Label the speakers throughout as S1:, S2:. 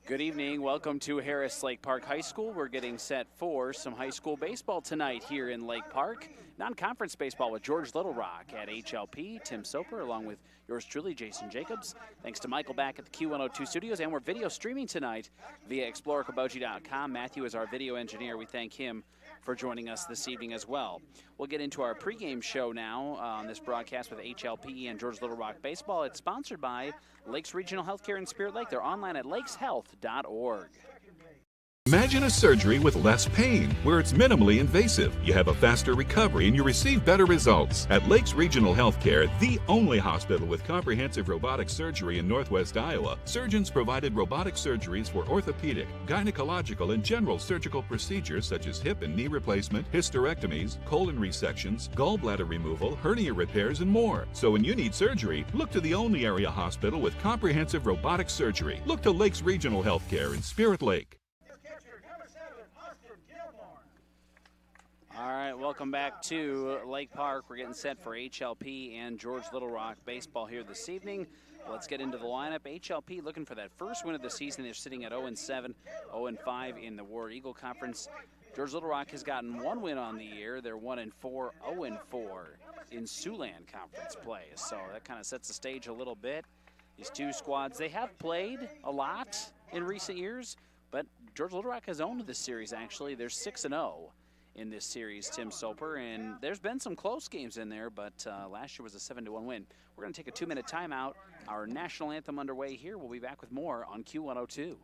S1: Good evening. Welcome to Harris Lake Park High School. We're getting set for some high school baseball tonight here in Lake Park. Non-conference baseball with George Little Rock at HLP. Tim Soper along with yours truly, Jason Jacobs. Thanks to Michael back at the Q102 studios. And we're video streaming tonight via ExplorerKaboji.com. Matthew is our video engineer. We thank him for joining us this evening as well. We'll get into our pregame show now on this broadcast with HLP and George Little Rock Baseball. It's sponsored by Lakes Regional Healthcare in Spirit Lake. They're online at lakeshealth.org.
S2: Imagine a surgery with less pain, where it's minimally invasive. You have a faster recovery and you receive better results. At Lakes Regional Healthcare, the only hospital with comprehensive robotic surgery in Northwest Iowa, surgeons provided robotic surgeries for orthopedic, gynecological, and general surgical procedures such as hip and knee replacement, hysterectomies, colon resections, gallbladder removal, hernia repairs, and more. So when you need surgery, look to the only area hospital with comprehensive robotic surgery. Look to Lakes Regional Healthcare in Spirit Lake.
S1: All right, welcome back to Lake Park. We're getting set for HLP and George Little Rock baseball here this evening. Let's get into the lineup. HLP looking for that first win of the season. They're sitting at 0-7, 0-5 in the War Eagle Conference. George Little Rock has gotten one win on the year. They're 1-4, 0-4 in Siouxland Conference play. So that kind of sets the stage a little bit. These two squads, they have played a lot in recent years, but George Little Rock has owned this series, actually. They're 6-0. In this series, Tim Soper, and there's been some close games in there, but last year was a 7-1 win. We're going to take a 2-minute timeout. Our national anthem underway here. We'll be back with more on Q102.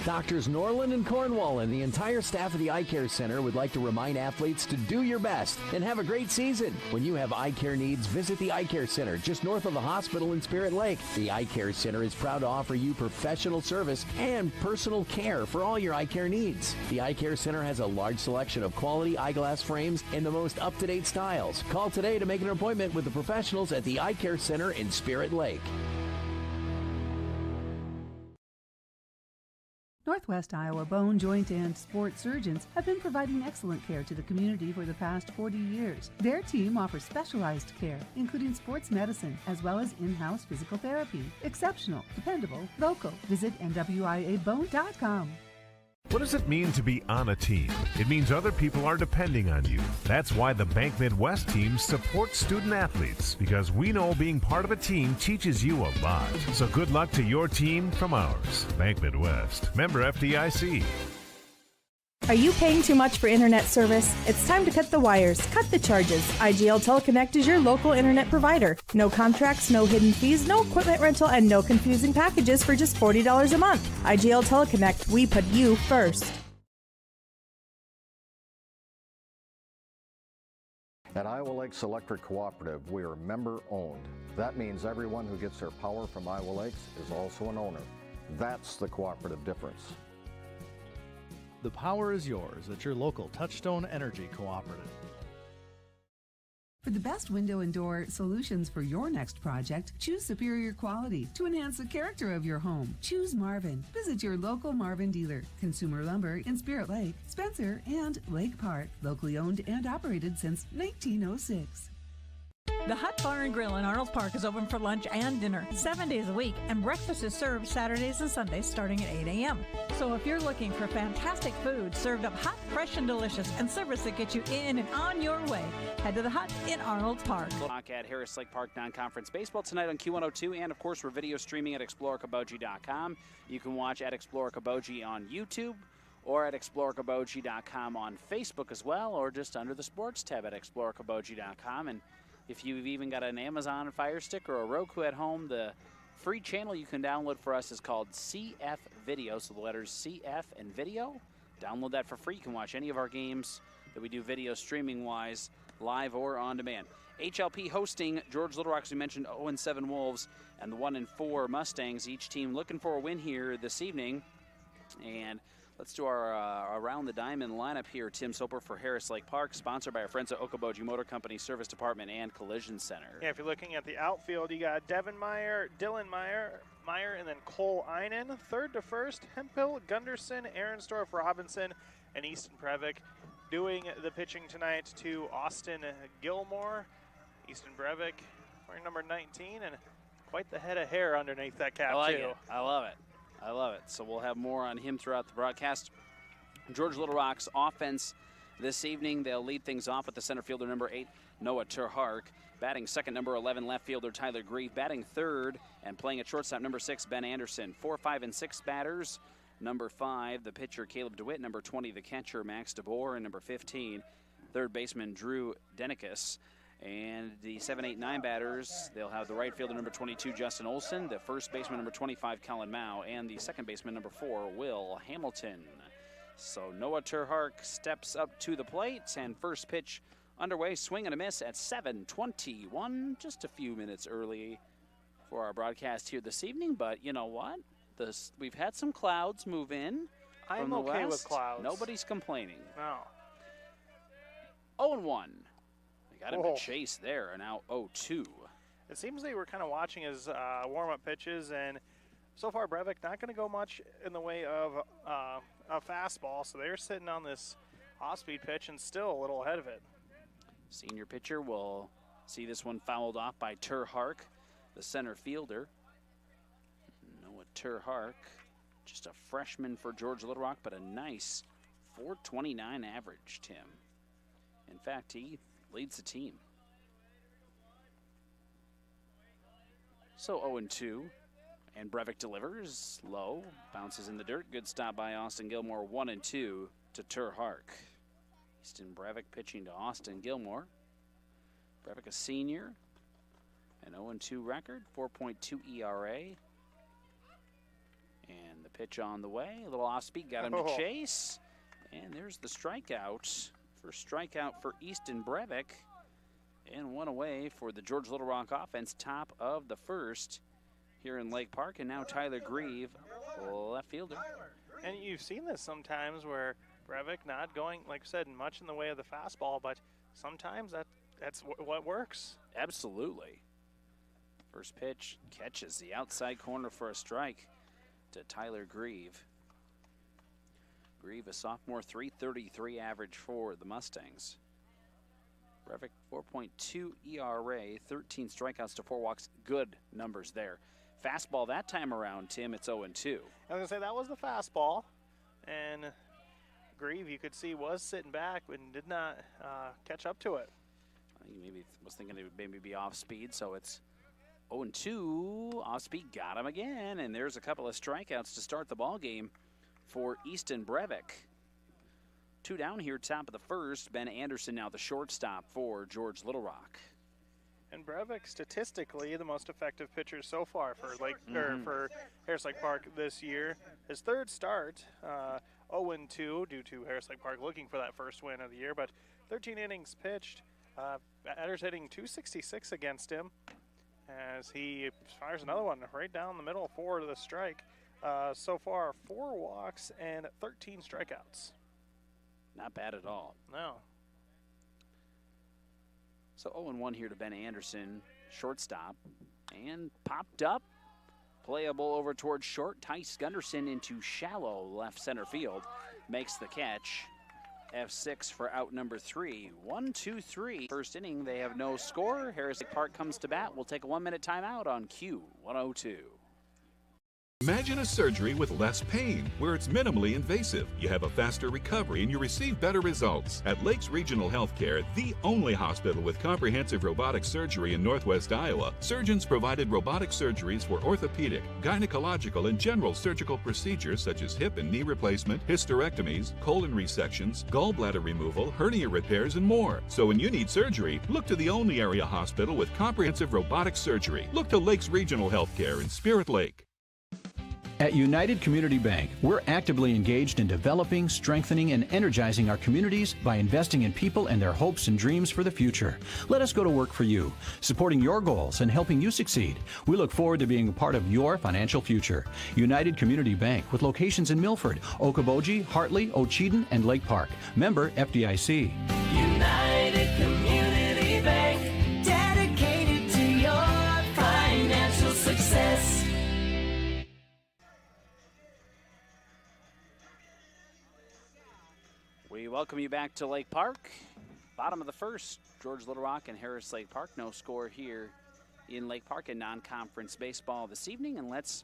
S3: Doctors Norland and Cornwall and the entire staff of the Eye Care Center would like to remind athletes to do your best and have a great season. When you have eye care needs, visit the Eye Care Center just north of the hospital in Spirit Lake. The Eye Care Center is proud to offer you professional service and personal care for all your eye care needs. The Eye Care Center has a large selection of quality eyeglass frames in the most up-to-date styles. Call today to make an appointment with the professionals at the Eye Care Center in Spirit Lake.
S4: Northwest Iowa Bone, Joint, and Sports surgeons have been providing excellent care to the community for the past 40 years. Their team offers specialized care, including sports medicine, as well as in-house physical therapy. Exceptional, dependable, local. Visit NWIABone.com.
S5: What does it mean to be on a team? It means other people are depending on you. That's why the Bank Midwest team supports student athletes, because we know being part of a team teaches you a lot. So good luck to your team from ours. Bank Midwest. Member FDIC.
S6: Are you paying too much for internet service? It's time to cut the wires, cut the charges. IGL Teleconnect is your local internet provider. No contracts, no hidden fees, no equipment rental, and no confusing packages for just $40 a month. IGL Teleconnect, we put you first.
S7: At Iowa Lakes Electric Cooperative, we are member-owned. That means everyone who gets their power from Iowa Lakes is also an owner. That's the cooperative difference.
S8: The power is yours at your local Touchstone Energy Cooperative.
S4: For the best window and door solutions for your next project, choose superior quality to enhance the character of your home. Choose Marvin. Visit your local Marvin dealer. Consumer Lumber in Spirit Lake, Spencer, and Lake Park. Locally owned and operated since 1906.
S9: The Hut Bar and Grill in Arnold Park is open for lunch and dinner 7 days a week, and breakfast is served Saturdays and Sundays starting at 8 a.m. So if you're looking for fantastic food served up hot, fresh, and delicious, and service that gets you in and on your way, head to the Hut in Arnold Park.
S1: At Harris Lake Park Non-Conference Baseball tonight on Q102, and of course we're video streaming at ExplorerKaboji.com. You can watch at ExplorerKaboji on YouTube, or at ExplorerKaboji.com on Facebook as well, or just under the Sports tab at ExplorerKaboji.com. And if you've even got an Amazon Fire Stick or a Roku at home, the free channel you can download for us is called CF Video, so the letters CF and Video. Download that for free. You can watch any of our games that we do video streaming-wise, live or on demand. HLP hosting George Little Rock, as we mentioned, 0-7 Wolves and the 1-4 Mustangs. Each team looking for a win here this evening. And let's do our Around the Diamond lineup here. Tim Soper for Harris Lake Park, sponsored by our friends at Okoboji Motor Company, Service Department, and Collision Center.
S10: Yeah, if you're looking at the outfield, you got Devin Meyer, Dylan Meyer, and then Cole Einen. Third to first, Hemphill, Gunderson, Aaronsdorf, Robinson, and Easton Brevik. Doing the pitching tonight to Austin Gilmore, Easton Brevik wearing number 19, and quite the head of hair underneath that cap,
S1: I like
S10: too.
S1: it. I love it. I love it. So we'll have more on him throughout the broadcast. George Little Rock's offense this evening, they'll lead things off with the center fielder, number 8, Noah Terhark. Batting second, number 11, left fielder Tyler Grieve. Batting third and playing at shortstop, number 6, Ben Anderson. 4, 5, and 6 batters. Number 5, the pitcher Caleb DeWitt. Number 20, the catcher Max DeBoer. And number 15, third baseman Drew Denikus. And the 7, 8, 9 batters, they'll have the right fielder, number 22, Justin Olson. The first baseman, number 25, Colin Mao. And the second baseman, number 4, Will Hamilton. So Noah Terhark steps up to the plate, and first pitch underway, swing and a miss at 7:21, just a few minutes early for our broadcast here this evening. But you know what? We've had some clouds move in.
S10: I'm okay with clouds.
S1: Nobody's complaining.
S10: No.
S1: 0-1. They got him to chase there, and now 0-2.
S10: It seems they were kind of watching his warm-up pitches, and so far Brevik not going to go much in the way of a fastball, so they're sitting on this off-speed pitch and still a little ahead of it.
S1: Senior pitcher will see this one fouled off by Terhark, the center fielder. Noah Terhark, just a freshman for George Little Rock, but a nice .429 average, Tim. In fact, he leads the team. So 0-2, and Brevik delivers low, bounces in the dirt. Good stop by Austin Gilmore. 1-2 to Terhark. Easton Brevik pitching to Austin Gilmore. Brevik a senior, an 0-2 record, 4.2 ERA. And the pitch on the way, a little off speed, got him to chase. And there's the strikeout. First strikeout for Easton Brevik. And one away for the George Little Rock offense, top of the first here in Lake Park. And now Tyler Grieve, left fielder.
S10: And you've seen this sometimes where Brevik not going, like I said, much in the way of the fastball, but sometimes that's what works.
S1: Absolutely. First pitch catches the outside corner for a strike to Tyler Grieve. Grieve, a sophomore, .333 average for the Mustangs. Brevik, 4.2 ERA, 13 strikeouts to 4 walks. Good numbers there. Fastball that time around, Tim, it's 0-2.
S10: I was going to say that was the fastball, and Grieve, you could see, was sitting back and did not catch up to it.
S1: He maybe was thinking it would maybe be off speed, so it's 0-2. Off speed got him again, and there's a couple of strikeouts to start the ball game for Easton Brevik. 2 down here, top of the first. Ben Anderson now the shortstop for George Little Rock.
S10: And Brevik, statistically, the most effective pitcher so far for for Harris Lake Park this year. His third start, 0-2, due to Harris Lake Park looking for that first win of the year. But 13 innings pitched, batters hitting .266 against him, as he fires another one right down the middle for the strike. So far, 4 walks and 13 strikeouts.
S1: Not bad at all.
S10: No.
S1: So 0-1 here to Ben Anderson, shortstop, and popped up. Playable over towards short. Tice Gunderson into shallow left center field. Makes the catch. F6 for out number 3. 1-2-3. First inning, they have no score. Harris Lake Park comes to bat. We'll take a 1-minute timeout on Q102.
S2: Imagine a surgery with less pain, where it's minimally invasive. You have a faster recovery and you receive better results. At Lakes Regional Healthcare, the only hospital with comprehensive robotic surgery in Northwest Iowa, surgeons provided robotic surgeries for orthopedic, gynecological, and general surgical procedures such as hip and knee replacement, hysterectomies, colon resections, gallbladder removal, hernia repairs, and more. So when you need surgery, look to the only area hospital with comprehensive robotic surgery. Look to Lakes Regional Healthcare in Spirit Lake.
S11: At United Community Bank, we're actively engaged in developing, strengthening, and energizing our communities by investing in people and their hopes and dreams for the future. Let us go to work for you, supporting your goals and helping you succeed. We look forward to being a part of your financial future. United Community Bank, with locations in Milford, Okoboji, Hartley, Ocheyedan, and Lake Park. Member FDIC.
S12: United Community Bank, dedicated to your financial success.
S1: We welcome you back to Lake Park. Bottom of the first, George Little Rock and Harris Lake Park. No score here in Lake Park in non-conference baseball this evening. And let's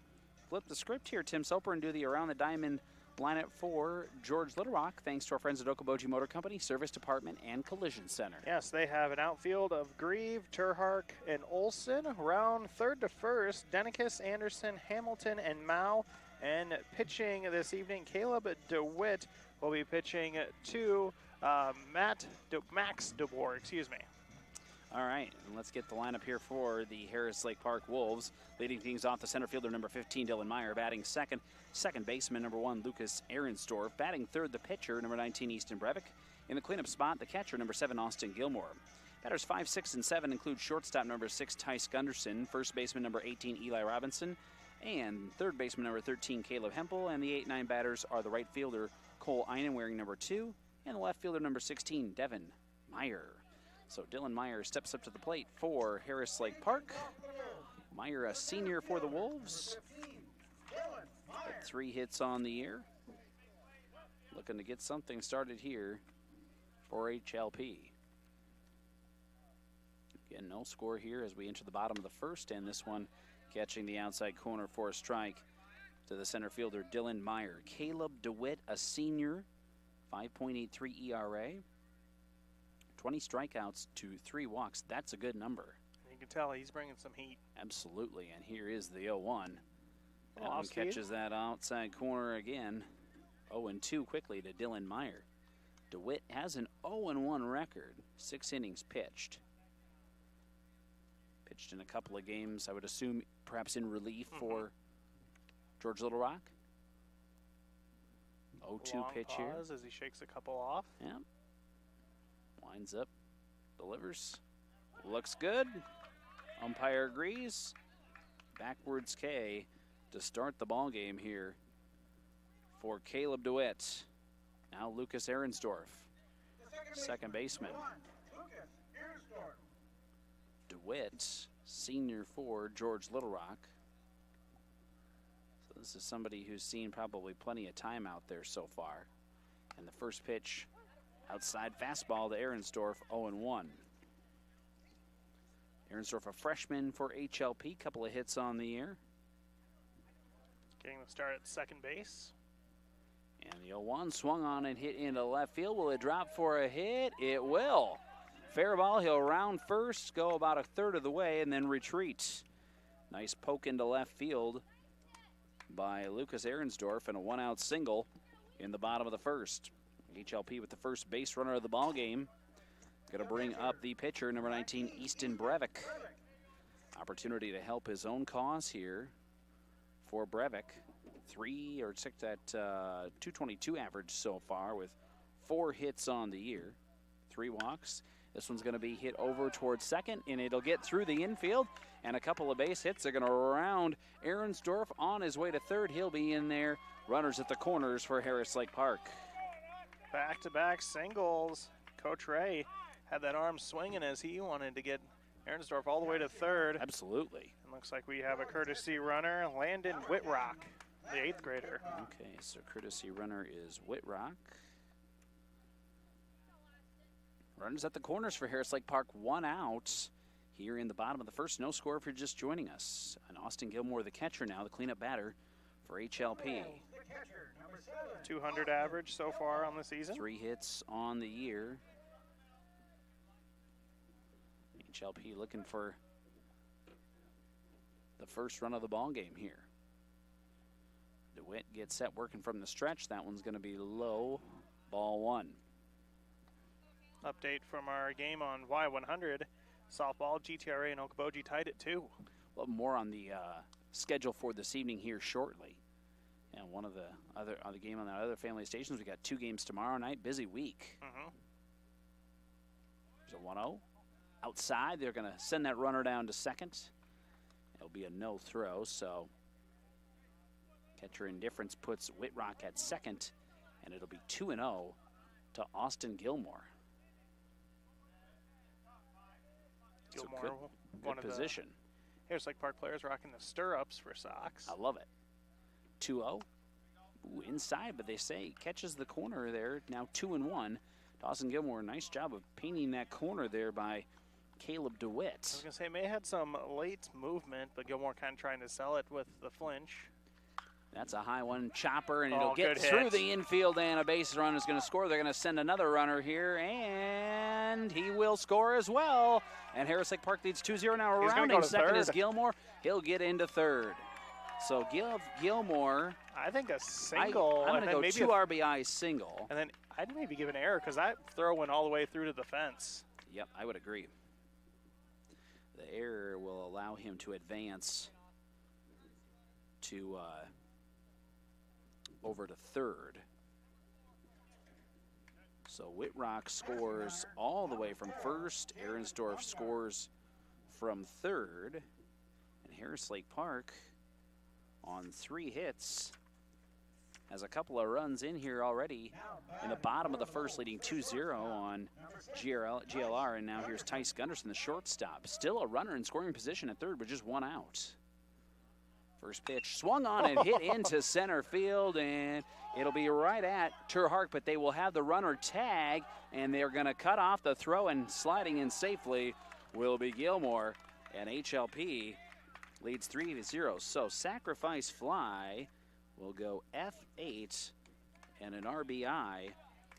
S1: flip the script here, Tim Soper, and do the Around the Diamond lineup for George Little Rock, thanks to our friends at Okoboji Motor Company, Service Department, and Collision Center.
S10: Yes, they have an outfield of Grieve, Turhark, and Olson. Round third to first, Denicus, Anderson, Hamilton, and Mao. And pitching this evening, Caleb DeWitt will be pitching to Max DeBoer, excuse me.
S1: All right, and let's get the lineup here for the Harris Lake Park Wolves. Leading things off, the center fielder, number 15, Dylan Meyer. Batting second, second baseman, number 1, Lucas Ahrensdorf. Batting third, the pitcher, number 19, Easton Brevik. In the cleanup spot, the catcher, number 7, Austin Gilmore. Batters 5, 6, and 7 include shortstop, number 6, Tice Gunderson. First baseman, number 18, Eli Robinson. And third baseman, number 13, Caleb Hempel. And the 8-9 batters are the right fielder, Cole Einen, wearing number 2. And the left fielder, number 16, Devin Meyer. So Dylan Meyer steps up to the plate for Harris Lake Park. Meyer, a senior for the Wolves. 3 hits on the year. Looking to get something started here for HLP. Again, no score here as we enter the bottom of the first, and this one catching the outside corner for a strike to the center fielder, Dylan Meyer. Caleb DeWitt, a senior, 5.83 ERA. 20 strikeouts to 3 walks. That's a good number.
S10: You can tell he's bringing some heat.
S1: Absolutely, and here is the 0-1. That one
S10: speed.
S1: catches that outside corner again. 0-2 quickly to Dylan Meyer. DeWitt has an 0-1 record, 6 innings pitched. Pitched in a couple of games, I would assume perhaps in relief for George Little Rock. 0-2 pitch here.
S10: As he shakes a couple off.
S1: Yeah. Winds up, delivers, looks good. Umpire agrees. Backwards K to start the ball game here for Caleb DeWitt. Now Lucas Ahrensdorf, second baseman. DeWitt, senior for George Little Rock. So this is somebody who's seen probably plenty of time out there so far. And the first pitch, outside fastball to Ahrensdorf, 0-1. Ahrensdorf, a freshman for HLP, couple of hits on the year.
S10: Getting the start at second base.
S1: And the 0-1 swung on and hit into left field. Will it drop for a hit? It will. Fair ball, he'll round first, go about a third of the way, and then retreat. Nice poke into left field by Lucas Ahrensdorf, and a 1-out single in the bottom of the first. HLP with the first base runner of the ball game. Going to bring up the pitcher, number 19, Easton Brevik. Opportunity to help his own cause here for Brevik. 222 average so far with 4 hits on the year, 3 walks. This one's going to be hit over towards second, and it'll get through the infield. And a couple of base hits are going to round Ahrensdorf on his way to third. He'll be in there. Runners at the corners for Harris Lake Park.
S10: Back-to-back singles. Coach Ray had that arm swinging as he wanted to get Ahrensdorf all the way to third.
S1: Absolutely.
S10: And looks like we have a courtesy runner, Landon Whitrock, the 8th grader.
S1: Okay, so courtesy runner is Whitrock. Runners at the corners for Harris Lake Park, 1 out here in the bottom of the first. No score if you're just joining us. And Austin Gilmore, the catcher now, the cleanup batter for HLP.
S10: 200 average so far on the season.
S1: 3 hits on the year. HLP looking for the first run of the ball game here. DeWitt gets set working from the stretch. That one's going to be low, ball 1.
S10: Update from our game on Y100. Softball, GTRA and Okoboji tied at 2.
S1: Well, more on the schedule for this evening here shortly. And one of the other game on the other family stations, we got 2 games tomorrow night. Busy week. There's a 1-0. Outside, they're going to send that runner down to second. It'll be a no throw, so catcher indifference puts Whitrock at second, and it'll be 2-0 to Austin Gilmore.
S10: Gilmore,
S1: good position.
S10: Harris Lake Park players rocking the stirrups for Sox.
S1: I love it. 2-0. Ooh, inside, but they say catches the corner there. Now 2-1. Dawson Gilmore, nice job of painting that corner there by Caleb DeWitt.
S10: I was going to say, May had some late movement, but Gilmore kind of trying to sell it with the flinch.
S1: That's a high one, chopper, and it'll get through
S10: hit.
S1: the infield, and a base runner is going to score. They're going to send another runner here, and he will score as well. And Harris Lake Park leads 2-0 now. Rounding second is Gilmore. He'll get into third. So Gilmore.
S10: I think a single.
S1: I'm going to go maybe 2 RBI single.
S10: And then I'd maybe give an error because that throw went all the way through to the fence.
S1: Yep, I would agree. The error will allow him to advance to over to third. So Whitrock scores all the way from first. Ahrensdorf scores from third. And Harris Lake Park on 3 hits has a couple of runs in here already in the bottom of the first, leading 2-0 on GLR. And now here's Tice Gunderson, the shortstop. Still a runner in scoring position at third, but just 1 out. First pitch swung on and hit into center field, and it'll be right at Terhark, but they will have the runner tag, and they're going to cut off the throw, and sliding in safely will be Gilmore, and HLP leads 3-0. So sacrifice fly will go F8 and an RBI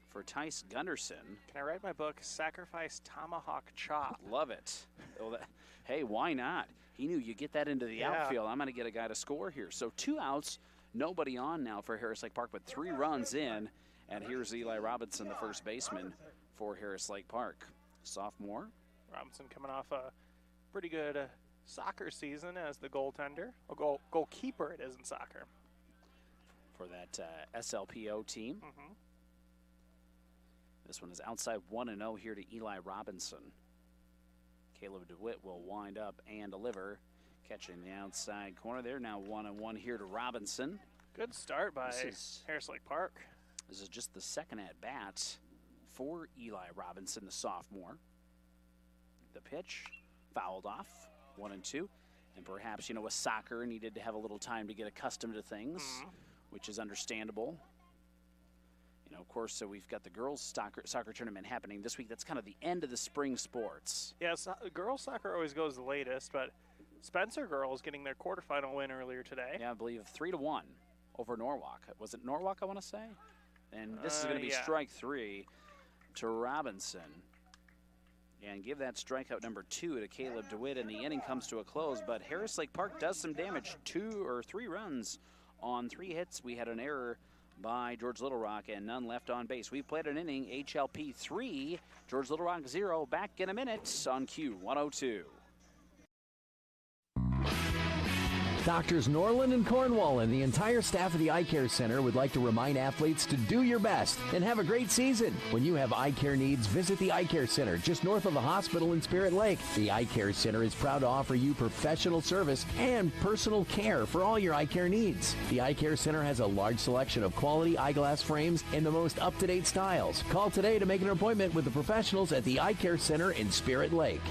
S1: for Tice Gunderson.
S10: Can I write my book, Sacrifice Tomahawk Chop?
S1: Love it. Well, hey, why not? He knew you get that into the outfield. I'm going to get a guy to score here. So 2 outs, nobody on now for Harris Lake Park, but 3 runs in. And here's Eli Robinson, the first baseman for Harris Lake Park. Sophomore.
S10: Robinson coming off a pretty good soccer season as the goaltender. Or goalkeeper it is in soccer.
S1: For that SLPO team.
S10: Mm-hmm.
S1: This one is outside 1-0 here to Eli Robinson. Caleb DeWitt will wind up and deliver. Catching the outside corner there. Now 1-1 here to Robinson.
S10: Good start by Harris Lake Park.
S1: This is just the second at-bat for Eli Robinson, the sophomore. The pitch fouled off, 1-2. And perhaps, with soccer, needed to have a little time to get accustomed to things, which is understandable. Of course, so we've got the girls' soccer tournament happening this week. That's kind of the end of the spring sports.
S10: Yes, girls' soccer always goes the latest, but Spencer girls getting their quarterfinal win earlier today.
S1: Yeah, I believe 3-1 over Norwalk. Was it Norwalk, I want to say? And this is going to be strike 3 to Robinson. And give that strikeout number 2 to Caleb DeWitt, and the inning comes to a close. But Harris Lake Park does some damage. 2 or 3 runs on 3 hits. We had an error by George Little Rock and none left on base. We played an inning, HLP 3, George Little Rock 0. Back in a minute on Q102.
S3: Doctors Norland and Cornwall and the entire staff of the Eye Care Center would like to remind athletes to do your best and have a great season. When you have eye care needs, visit the Eye Care Center just north of the hospital in Spirit Lake. The Eye Care Center is proud to offer you professional service and personal care for all your eye care needs. The Eye Care Center has a large selection of quality eyeglass frames in the most up-to-date styles. Call today to make an appointment with the professionals at the Eye Care Center in Spirit Lake.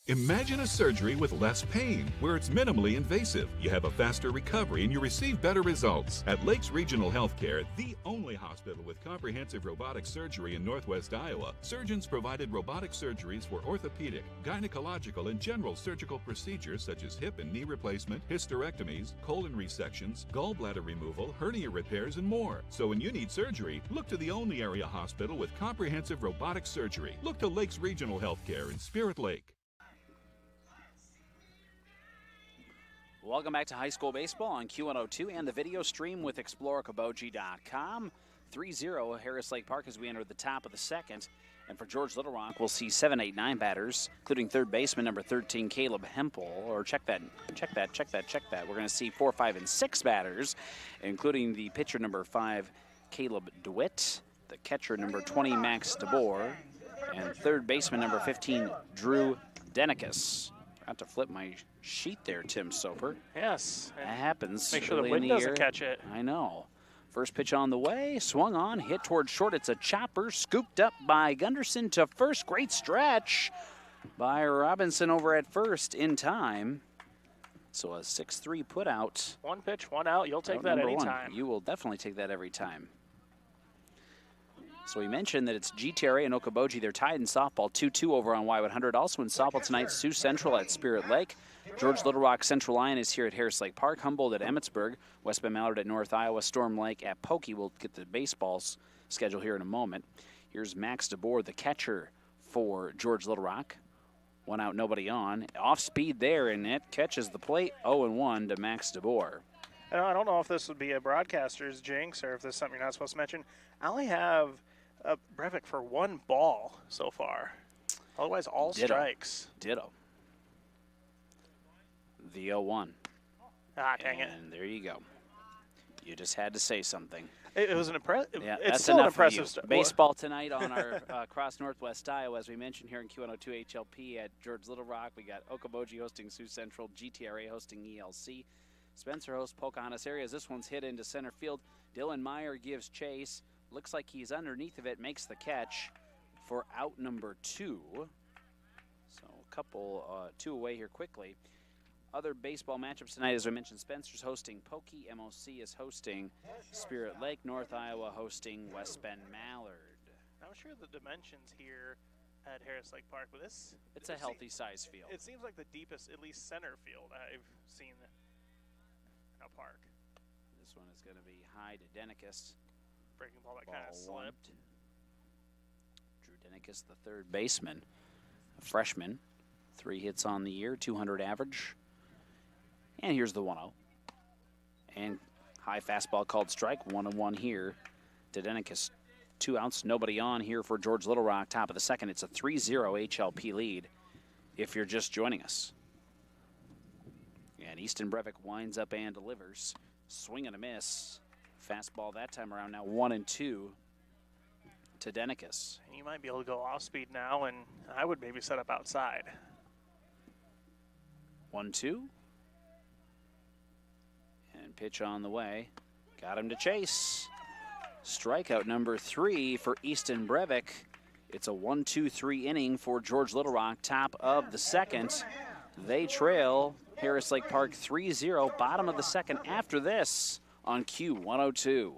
S2: Imagine a surgery with less pain, where it's minimally invasive. You have a faster recovery and you receive better results. At Lakes Regional Healthcare, the only hospital with comprehensive robotic surgery in Northwest Iowa, surgeons provided robotic surgeries for orthopedic, gynecological, and general surgical procedures such as hip and knee replacement, hysterectomies, colon resections, gallbladder removal, hernia repairs, and more. So when you need surgery, look to the only area hospital with comprehensive robotic surgery. Look to Lakes Regional Healthcare in Spirit Lake.
S1: Welcome back to high school baseball on Q102 and the video stream with ExploreCabogie.com. 3-0 Harris Lake Park as we enter the top of the second. And for George Little Rock, we'll see 7, 8, 9 batters, including third baseman number 13, Caleb Hempel. Or check that. We're going to see 4, 5, and 6 batters, including the pitcher number 5, Caleb DeWitt, the catcher number 20, Max DeBoer, and third baseman number 15, Drew Denicus. Forgot to flip my sheet there, Tim Soper.
S10: Yes.
S1: That happens.
S10: Make sure the wind doesn't catch it.
S1: I know. First pitch on the way, swung on, hit towards short. It's a chopper, scooped up by Gunderson to first. Great stretch by Robinson over at first in time. So a 6-3 put out.
S10: 1 pitch, 1 out. You'll take that any time.
S1: You will definitely take that every time. So we mentioned that it's GTRA and Okoboji. They're tied in softball 2-2 over on Y100. Also in softball tonight, Sioux Central at Spirit Lake. George Little Rock Central Iron is here at Harris Lake Park. Humboldt at Emmetsburg. West Bend Mallard at North Iowa. Storm Lake at Pokey. We'll get the baseball's schedule here in a moment. Here's Max DeBoer, the catcher for George Little Rock. One out, nobody on. Off speed there, and it catches the plate. 0-1 to Max DeBoer.
S10: I don't know if this would be a broadcaster's jinx or if this is something you're not supposed to mention. I only have Brevik for one ball so far. Otherwise, all strikes.
S1: Ditto. The 0-1.
S10: Ah, dang it.
S1: And there you go. You just had to say something.
S10: It was an impressive.
S1: Yeah,
S10: it's
S1: that's
S10: still an
S1: enough
S10: impressive
S1: for
S10: start.
S1: you. Baseball tonight on our across Northwest Iowa, as we mentioned here in Q102 HLP at George Little Rock. We got Okoboji hosting Sioux Central, GTRA hosting ELC. Spencer hosts Pocahontas Areas. This one's hit into center field. Dylan Meyer gives chase. Looks like he's underneath of it, makes the catch for out number 2. So a couple, 2 away here quickly. Other baseball matchups tonight, as I mentioned, Spencer's hosting Pokey. MOC is hosting Spirit Lake. North Iowa hosting West Bend Mallard.
S10: I'm sure the dimensions here at Harris Lake Park, but it's
S1: a healthy size field.
S10: It seems like the deepest, at least center field I've seen in a park.
S1: This one is going to be high to Denicus.
S10: Breaking ball that kind of slipped.
S1: Drew Denicus, the third baseman, a freshman. 3 hits on the year, 200 average. And here's the 1-0. And high fastball called strike. 1-1 here to Denicus. 2 outs, nobody on here for George Little Rock. Top of the second. It's a 3-0 HLP lead if you're just joining us. And Easton Brevik winds up and delivers. Swing and a miss. Fastball that time around. Now 1-2 to Denicus.
S10: And you might be able to go off speed now, and I would maybe set up outside.
S1: 1-2. And pitch on the way. Got him to chase. Strikeout number 3 for Easton Brevik. It's a 1-2-3 inning for George Little Rock. Top of the second. They trail Harris Lake Park 3-0. Bottom of the second after this on Q102.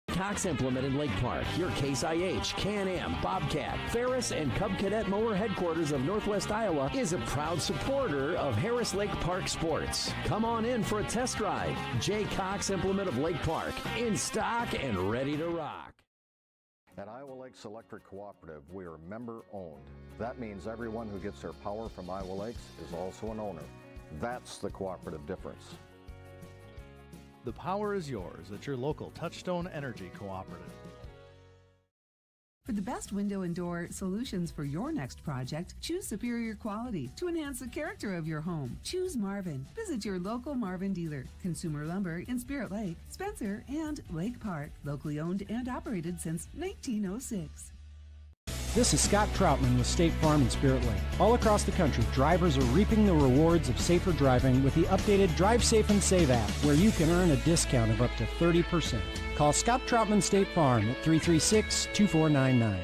S3: Cox Implement in Lake Park, your Case IH, Can-Am, Bobcat, Ferris, and Cub Cadet Mower headquarters of Northwest Iowa, is a proud supporter of Harris Lake Park sports. Come on in for a test drive. J. Cox Implement of Lake Park, in stock and ready to rock.
S7: At Iowa Lakes Electric Cooperative, we are member-owned. That means everyone who gets their power from Iowa Lakes is also an owner. That's the cooperative difference.
S8: The power is yours at your local Touchstone Energy Cooperative.
S4: For the best window and door solutions for your next project, choose superior quality to enhance the character of your home. Choose Marvin. Visit your local Marvin dealer. Consumer Lumber in Spirit Lake, Spencer, and Lake Park. Locally owned and operated since 1906.
S13: This is Scott Troutman with State Farm in Spirit Lake. All across the country, drivers are reaping the rewards of safer driving with the updated Drive Safe and Save app, where you can earn a discount of up to 30%. Call Scott Troutman State Farm at 336-2499.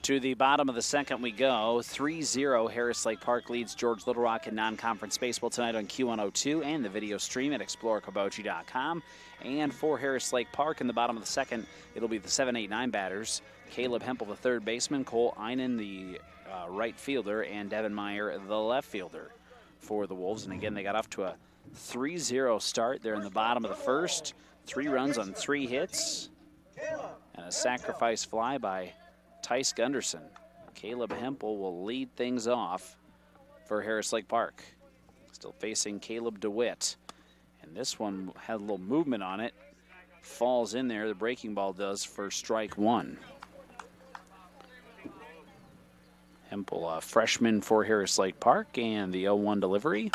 S1: To the bottom of the second we go. 3-0 Harris Lake Park leads George Little Rock in non-conference baseball tonight on Q102 and the video stream at ExplorerKaboji.com. And for Harris Lake Park in the bottom of the second, it'll be the 7-8-9 batters. Caleb Hempel, the third baseman, Cole Einen, the right fielder, and Devin Meyer, the left fielder for the Wolves. And again, they got off to a 3-0 start. They're in the bottom of the first. 3 runs on 3 hits. And a sacrifice fly by Tice Gunderson. Caleb Hempel will lead things off for Harris Lake Park. Still facing Caleb DeWitt. And this one had a little movement on it. Falls in there. The breaking ball does for strike 1. Hempel, a freshman for Harris Lake Park, and the 0-1 delivery.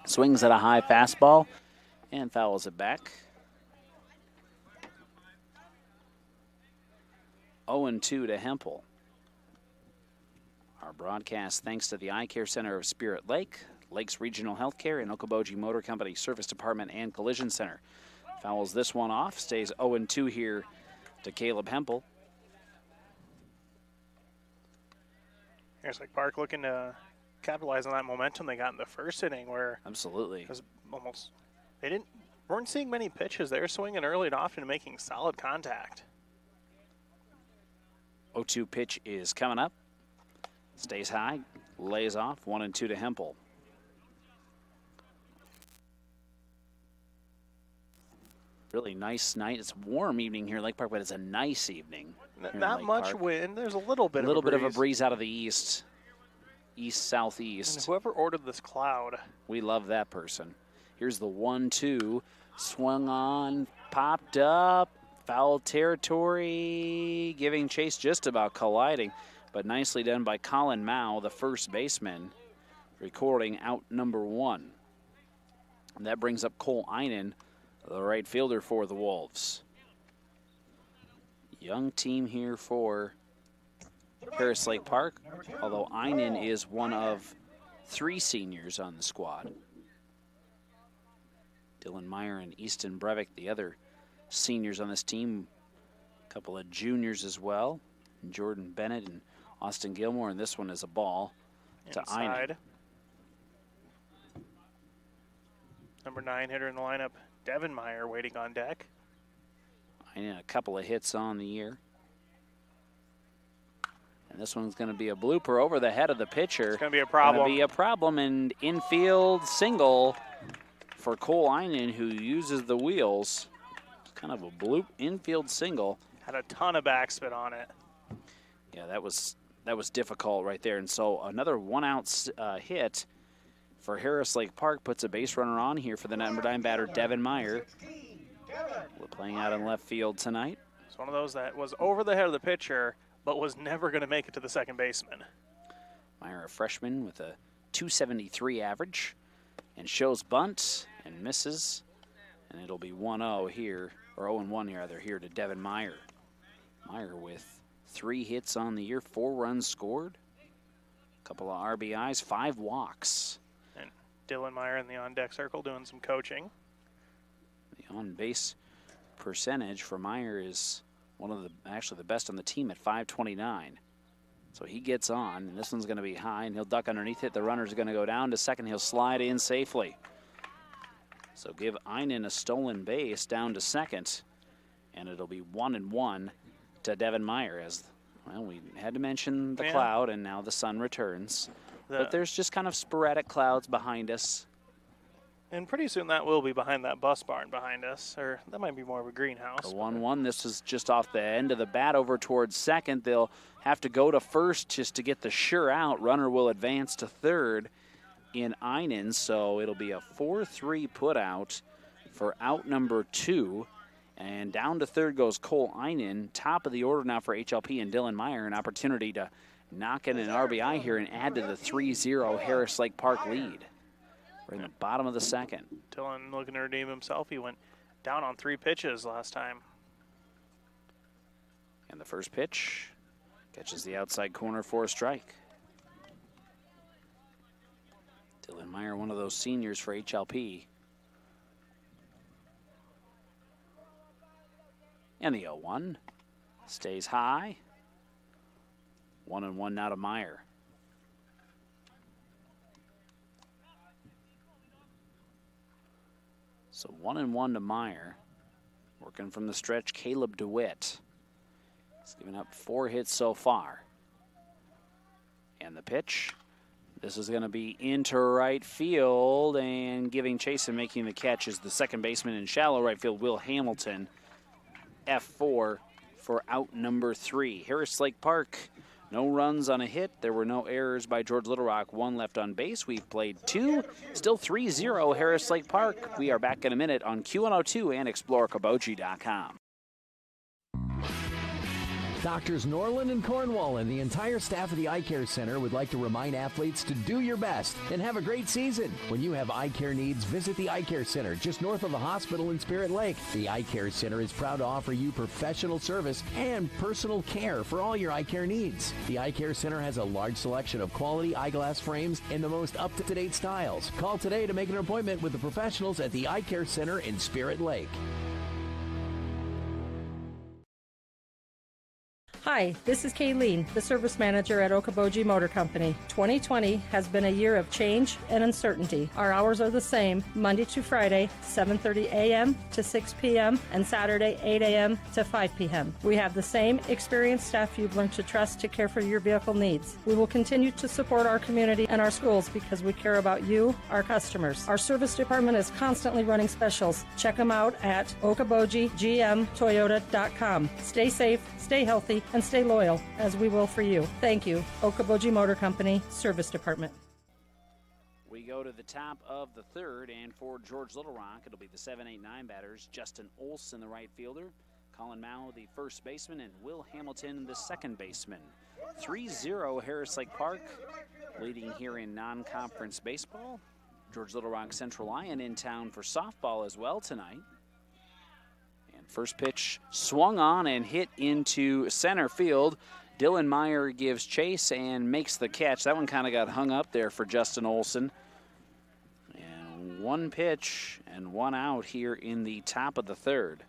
S1: Swings at a high fastball and fouls it back. 0-2 to Hempel. Our broadcast thanks to the Eye Care Center of Spirit Lake, Lakes Regional Healthcare, and Okoboji Motor Company Service Department and Collision Center. Fouls this one off, stays 0-2 here to Caleb Hempel.
S10: Harris Lake Park looking to capitalize on that momentum they got in the first inning, where
S1: absolutely
S10: it was almost they didn't Weren't seeing many pitches. They're swinging early and often making solid contact.
S1: 0-2 pitch is coming up. Stays high, lays off, 1-2 to Hempel. Really nice night. It's a warm evening here in Lake Park, but it's a nice evening.
S10: Not much wind. There's a little bit
S1: of a breeze out of the east, southeast.
S10: And whoever ordered this cloud.
S1: We love that person. Here's the 1-2. Swung on, popped up, foul territory, giving chase, just about colliding, but nicely done by Colin Mao, the first baseman, recording out number 1. And that brings up Cole Einen, the right fielder for the Wolves. Young team here for Harris Lake Park, although Einen is one of 3 seniors on the squad. Dylan Meyer and Easton Brevik, the other seniors on this team. A couple of juniors as well. And Jordan Bennett and Austin Gilmore, and this one is a ball to Einen.
S10: Number 9 hitter in the lineup, Devin Meyer, waiting on deck.
S1: Einen a couple of hits on the year. And this one's going to be a blooper over the head of the pitcher.
S10: It's going to be a problem.
S1: Going to be a problem, and infield single for Cole Einen, who uses the wheels. Kind of a bloop infield single.
S10: Had a ton of backspin on it.
S1: Yeah, that was difficult right there. And so another 1-out hit for Harris Lake Park puts a base runner on here for the number 9 batter, Devin Meyer. We're playing out in left field tonight.
S10: It's one of those that was over the head of the pitcher, but was never going to make it to the second baseman.
S1: Meyer, a freshman with a .273 average, and shows bunt and misses, and it'll be 1-0 here, or 0-1 rather, here to Devin Meyer. Meyer with 3 hits on the year, 4 runs scored, a couple of RBIs, 5 walks.
S10: And Dylan Meyer in the on-deck circle doing some coaching.
S1: The on-base percentage for Meyer is actually the best on the team at .529. So he gets on, and this one's going to be high, and he'll duck underneath it. The runner's going to go down to second. He'll slide in safely. So give Einen a stolen base down to second, and it'll be 1-1 to Devin Meyer. As well, we had to mention the cloud, and now the sun returns. But there's just kind of sporadic clouds behind us.
S10: And pretty soon that will be behind that bus barn behind us, or that might be more of a greenhouse.
S1: The 1-1, this is just off the end of the bat over towards second. They'll have to go to first just to get the sure out. Runner will advance to third in Einen, so it'll be a 4-3 put out for out number 2. And down to third goes Cole Einen. Top of the order now for HLP and Dylan Meyer, an opportunity to knock in an RBI here and add to the 3-0 Harris Lake Park lead. We're in the bottom of the second.
S10: Dylan looking to redeem himself. He went down on 3 pitches last time.
S1: And the first pitch catches the outside corner for a strike. Dylan Meyer, one of those seniors for HLP. And the 0-1 stays high. 1-1 now to Meyer. So 1-1 to Meyer. Working from the stretch, Caleb DeWitt. He's given up 4 hits so far. And the pitch. This is going to be into right field, and giving chase and making the catch is the second baseman in shallow right field, Will Hamilton. F4 for out number 3. Harris Lake Park, no runs on a hit. There were no errors by George Little Rock. 1 left on base. We've played 2. Still 3-0 Harris Lake Park. We are back in a minute on Q102 and ExploreKaboji.com.
S3: Doctors Norland and Cornwall and the entire staff of the Eye Care Center would like to remind athletes to do your best and have a great season. When you have eye care needs, visit the Eye Care Center just north of the hospital in Spirit Lake. The Eye Care Center is proud to offer you professional service and personal care for all your eye care needs. The Eye Care Center has a large selection of quality eyeglass frames in the most up-to-date styles. Call today to make an appointment with the professionals at the Eye Care Center in Spirit Lake.
S14: Hi, this is Kayleen, the service manager at Okoboji Motor Company. 2020 has been a year of change and uncertainty. Our hours are the same, Monday to Friday, 7:30 a.m. to 6 p.m., and Saturday, 8 a.m. to 5 p.m. We have the same experienced staff you've learned to trust to care for your vehicle needs. We will continue to support our community and our schools because we care about you, our customers. Our service department is constantly running specials. Check them out at okobojigmtoyota.com. Stay safe, stay healthy, and stay loyal, as we will for you. Thank you. Okoboji Motor Company, Service Department.
S1: We go to the top of the third, and for George Little Rock, it'll be the 7-8-9 batters. Justin Olson, the right fielder. Colin Mao, the first baseman, and Will Hamilton, the second baseman. 3-0 Harris Lake Park, leading here in non-conference baseball. George Little Rock Central Lion in town for softball as well tonight. First pitch swung on and hit into center field. Dylan Meyer gives chase and makes the catch. That one kind of got hung up there for Justin Olson. And one pitch and one out here in the top of the third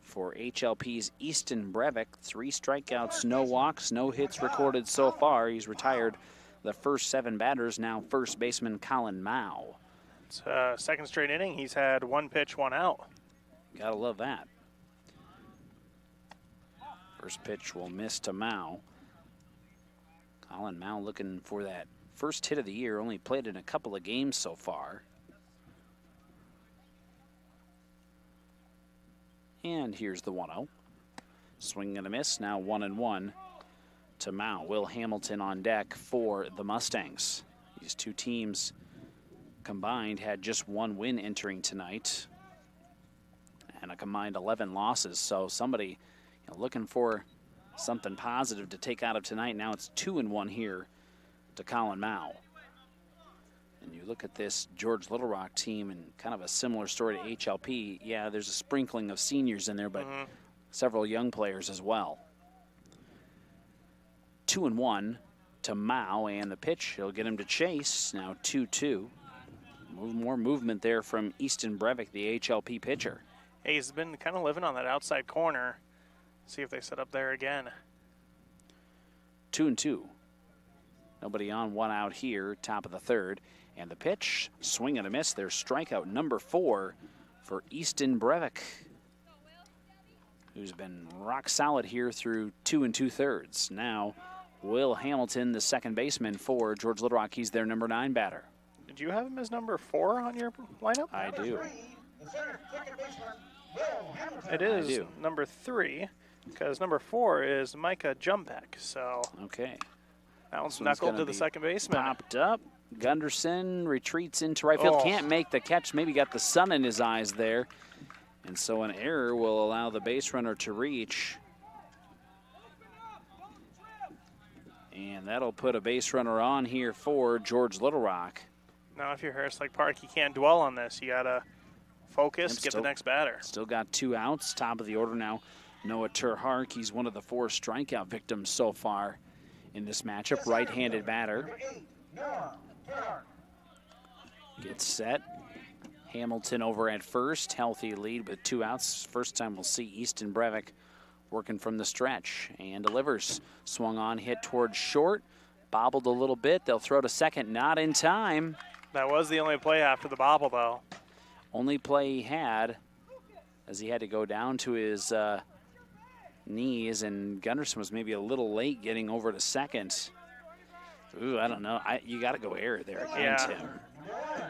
S1: for HLP's Easton Brevik. 3 strikeouts, no walks, no hits recorded so far. He's retired the first 7 batters. Now first baseman Colin Mao.
S10: It's second straight inning. He's had 1 pitch, 1 out.
S1: Gotta love that. First pitch will miss to Mao. Colin Mao looking for that first hit of the year. Only played in a couple of games so far. And here's the 1-0. Swing and a miss. Now 1-1 to Mao. Will Hamilton on deck for the Mustangs. These two teams combined had just 1 win entering tonight and a combined 11 losses. So somebody looking for something positive to take out of tonight. Now it's 2-1 here to Colin Mao. And you look at this George Little Rock team and kind of a similar story to HLP. Yeah, there's a sprinkling of seniors in there, but several young players as well. 2-1 to Mao, and the pitch, he'll get him to chase. Now 2-2. More movement there from Easton Brevik, the HLP pitcher.
S10: Hey, he's been kind of living on that outside corner. See if they set up there again.
S1: 2-2. Nobody on, 1 out here, top of the third. And the pitch, swing and a miss. There's strikeout number 4 for Easton Brevik, who's been rock solid here through 2 2/3. Now, Will Hamilton, the second baseman for George Little Rock. He's their number 9 batter.
S10: Did you have him as number 4 on your lineup?
S1: I do.
S10: It is number 3, because number 4 is Micah Jumpek. So
S1: okay,
S10: that one's knuckled to the second baseman.
S1: Popped up. Gunderson retreats into right field. Can't make the catch. Maybe got the sun in his eyes there. And so an error will allow the base runner to reach. And that'll put a base runner on here for George Little Rock.
S10: Now, if you're Harris Lake Park, you can't dwell on this. You got to focus, get the next batter.
S1: Still got 2 outs, top of the order now. Noah Terhark, he's one of the 4 strikeout victims so far in this matchup. Right-handed batter. Gets set. Hamilton over at first. Healthy lead with 2 outs. First time we'll see Easton Brevik working from the stretch and delivers. Swung on, hit towards short. Bobbled a little bit. They'll throw to second. Not in time.
S10: That was the only play after the bobble, though.
S1: Only play he had, as he had to go down to his knees, and Gunderson was maybe a little late getting over to second. Ooh, I don't know. You got to go error there again, Tim.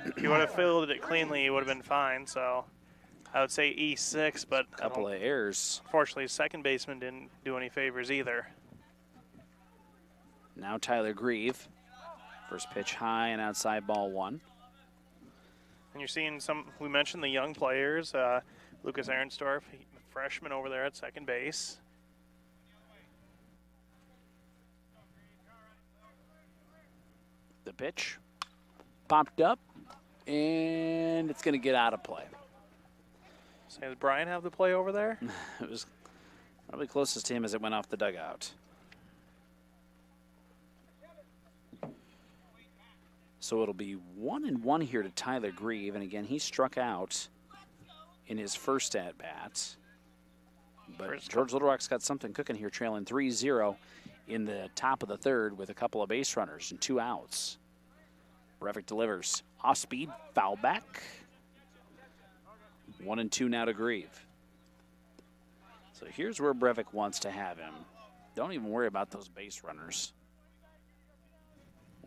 S10: If you would have fielded it cleanly, he would have been fine. So I would say E6, but
S1: a couple of errors.
S10: Fortunately, second baseman didn't do any favors either.
S1: Now Tyler Grieve. First pitch high and outside, ball 1.
S10: And you're seeing we mentioned the young players. Lucas Arensdorf, freshman over there at second base.
S1: The pitch popped up, and it's going to get out of play.
S10: So does Brian have the play over there?
S1: It was probably closest to him as it went off the dugout. So it'll be 1-1 here to Tyler Grieve, and again, he struck out in his first at-bat. But George Little Rock's got something cooking here, trailing 3-0 in the top of the third with a couple of base runners and 2 outs. Brevik delivers. Off speed, foul back. 1-2 now to Grieve. So here's where Brevik wants to have him. Don't even worry about those base runners.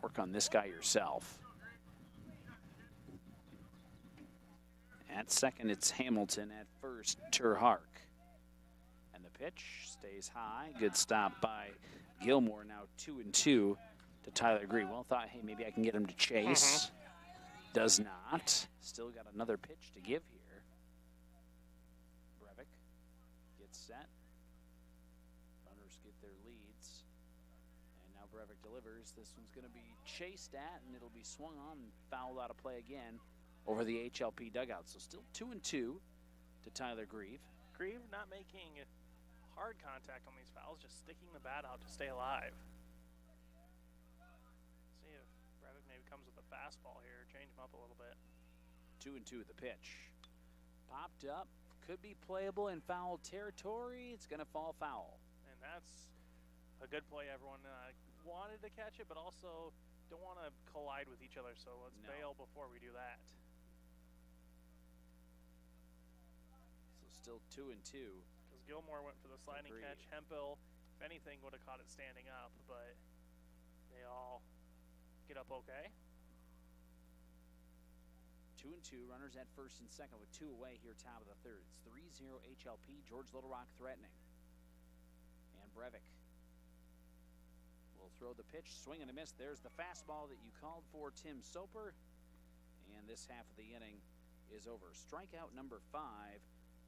S1: Work on this guy yourself. At second, it's Hamilton. At first, Terhark. And the pitch stays high. Good stop by Gilmore. Now 2-2 to Tyler Grieve. Well, thought, hey, maybe I can get him to chase. Does not. Still got another pitch to give here. Brevik gets set. Runners get their leads. And now Brevik delivers. This one's going to be chased at, and it'll be swung on and fouled out of play again over the HLP dugout. So still 2-2 to Tyler Grieve.
S10: Grieve not making hard contact on these fouls, just sticking the bat out to stay alive. See if Brevik maybe comes with a fastball here, change him up a little bit.
S1: 2-2 the pitch. Popped up, could be playable in foul territory. It's going to fall foul.
S10: And that's a good play. Everyone wanted to catch it, but also don't want to collide with each other, so let's bail before we do that.
S1: So still 2-2.
S10: Because Gilmore went for the sliding catch. Hempel, if anything, would have caught it standing up, but they all get up okay.
S1: 2-2, runners at first and second with 2 away here, top of the third. It's 3-0 HLP, George Little Rock threatening. And Brevik will throw the pitch, swing and a miss. There's the fastball that you called for, Tim Soper. And this half of the inning is over. Strikeout number 5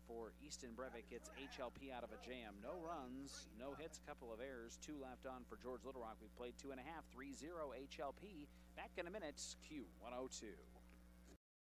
S1: for Easton Brevik. Gets HLP out of a jam. No runs, no hits, a couple of errors. 2 left on for George Little Rock. We've played 2.5, 3-0 HLP. Back in a minute, Q102.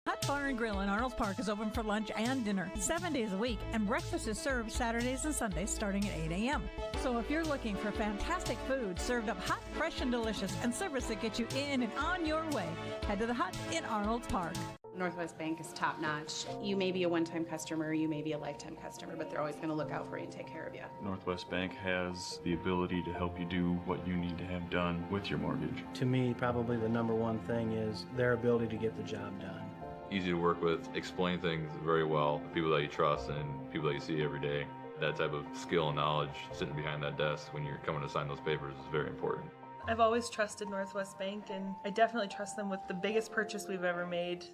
S9: Hot Bar and Grill in Arnold Park is open for lunch and dinner 7 days a week, and breakfast is served Saturdays and Sundays starting at 8 a.m. So if you're looking for fantastic food served up hot, fresh, and delicious, and service that gets you in and on your way, head to the Hut in Arnold Park.
S15: Northwest Bank is top-notch. You may be a one-time customer, you may be a lifetime customer, but they're always going to look out for you and take care of you.
S16: Northwest Bank has the ability to help you do what you need to have done with your mortgage.
S17: To me, probably the number one thing is their ability to get the job done.
S18: Easy to work with, explain things very well, people that you trust and people that you see every day. That type of skill and knowledge sitting behind that desk when you're coming to sign those papers is very important.
S19: I've always trusted Northwest Bank, and I definitely trust them with the biggest purchase we've ever made.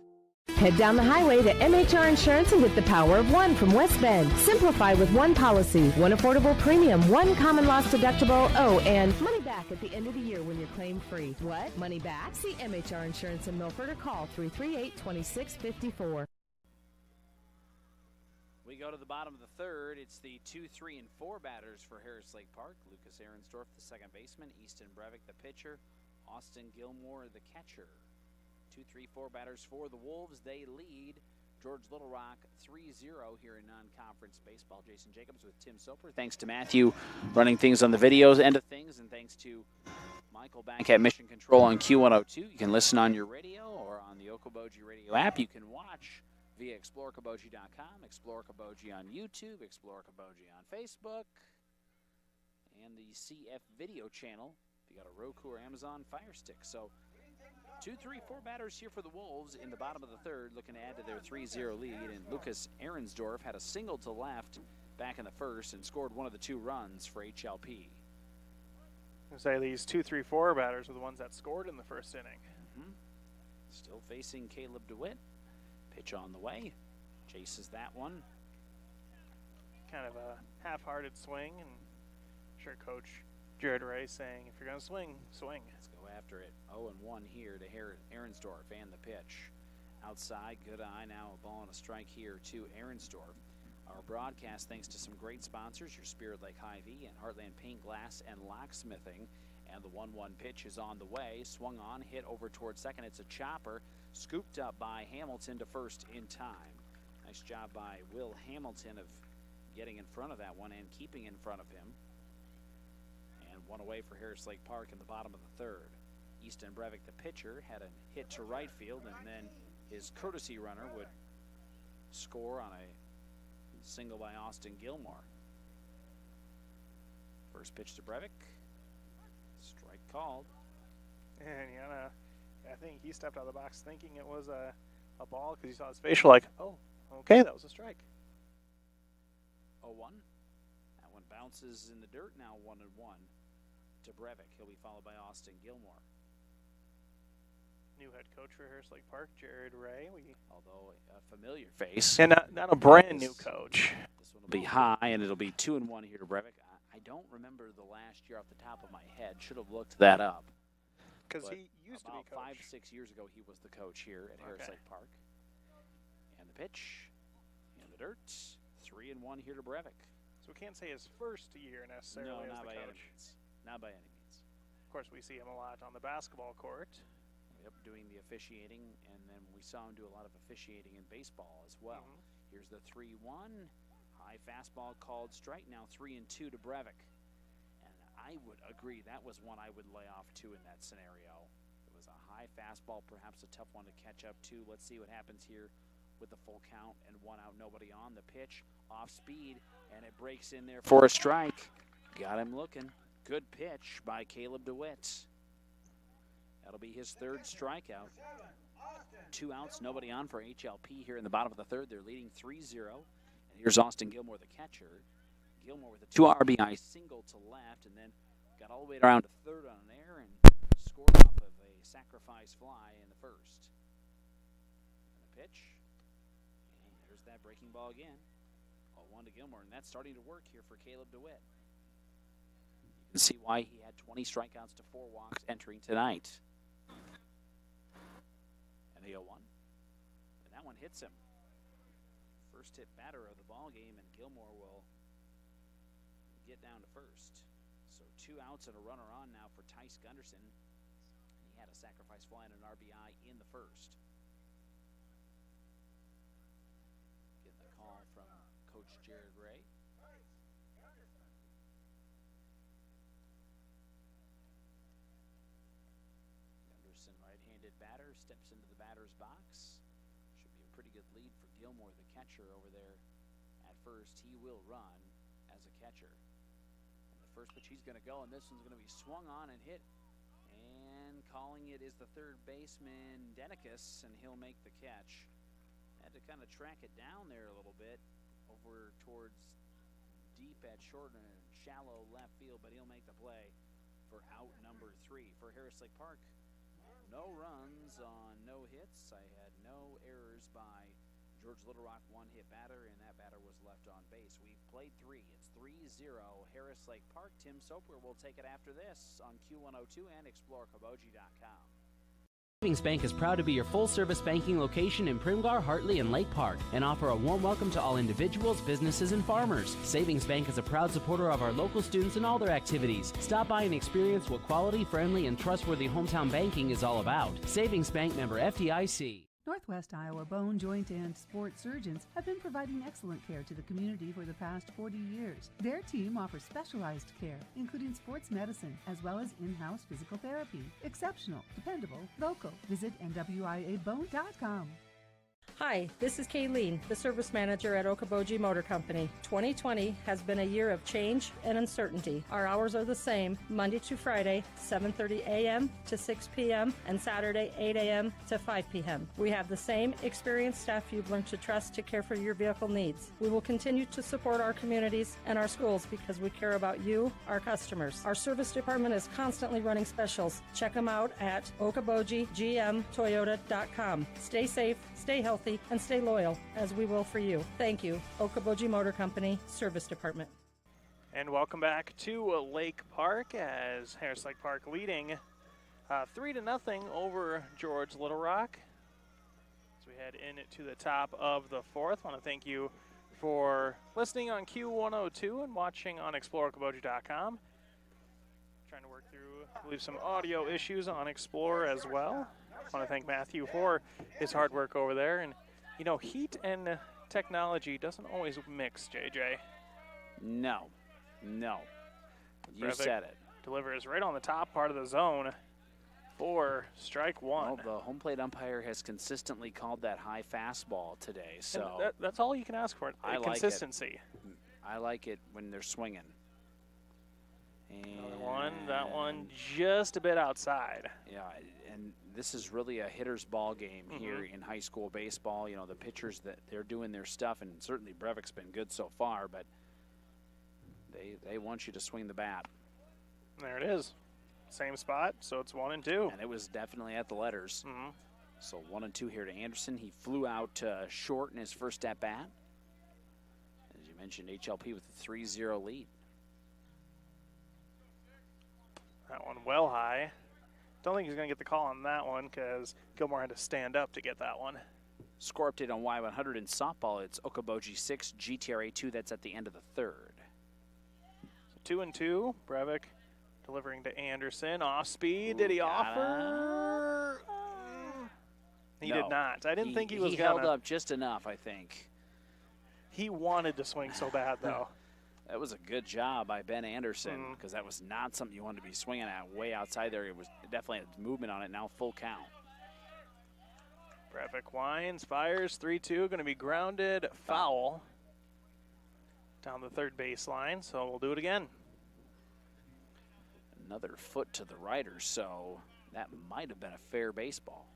S6: Head down the highway to MHR Insurance and get the power of one from West Bend. Simplify with one policy, one affordable premium, one common loss deductible, and money back at the end of the year when you're claim free. What? Money back? See MHR Insurance in Milford or call 338-2654.
S1: We go to the bottom of the third. It's the 2, 3, and 4 batters for Harris Lake Park. Lucas Ahrensdorf, the second baseman. Easton Brevik, the pitcher. Austin Gilmore, the catcher. 2, 3, 4 batters for the Wolves. They lead George Little Rock 3-0 here in non-conference baseball. Jason Jacobs with Tim Soper. Thanks to Matthew running things on the videos end of things, and thanks to Michael back at Mission Control on Q102. You can listen on your radio or on the Okoboji radio app. You can watch via ExploreKaboji.com, Explore Kaboji on YouTube, Explore Kaboji on Facebook, and the CF video channel if you got a Roku or Amazon Fire Stick. So 2, 3, 4 batters here for the Wolves in the bottom of the third, looking to add to their 3-0 lead. And Lucas Ahrensdorf had a single to left back in the first and scored one of the 2 runs for HLP.
S10: I say these 2, 3, 4 batters are the ones that scored in the first inning.
S1: Still facing Caleb DeWitt. Pitch on the way. Chases that one.
S10: Kind of a half-hearted swing, and I'm sure Coach Jared Ray saying, if you're going to swing, swing.
S1: Let's go after it. 0-1 here to Ahrensdorf and the pitch. Outside, good eye. Now a ball and a strike here to Ahrensdorf. Our broadcast, thanks to some great sponsors, your Spirit Lake Hy-Vee and Heartland Paint, Glass, and Locksmithing. And the 1-1 pitch is on the way. Swung on, hit over towards second. It's a chopper. Scooped up by Hamilton to first in time. Nice job by Will Hamilton of getting in front of that one and keeping in front of him. And one away for Harris Lake Park in the bottom of the third. Easton Brevik, the pitcher, had a hit to right field, and then his courtesy runner would score on a single by Austin Gilmore. First pitch to Brevik. Strike called.
S10: And I think he stepped out of the box thinking it was a ball because he saw his facial like, oh, okay, that was a strike.
S1: 0-1. That one bounces in the dirt. Now 1-1 to Brevik. He'll be followed by Austin Gilmore.
S10: New head coach for Harris Lake Park, Jared Ray.
S1: Although a familiar face.
S10: And not a brand new coach.
S1: This one will be high, and it'll be 2-1 here to Brevik. I don't remember the last year off the top of my head. Should have looked that up.
S10: Because he used to be coach.
S1: About 5-6 years ago, he was the coach here at Harris Lake Park. And the pitch in the dirt. 3-1 here to Brevik.
S10: So we can't say his first year necessarily as the coach.
S1: Not by any means.
S10: Of course, we see him a lot on the basketball court.
S1: Yep, doing the officiating, and then we saw him do a lot of officiating in baseball as well. Here's the 3-1. High fastball called strike. Now 3-2 to Brevik. And I would agree that was one I would lay off to in that scenario. It was a high fastball, perhaps a tough one to catch up to. Let's see what happens here with the full count and 1 out, nobody on. The pitch off speed, and it breaks in there for a strike. Got him looking. Good pitch by Caleb DeWitt. That'll be his third strikeout. 2 outs, nobody on for HLP here in the bottom of the third. They're leading 3-0. And here's Austin Gilmore, the catcher. Gilmore with a 2 RBI single to left, and then got all the way around to third on an error and scored off of a sacrifice fly in the first. And the pitch. And there's that breaking ball again. 0-1 to Gilmore, and that's starting to work here for Caleb DeWitt. You can see why he had 20 strikeouts to 4 walks entering tonight. And the 0-1. And that one hits him. First hit batter of the ball game, and Gilmore will get down to first. So 2 outs and a runner on now for Tice Gunderson. He had a sacrifice fly and an RBI in the first. Getting the call from Coach Jared Ray. Gunderson, right-handed batter, steps into the batter's box. Should be a pretty good lead for Gilmore, the catcher over there at first. He will run as a catcher. And the first pitch he's going to go, and this one's going to be swung on and hit. And calling it is the third baseman, Denicus, and he'll make the catch. Had to kind of track it down there a little bit over towards deep at short and shallow left field, but he'll make the play for out number 3 for Harris Lake Park. No runs on no hits. I had no errors by George Little Rock, 1 hit batter, and that batter was left on base. We've played 3. It's 3-0 Harris Lake Park. Tim Soper will take it after this on Q102 and ExploreKaboji.com.
S20: Savings Bank is proud to be your full-service banking location in Primgar, Hartley, and Lake Park, and offer a warm welcome to all individuals, businesses, and farmers. Savings Bank is a proud supporter of our local students and all their activities. Stop by and experience what quality, friendly, and trustworthy hometown banking is all about. Savings Bank, member FDIC.
S4: Northwest Iowa Bone, Joint, and Sports Surgeons have been providing excellent care to the community for the past 40 years. Their team offers specialized care, including sports medicine, as well as in-house physical therapy. Exceptional, dependable, local. Visit NWIABone.com.
S14: Hi, this is Kayleen, the service manager at Okoboji Motor Company. 2020 has been a year of change and uncertainty. Our hours are the same, Monday to Friday, 7:30 a.m. to 6 p.m., and Saturday, 8 a.m. to 5 p.m. We have the same experienced staff you've learned to trust to care for your vehicle needs. We will continue to support our communities and our schools because we care about you, our customers. Our service department is constantly running specials. Check them out at okobojigmtoyota.com. Stay safe, stay healthy, and stay loyal, as we will for you. Thank you. Okoboji Motor Company, Service Department.
S10: And welcome back to Lake Park as Harris Lake Park leading 3-0 over George Little Rock. As we head into the top of the 4th, I want to thank you for listening on Q102 and watching on ExploreKaboji.com. Trying to work through, I believe, some audio issues on Explore as well. I want to thank Matthew for his hard work over there. And, you know, heat and technology doesn't always mix, JJ.
S1: No. You
S10: Brevik
S1: said it.
S10: Delivers right on the top part of the zone for strike 1.
S1: Well, the home plate umpire has consistently called that high fastball today. So
S10: that's all you can ask for,
S1: I like
S10: consistency.
S1: I like it when they're swinging.
S10: Another one. That one just a bit outside.
S1: Yeah, and this is really a hitter's ball game here in high school baseball. You know, the pitchers, that they're doing their stuff, and certainly Brevik's been good so far, but they want you to swing the bat.
S10: There it is. Same spot, so it's 1 and 2.
S1: And it was definitely at the letters. So 1 and 2 here to Anderson. He flew out short in his first at bat. As you mentioned, HLP with a 3-0 lead.
S10: That one well high. Don't think he's going to get the call on that one because Gilmore had to stand up to get that one.
S1: Score update on Y100 in softball. It's Okoboji 6, GTRA 2. That's at the end of the third.
S10: So 2 and 2. Brevik delivering to Anderson. Off speed. Did he offer? He did not. I didn't think he was going to.
S1: He held up just enough, I think.
S10: He wanted to swing so bad, though.
S1: That was a good job by Ben Anderson because that was not something you wanted to be swinging at way outside there. It was definitely had movement on it. Now full count.
S10: Brevik winds, fires, 3-2. Going to be grounded, foul down the third baseline. So we'll do it again.
S1: Another foot to the righter, so that might have been a fair baseball.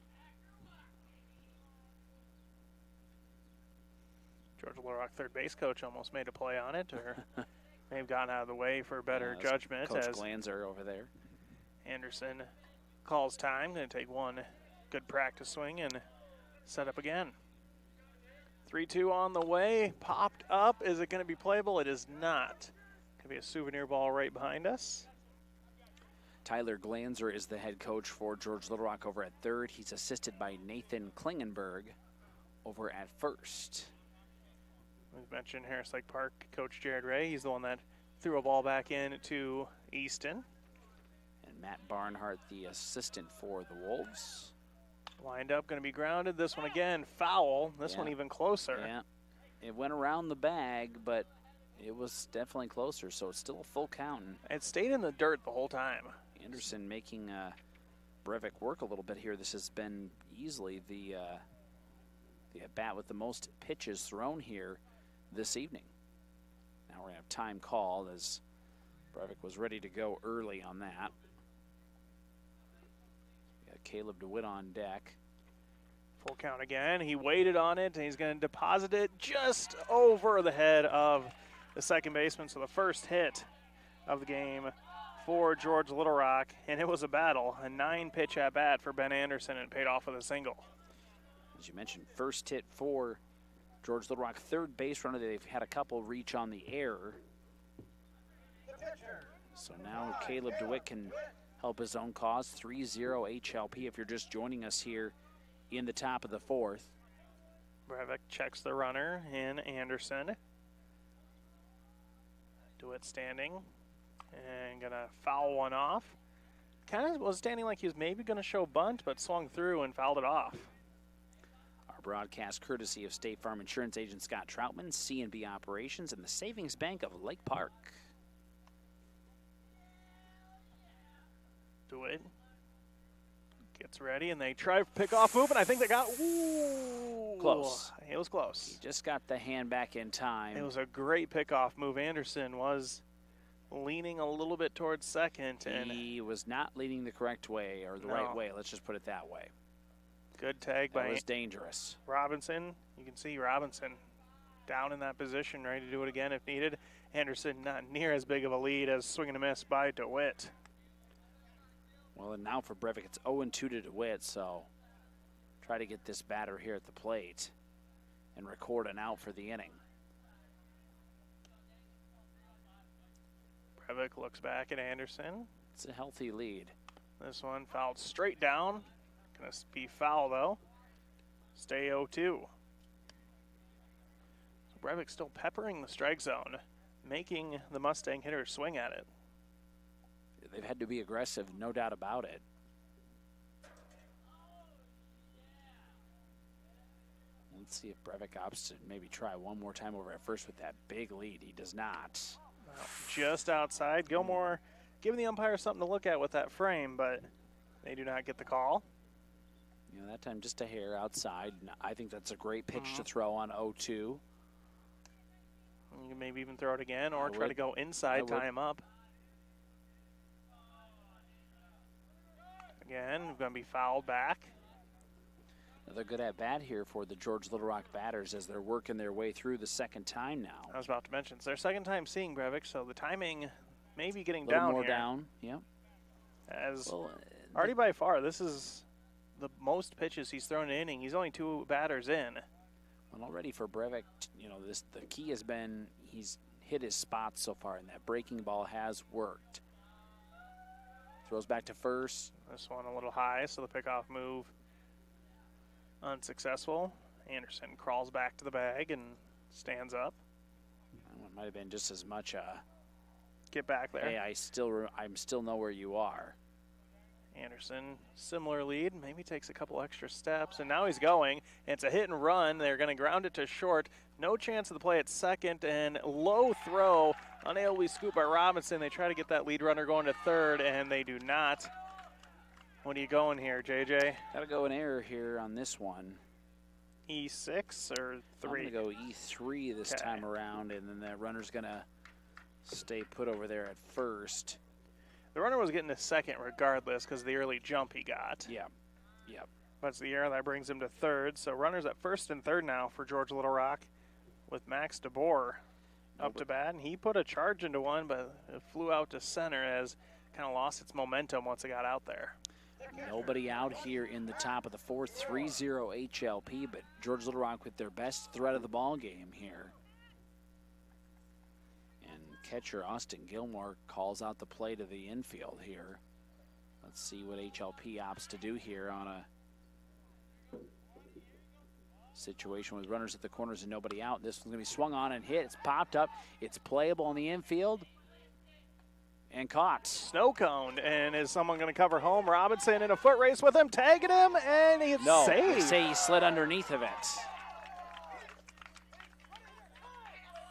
S10: George Little Rock third base coach almost made a play on it, or may have gotten out of the way for better judgment.
S1: Coach
S10: as
S1: Glanzer over there.
S10: Anderson calls time. Going to take one good practice swing and set up again. 3-2 on the way. Popped up. Is it going to be playable? It is not. Going to be a souvenir ball right behind us.
S1: Tyler Glanzer is the head coach for George Little Rock over at third. He's assisted by Nathan Klingenberg over at first.
S10: We mentioned Harris Lake Park coach Jared Ray. He's the one that threw a ball back in to Easton.
S1: And Matt Barnhart, the assistant for the Wolves.
S10: Lined up, going to be grounded. This one again, foul. This one even closer.
S1: Yeah, it went around the bag, but it was definitely closer, so it's still a full count.
S10: It stayed in the dirt the whole time.
S1: Anderson making Brevik work a little bit here. This has been easily the at-bat with the most pitches thrown here this evening. Now we're going to have time called as Brevik was ready to go early on that. We got Caleb DeWitt on deck.
S10: Full count again. He waited on it, and he's going to deposit it just over the head of the second baseman. So the first hit of the game for George Little Rock, and it was a battle. A 9-pitch at-bat for Ben Anderson, and paid off with a single.
S1: As you mentioned, first hit for George Little Rock, third base runner. They've had a couple reach on the air. So now Caleb DeWitt can help his own cause. 3-0 HLP if you're just joining us here in the top of the fourth.
S10: Brevik checks the runner in Anderson. DeWitt standing and gonna foul one off. Kind of was standing like he was maybe gonna show bunt, but swung through and fouled it off.
S1: Our broadcast courtesy of State Farm Insurance agent Scott Troutman, C&B Operations, and the Savings Bank of Lake Park.
S10: DeWitt gets ready, and they try to pick off move, and I think they got
S1: close.
S10: It was close.
S1: He just got the hand back in time.
S10: It was a great pickoff move. Anderson was leaning a little bit towards second, and
S1: he was not leaning the correct way or the right way. Let's just put it that way.
S10: Good tag by.
S1: That was dangerous.
S10: Robinson. You can see Robinson down in that position, ready to do it again if needed. Anderson not near as big of a lead as swing and a miss by DeWitt.
S1: Well, and now for Brevik, it's 0-2 to DeWitt, so try to get this batter here at the plate and record an out for the inning.
S10: Brevik looks back at Anderson.
S1: It's a healthy lead.
S10: This one fouled straight down. Going to be foul, though. Stay 0-2. So Brevik still peppering the strike zone, making the Mustang hitters swing at it.
S1: They've had to be aggressive, no doubt about it. Let's see if Brevik opts to maybe try one more time over at first with that big lead. He does not.
S10: Just outside. Gilmore giving the umpire something to look at with that frame, but they do not get the call.
S1: You know, that time just a hair outside. I think that's a great pitch to throw on 0-2.
S10: You can maybe even throw it again or try to go inside, tie him up. Again, going to be fouled back.
S1: Another good at-bat here for the George Little Rock batters as they're working their way through the second time now.
S10: I was about to mention, it's their second time seeing Brevik, so the timing may be getting
S1: a little
S10: down
S1: more
S10: here.
S1: down, yep.
S10: As already by far, this is the most pitches he's thrown in an inning. He's only 2 batters in.
S1: And already for Brevik, you know, the key has been he's hit his spots so far, and that breaking ball has worked. Throws back to first.
S10: This one a little high, so the pickoff move unsuccessful. Anderson crawls back to the bag and stands up.
S1: It might have been just as much
S10: get back there.
S1: Hey, I'm still know where you are.
S10: Anderson, similar lead, maybe takes a couple extra steps, and now he's going. And it's a hit and run. They're going to ground it to short. No chance of the play at second, and low throw, unable to be scooped by Robinson. They try to get that lead runner going to third, and they do not. What are you going here, JJ?
S1: Got to go an error here on this one.
S10: E6 or 3?
S1: I'm going to go E3 this time around, and then that runner's going to stay put over there at first.
S10: The runner was getting to second regardless because of the early jump he got.
S1: Yeah, yep.
S10: That's the error that brings him to third. So runners at first and third now for George Little Rock with Max DeBoer up to bat. And he put a charge into one, but it flew out to center as kind of lost its momentum once it got out there.
S1: Nobody out here in the top of the fourth, 3-0 HLP, but George Little Rock with their best threat of the ball game here. Catcher Austin Gilmore calls out the play to the infield here. Let's see what HLP opts to do here on a situation with runners at the corners and nobody out. This one's going to be swung on and hit. It's popped up. It's playable in the infield and caught.
S10: Snow coned, and is someone going to cover home? Robinson in a foot race with him, tagging him, and he's saved.
S1: They say he slid underneath of it.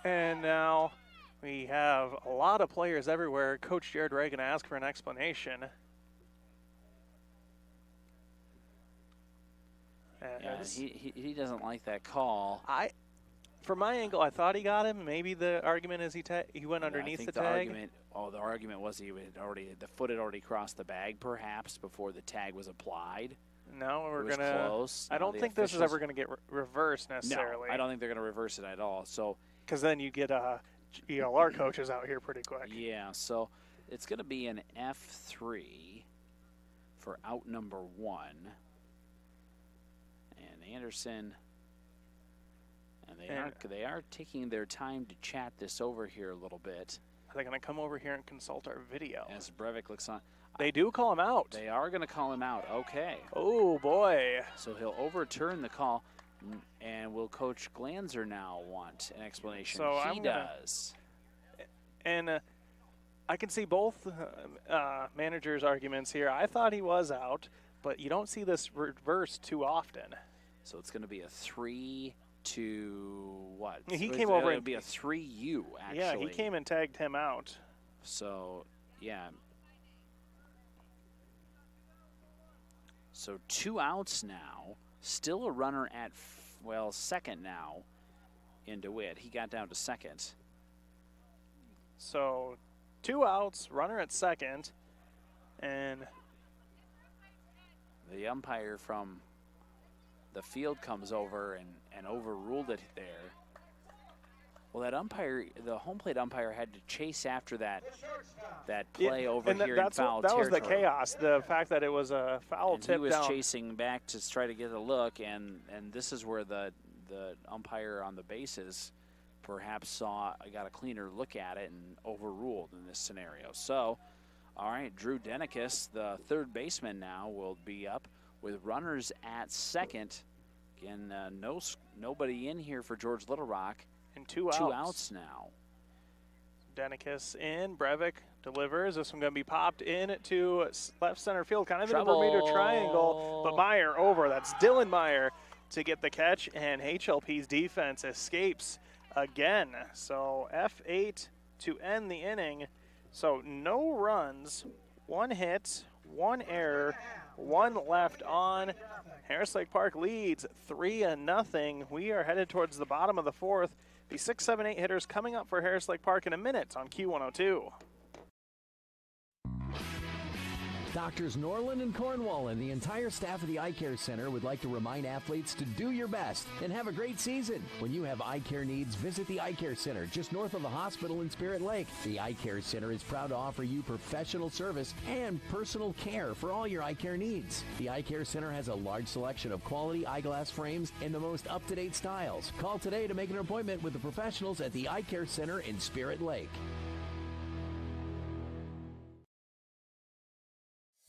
S10: And now we have a lot of players everywhere. Coach Jared Reagan asked for an explanation.
S1: Yeah, he doesn't like that call.
S10: From my angle, I thought he got him. Maybe the argument is he went underneath the tag.
S1: The argument was the foot had already crossed the bag, perhaps before the tag was applied.
S10: No, we're gonna.
S1: Close.
S10: I don't think this is ever gonna get reversed necessarily.
S1: No, I don't think they're gonna reverse it at all. So,
S10: because then you get ELR coaches out here pretty quick.
S1: Yeah, so it's going to be an F3 for out number 1. And Anderson, and they are taking their time to chat this over here a little bit.
S10: Are they going to come over here and consult our video?
S1: As Brevik looks on.
S10: They do call him out.
S1: They are going to call him out. Okay.
S10: Oh, boy.
S1: So he'll overturn the call. And will Coach Glanzer now want an explanation?
S10: So
S1: he does.
S10: And I can see both managers' arguments here. I thought he was out, but you don't see this reversed too often.
S1: So it's going to be a 3 to what?
S10: He came over.
S1: It'll be a 3U, actually.
S10: Yeah, he came and tagged him out.
S1: So, yeah. So 2 outs now. Still a runner at, second now in DeWitt. He got down to second.
S10: So 2 outs, runner at second, and
S1: the umpire from the field comes over and overruled it there. Well, that umpire, the home plate umpire, had to chase after that play over here in foul territory.
S10: That was the chaos, the fact that it was a foul tip down.
S1: He was chasing back to try to get a look, and this is where the umpire on the bases perhaps got a cleaner look at it and overruled in this scenario. So, all right, Drew Denikis, the third baseman now, will be up with runners at second. Again, nobody in here for George Little Rock.
S10: And 2
S1: outs now.
S10: Denikis in. Brevik delivers. This one going to be popped in to left center field, kind of in a Bermuda triangle. But Meyer over. That's Dylan Meyer to get the catch, and HLP's defense escapes again. So F8 to end the inning. So no runs, 1 hit, 1 error, 1 left on. Harris Lake Park leads 3-0. We are headed towards the bottom of the fourth. The 6, 7, 8 hitters coming up for Harris Lake Park in a minute on Q102.
S3: Doctors Norland and Cornwall and the entire staff of the Eye Care Center would like to remind athletes to do your best and have a great season. When you have eye care needs, visit the Eye Care Center just north of the hospital in Spirit Lake. The Eye Care Center is proud to offer you professional service and personal care for all your eye care needs. The Eye Care Center has a large selection of quality eyeglass frames and the most up-to-date styles. Call today to make an appointment with the professionals at the Eye Care Center in Spirit Lake.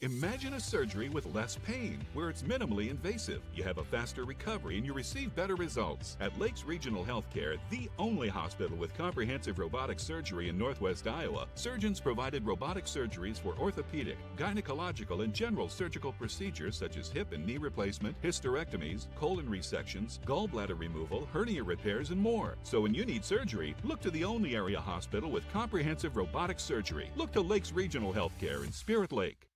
S2: Imagine a surgery with less pain, where it's minimally invasive. You have a faster recovery and you receive better results. At Lakes Regional Healthcare, the only hospital with comprehensive robotic surgery in Northwest Iowa, surgeons provided robotic surgeries for orthopedic, gynecological, and general surgical procedures such as hip and knee replacement, hysterectomies, colon resections, gallbladder removal, hernia repairs, and more. So when you need surgery, look to the only area hospital with comprehensive robotic surgery. Look to Lakes Regional Healthcare in Spirit Lake.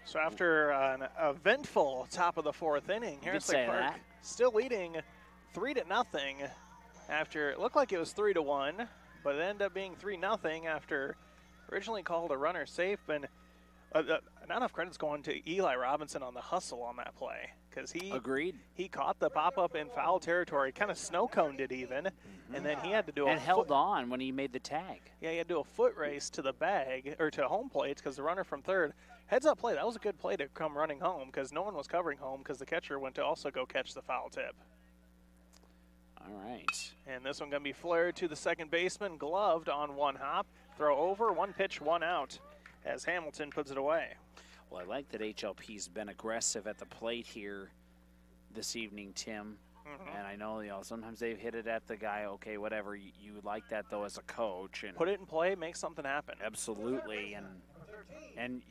S10: So after an eventful top of the fourth inning, Harris Lake Park still leading 3-0 after it looked like it was 3-1, but it ended up being 3-0 after originally called a runner safe. And not enough credit's going to Eli Robinson on the hustle on that play, because he caught the pop-up in foul territory, kind of snow-coned it even, and then he had to do
S1: held on when he made the tag.
S10: Yeah, he had to do a foot race to the bag, or to home plate, because the runner from third, heads-up play, that was a good play to come running home, because no one was covering home, because the catcher went to also go catch the foul tip.
S1: All right.
S10: And this one going to be flared to the second baseman, gloved on one hop, throw over, one pitch, one out, as Hamilton puts it away.
S1: Well, I like that HLP's been aggressive at the plate here this evening, Tim. And I know, sometimes they've hit it at the guy. Okay, whatever. You like that, though, as a coach. And
S10: put it in play, make something happen.
S1: Absolutely. And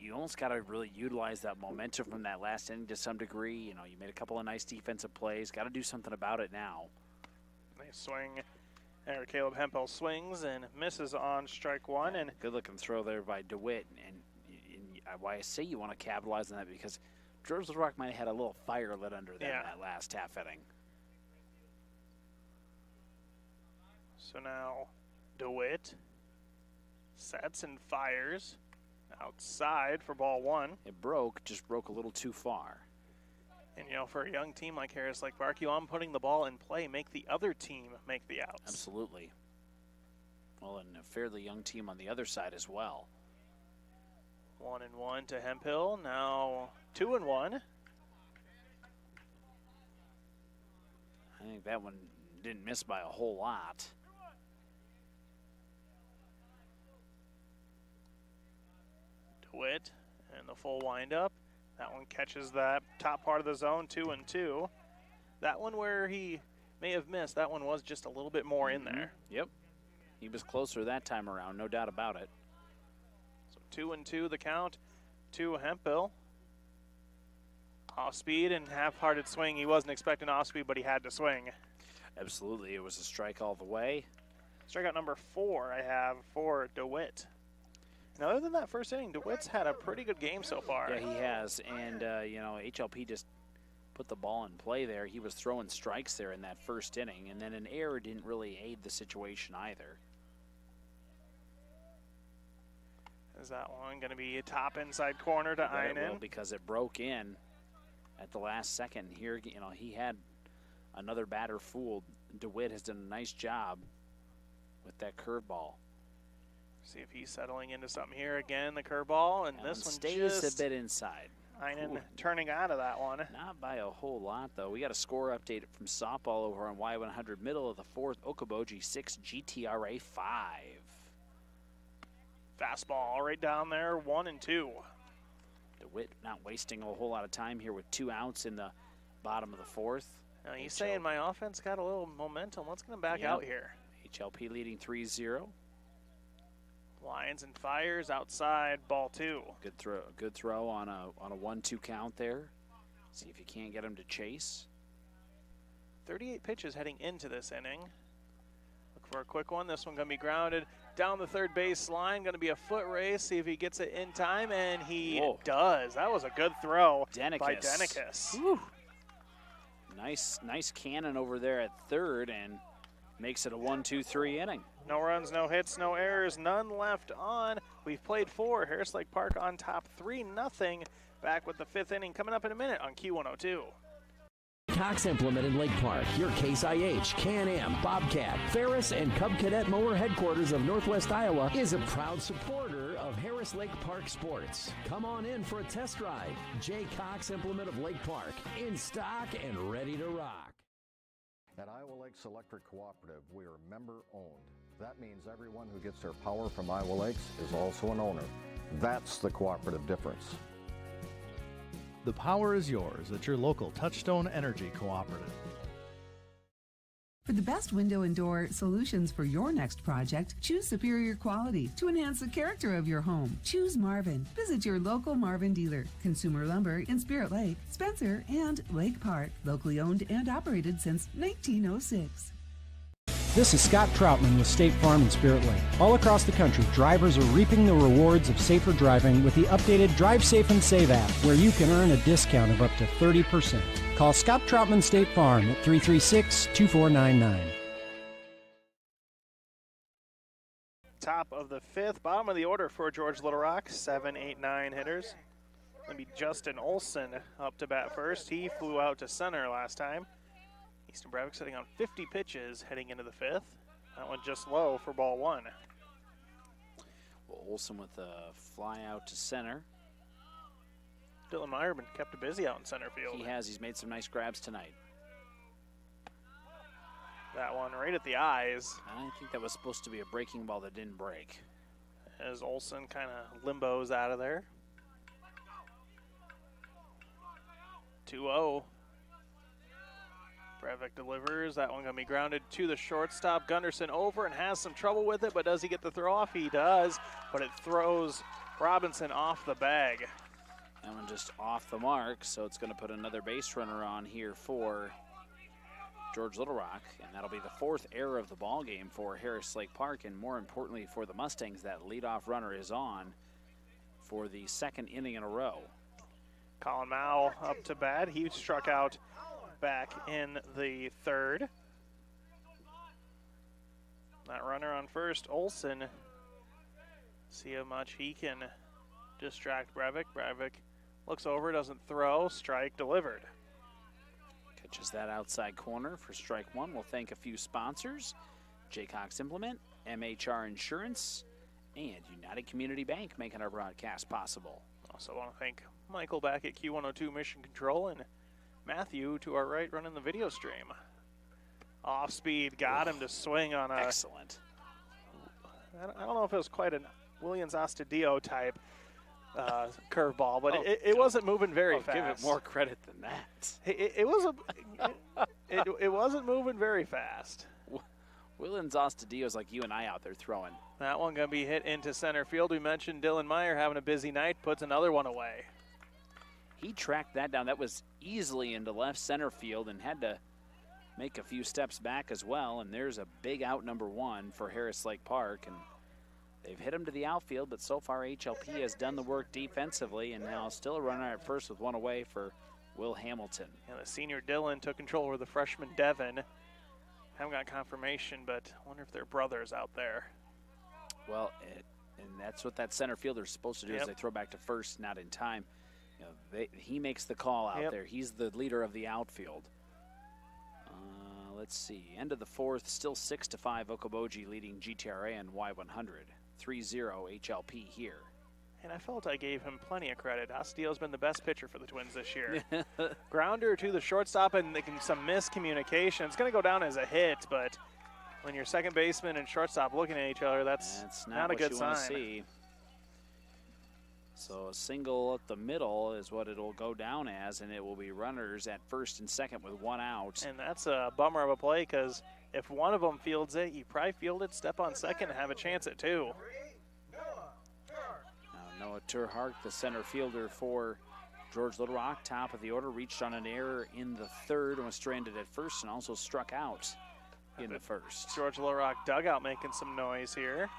S1: you almost got to really utilize that momentum from that last inning to some degree. You made a couple of nice defensive plays. Got to do something about it now.
S10: They swing. There, Caleb Hempel swings and misses on strike one. And
S1: good-looking throw there by DeWitt. And why I say you want to capitalize on that, because George Little Rock might have had a little fire lit under them in that last half inning.
S10: So now DeWitt sets and fires outside for ball one.
S1: It just broke a little too far.
S10: And, for a young team like Harris Lake Park, you want putting the ball in play, make the other team make the outs.
S1: Absolutely. Well, and a fairly young team on the other side as well.
S10: 1-1 to Hemphill, now 2-1.
S1: I think that one didn't miss by a whole lot.
S10: DeWitt and the full windup. That one catches that top part of the zone, 2-2. That one where he may have missed, that one was just a little bit more in there.
S1: Yep. He was closer that time around, no doubt about it.
S10: So 2-2 the count to Hemphill. Off speed and half-hearted swing. He wasn't expecting off speed, but he had to swing.
S1: Absolutely. It was a strike all the way.
S10: Strikeout number 4 I have for DeWitt. Now, other than that first inning, DeWitt's had a pretty good game so far.
S1: Yeah, he has. And, HLP just put the ball in play there. He was throwing strikes there in that first inning, and then an error didn't really aid the situation either.
S10: Is that one going to be a top inside corner to Einen?
S1: Because it broke in at the last second. Here, he had another batter fooled. DeWitt has done a nice job with that curveball.
S10: See if he's settling into something here again. The curveball, and this one
S1: stays
S10: just
S1: a bit inside.
S10: Einen turning out of that one.
S1: Not by a whole lot, though. We got a score update from softball over on Y100, middle of the fourth. Okoboji 6, GTRA 5.
S10: Fastball right down there, 1-2.
S1: DeWitt not wasting a whole lot of time here with 2 outs in the bottom of the fourth.
S10: Now he's saying my offense got a little momentum. Let's get him back out here.
S1: HLP leading 3-0.
S10: Lines and fires outside, ball 2.
S1: Good throw on a 1-2 count there. See if you can't get him to chase.
S10: 38 pitches heading into this inning. Look for a quick one. This one going to be grounded down the third base line. Going to be a foot race. See if he gets it in time, and he does. That was a good throw by Denicus.
S1: Nice cannon over there at third, and makes it a 1-2-3 inning.
S10: No runs, no hits, no errors, none left on. We've played 4. Harris Lake Park on top 3-0. Back with the 5th inning coming up in a minute on Q102.
S3: Cox Implement in Lake Park, your Case IH, Can-Am, Bobcat, Ferris, and Cub Cadet Mower headquarters of Northwest Iowa, is a proud supporter of Harris Lake Park sports. Come on in for a test drive. J. Cox Implement of Lake Park, in stock and ready to rock.
S7: At Iowa Lakes Electric Cooperative, we are member-owned. That means everyone who gets their power from Iowa Lakes is also an owner. That's the cooperative difference.
S8: The power is yours at your local Touchstone Energy Cooperative.
S4: For the best window and door solutions for your next project, choose superior quality to enhance the character of your home. Choose Marvin. Visit your local Marvin dealer. Consumer Lumber in Spirit Lake, Spencer, and Lake Park. Locally owned and operated since 1906.
S13: This is Scott Troutman with State Farm in Spirit Lake. All across the country, drivers are reaping the rewards of safer driving with the updated Drive Safe and Save app, where you can earn a discount of up to 30%. Call Scott Troutman State Farm at 336-2499.
S10: Top of the 5th, bottom of the order for George Little Rock, 7, 8, 9 hitters. Going to be Justin Olson up to bat first. He flew out to center last time. Easton Brevik sitting on 50 pitches heading into the 5th. That one just low for ball 1.
S1: Well, Olson with a fly out to center.
S10: Dylan Meyer been kept busy out in center field.
S1: He has. He's made some nice grabs tonight.
S10: That one right at the eyes.
S1: I think that was supposed to be a breaking ball that didn't break.
S10: As Olson kind of limbos out of there. 2-0. Brevik delivers. That one going to be grounded to the shortstop. Gunderson over and has some trouble with it, but does he get the throw off? He does, but it throws Robinson off the bag.
S1: That one just off the mark, so it's going to put another base runner on here for George Little Rock, and that'll be the 4th error of the ball game for Harris Lake Park, and more importantly for the Mustangs, that leadoff runner is on for the 2nd inning in a row.
S10: Colin Mao up to bat. He struck out back in the 3rd. That runner on first, Olson. See how much he can distract Brevik. Brevik looks over, doesn't throw, strike delivered.
S1: Catches that outside corner for strike 1. We'll thank a few sponsors: J. Cox Implement, MHR Insurance, and United Community Bank, making our broadcast possible.
S10: Also want to thank Michael back at Q102 Mission Control and Matthew to our right running the video stream. Off speed, got him to swing on a...
S1: Excellent.
S10: I don't know if it was quite a Williams Astudillo type curveball, but it wasn't moving very fast.
S1: Give it more credit than that.
S10: It wasn't moving very fast.
S1: Williams Astudillo is like you and I out there throwing.
S10: That one going to be hit into center field. We mentioned Dylan Meyer having a busy night, puts another one away.
S1: He tracked that down. That was easily into left center field and had to make a few steps back as well. And there's a big out number 1 for Harris Lake Park. And they've hit him to the outfield, but so far HLP has done the work defensively, and now still a runner at first with 1 away for Will Hamilton.
S10: And the senior Dylan took control over the freshman Devin. Haven't got confirmation, but I wonder if they're brothers out there.
S1: Well, and that's what that center fielder is supposed to do, is they throw back to first, not in time. You know, he makes the call out there. He's the leader of the outfield. Let's see. End of the 4th, still 6-5 Okoboji leading GTRA and Y100. 3-0 HLP here.
S10: And I felt I gave him plenty of credit. Astudillo's been the best pitcher for the Twins this year. Grounder to the shortstop and some miscommunication. It's going to go down as a hit, but when your second baseman and shortstop looking at each other, that's not a good sign.
S1: See. So a single up the middle is what it'll go down as, and it will be runners at first and second with 1 out.
S10: And that's a bummer of a play, because if one of them fields it, you probably field it, step on second, and have a chance at 2.
S1: Now Noah Terhardt, the center fielder for George Little Rock, top of the order, reached on an error in the 3rd and was stranded at first and also struck out in the 1st.
S10: George Little Rock dugout making some noise here.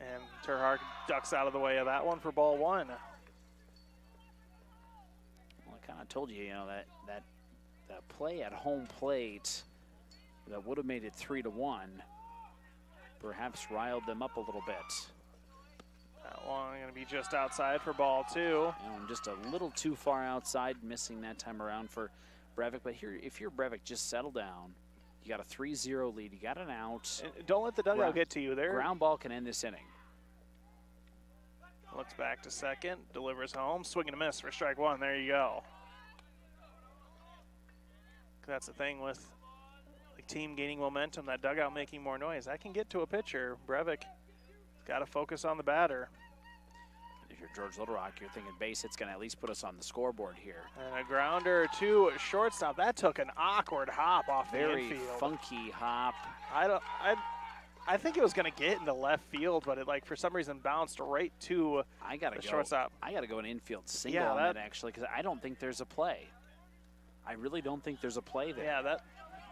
S10: And Terhardt ducks out of the way of that one for ball 1.
S1: Well, I kind of told you, that that play at home plate that would have made it 3-1 perhaps riled them up a little bit.
S10: That one going to be just outside for ball 2.
S1: And just a little too far outside, missing that time around for Brevik. But here, if you're Brevik, just settle down. You got a 3-0 lead. You got an out.
S10: And don't let the dugout get to you there.
S1: Ground ball can end this inning.
S10: Looks back to second, delivers home, swing and a miss for strike 1. There you go. That's the thing with the team gaining momentum, that dugout making more noise. That can get to a pitcher. Brevik got to focus on the batter.
S1: If you're George Little Rock, you're thinking base hit's going to at least put us on the scoreboard here.
S10: And a grounder to shortstop. That took an awkward hop off the infield.
S1: Very funky hop.
S10: I think it was going to get into left field, but it, like, for some reason bounced right to the shortstop.
S1: I got to go an infield single on that, actually, because I don't think there's a play. I really don't think there's a play there.
S10: Yeah,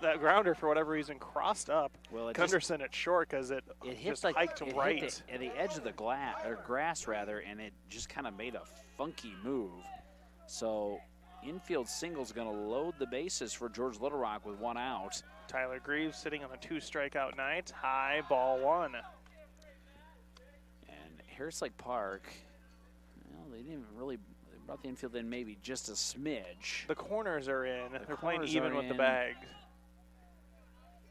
S10: that grounder, for whatever reason, crossed up.
S1: Well,
S10: Gunderson at short because it
S1: hit
S10: just hiked right.
S1: Hit at the edge of the grass, and it just kind of made a funky move. So infield single's going to load the bases for George Little Rock with 1 out.
S10: Tyler Grieve sitting on a 2-strikeout night. High, ball 1.
S1: And Harris Lake Park, well, they didn't really. They brought the infield in maybe just a smidge.
S10: The corners are in. They're playing even with the bag.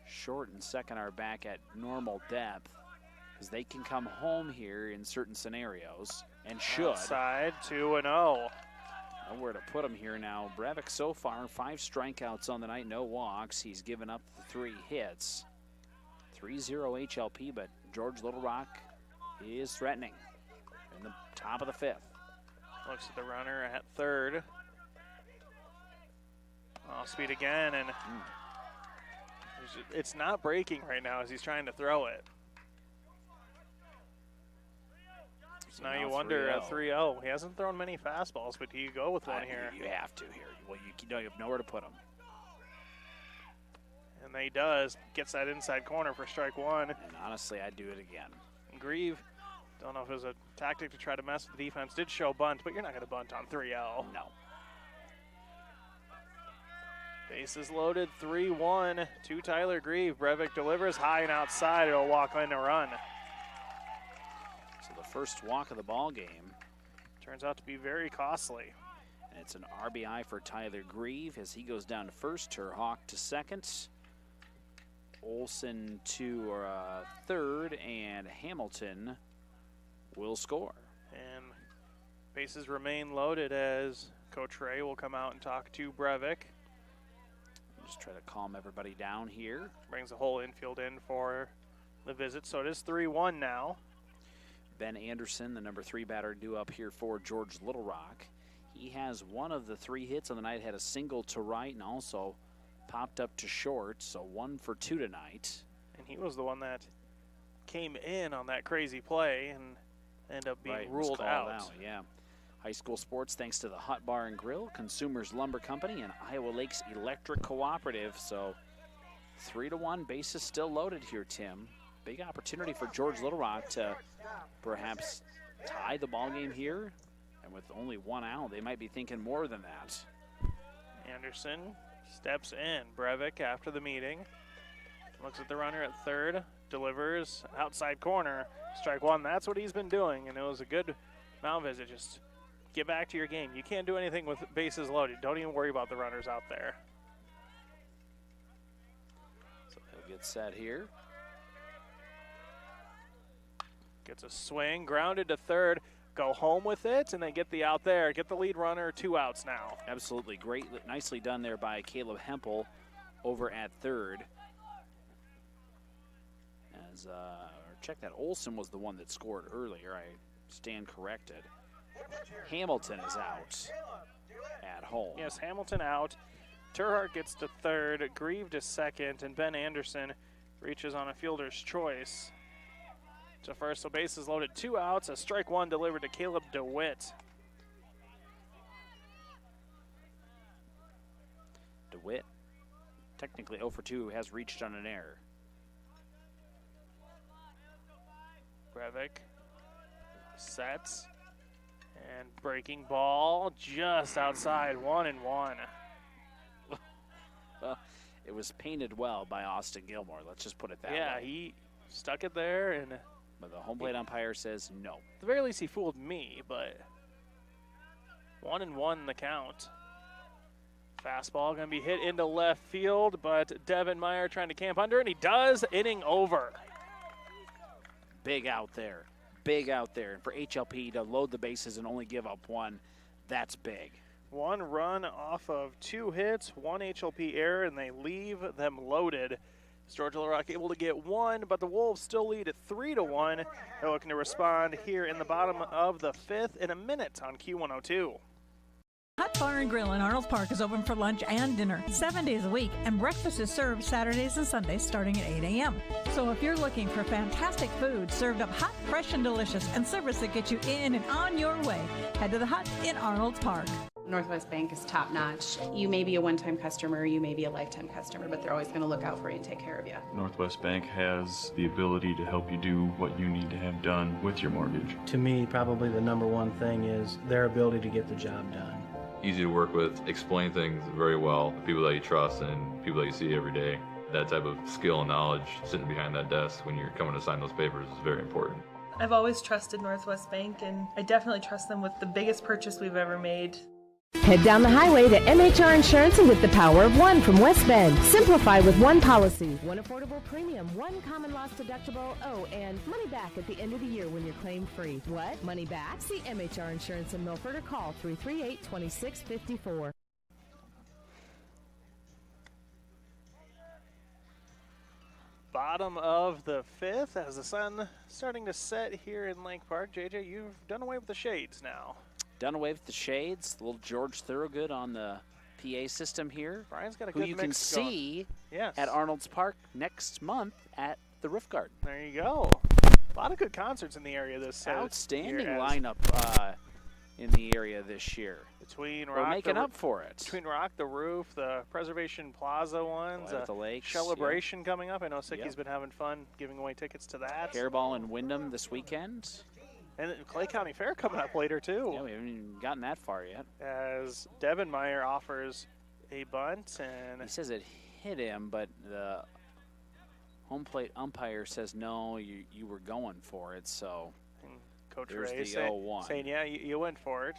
S1: Short and second are back at normal depth because they can come home here in certain scenarios and should.
S10: Outside, 2-0.
S1: Nowhere to put him here now. Brevik so far, 5 strikeouts on the night, no walks. He's given up the 3 hits. 3-0 HLP, but George Little Rock is threatening in the top of the 5th.
S10: Looks at the runner at third. Off speed again, and it's not breaking right now as he's trying to throw it. So now you wonder at 3-0. He hasn't thrown many fastballs, but do you go with one here?
S1: You have to here. Well, you have nowhere to put him.
S10: And he does. Gets that inside corner for strike 1.
S1: And honestly, I'd do it again.
S10: Grieve, don't know if it was a tactic to try to mess with the defense. Did show bunt, but you're not going to bunt on 3-0.
S1: No.
S10: Bases loaded, 3-1 to Tyler Grieve. Brevik delivers high and outside. It'll walk in a run.
S1: So the first walk of the ball game
S10: turns out to be very costly.
S1: And it's an RBI for Tyler Grieve as he goes down to first, Terhawk to second, Olson to third, and Hamilton will score.
S10: And bases remain loaded as Coach Ray will come out and talk to Brevik.
S1: Just try to calm everybody down here.
S10: Brings the whole infield in for the visit, so it is 3-1 now.
S1: Ben Anderson, the number 3 batter, due up here for George Little Rock. He has one of the 3 hits on the night, had a single to right and also popped up to short, so 1 for 2 tonight.
S10: And he was the one that came in on that crazy play and ended up being ruled out.
S1: Yeah. High school sports thanks to the Hut Bar and Grill, Consumers Lumber Company, and Iowa Lakes Electric Cooperative. So 3-1, bases still loaded here, Tim. Big opportunity for George Little Rock to perhaps tie the ball game here. And with only 1 out, they might be thinking more than that.
S10: Anderson steps in. Brevik after the meeting. Looks at the runner at third. Delivers outside corner. Strike 1. That's what he's been doing. And it was a good mound visit. Just get back to your game. You can't do anything with bases loaded. Don't even worry about the runners out there.
S1: So he'll get set here.
S10: Gets a swing, grounded to third. Go home with it, and then get the out there. Get the lead runner, 2 outs now.
S1: Absolutely great. Nicely done there by Caleb Hempel over at third. As check that, Olson was the one that scored earlier. I stand corrected. Hamilton is out at home.
S10: Yes, Hamilton out. Terhart gets to third, Grieve to second, and Ben Anderson reaches on a fielder's choice to first. So bases loaded, 2 outs. A strike 1 delivered to Caleb DeWitt.
S1: DeWitt, technically 0 for 2, has reached on an error.
S10: Brevik sets. And breaking ball just outside, 1-1.
S1: Well, it was painted well by Austin Gilmore. Let's just put it that way.
S10: Yeah, he stuck it there, and
S1: but the home plate umpire says no.
S10: At the very least, he fooled me, but 1-1 the count. Fastball going to be hit into left field, but Devin Meyer trying to camp under, and he does. Inning over.
S1: Big out there. Big out there. And for HLP to load the bases and only give up one, that's big.
S10: 1 run off of 2 hits, 1 HLP error, and they leave them loaded. Georgia Little Rock able to get 1, but the Wolves still lead at 3-1. They're looking to respond here in the bottom of the 5th in a minute on Q102.
S9: Hot Bar and Grill in Arnold Park is open for lunch and dinner 7 days a week, and breakfast is served Saturdays and Sundays starting at 8 a.m. So if you're looking for fantastic food served up hot, fresh, and delicious, and service that gets you in and on your way, head to the Hut in Arnold Park.
S15: Northwest Bank is top notch. You may be a one-time customer, you may be a lifetime customer, but they're always going to look out for you and take care of you.
S16: Northwest Bank has the ability to help you do what you need to have done with your mortgage.
S17: To me, probably the number one thing is their ability to get the job done.
S18: Easy to work with, explain things very well, people that you trust and people that you see every day. That type of skill and knowledge sitting behind that desk when you're coming to sign those papers is very important.
S19: I've always trusted Northwest Bank, and I definitely trust them with the biggest purchase we've ever made.
S6: Head down the highway to MHR Insurance and with the power of one from West Bend. Simplify with one policy, one affordable premium, one common loss deductible, and money back at the end of the year when you're claim free. What? Money back? See MHR Insurance in Milford or call 338-2654.
S10: Bottom of the 5th as the sun starting to set here in Lake Park. JJ, you've done away with the shades now.
S1: Done away with the shades. A little George Thorogood on the PA system here.
S10: Brian's got a
S1: who
S10: good
S1: you
S10: mix
S1: can see
S10: yes.
S1: at Arnold's Park next month at the Roof Garden.
S10: There you go. A lot of good concerts in the area this
S1: outstanding
S10: year
S1: lineup in the area this year.
S10: Between
S1: We're making up for it.
S10: Between Rock the Roof, the Preservation Plaza ones,
S1: the Lakes,
S10: Celebration coming up. I know Sicky's been having fun giving away tickets to that.
S1: Hairball and Wyndham this weekend.
S10: And Clay County Fair coming up later, too.
S1: Yeah, we haven't even gotten that far yet.
S10: As Devin Meyer offers a bunt. And
S1: he says it hit him, but the home plate umpire says, no, you were going for it. So
S10: and Coach
S1: there's
S10: Ray
S1: the 0-1.
S10: saying, yeah, you went for it.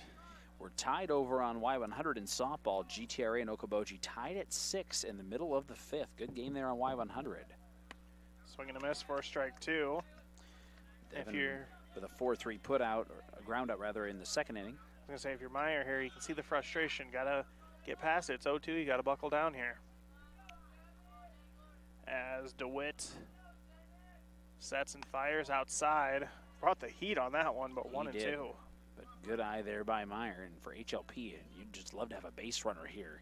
S1: We're tied over on Y100 in softball. GTRA and Okoboji tied at 6 in the middle of the 5th. Good game there on Y100.
S10: Swing and a miss for strike 2.
S1: Devin, if you're with a 4-3 put out, or a ground out rather, in the second inning.
S10: I was going to say, if you're Meyer here, you can see the frustration. Got to get past it. It's 0-2. You got to buckle down here. As DeWitt sets and fires outside. Brought the heat on that one, but 1-2.
S1: But good eye there by Meyer. And for HLP, you'd just love to have a base runner here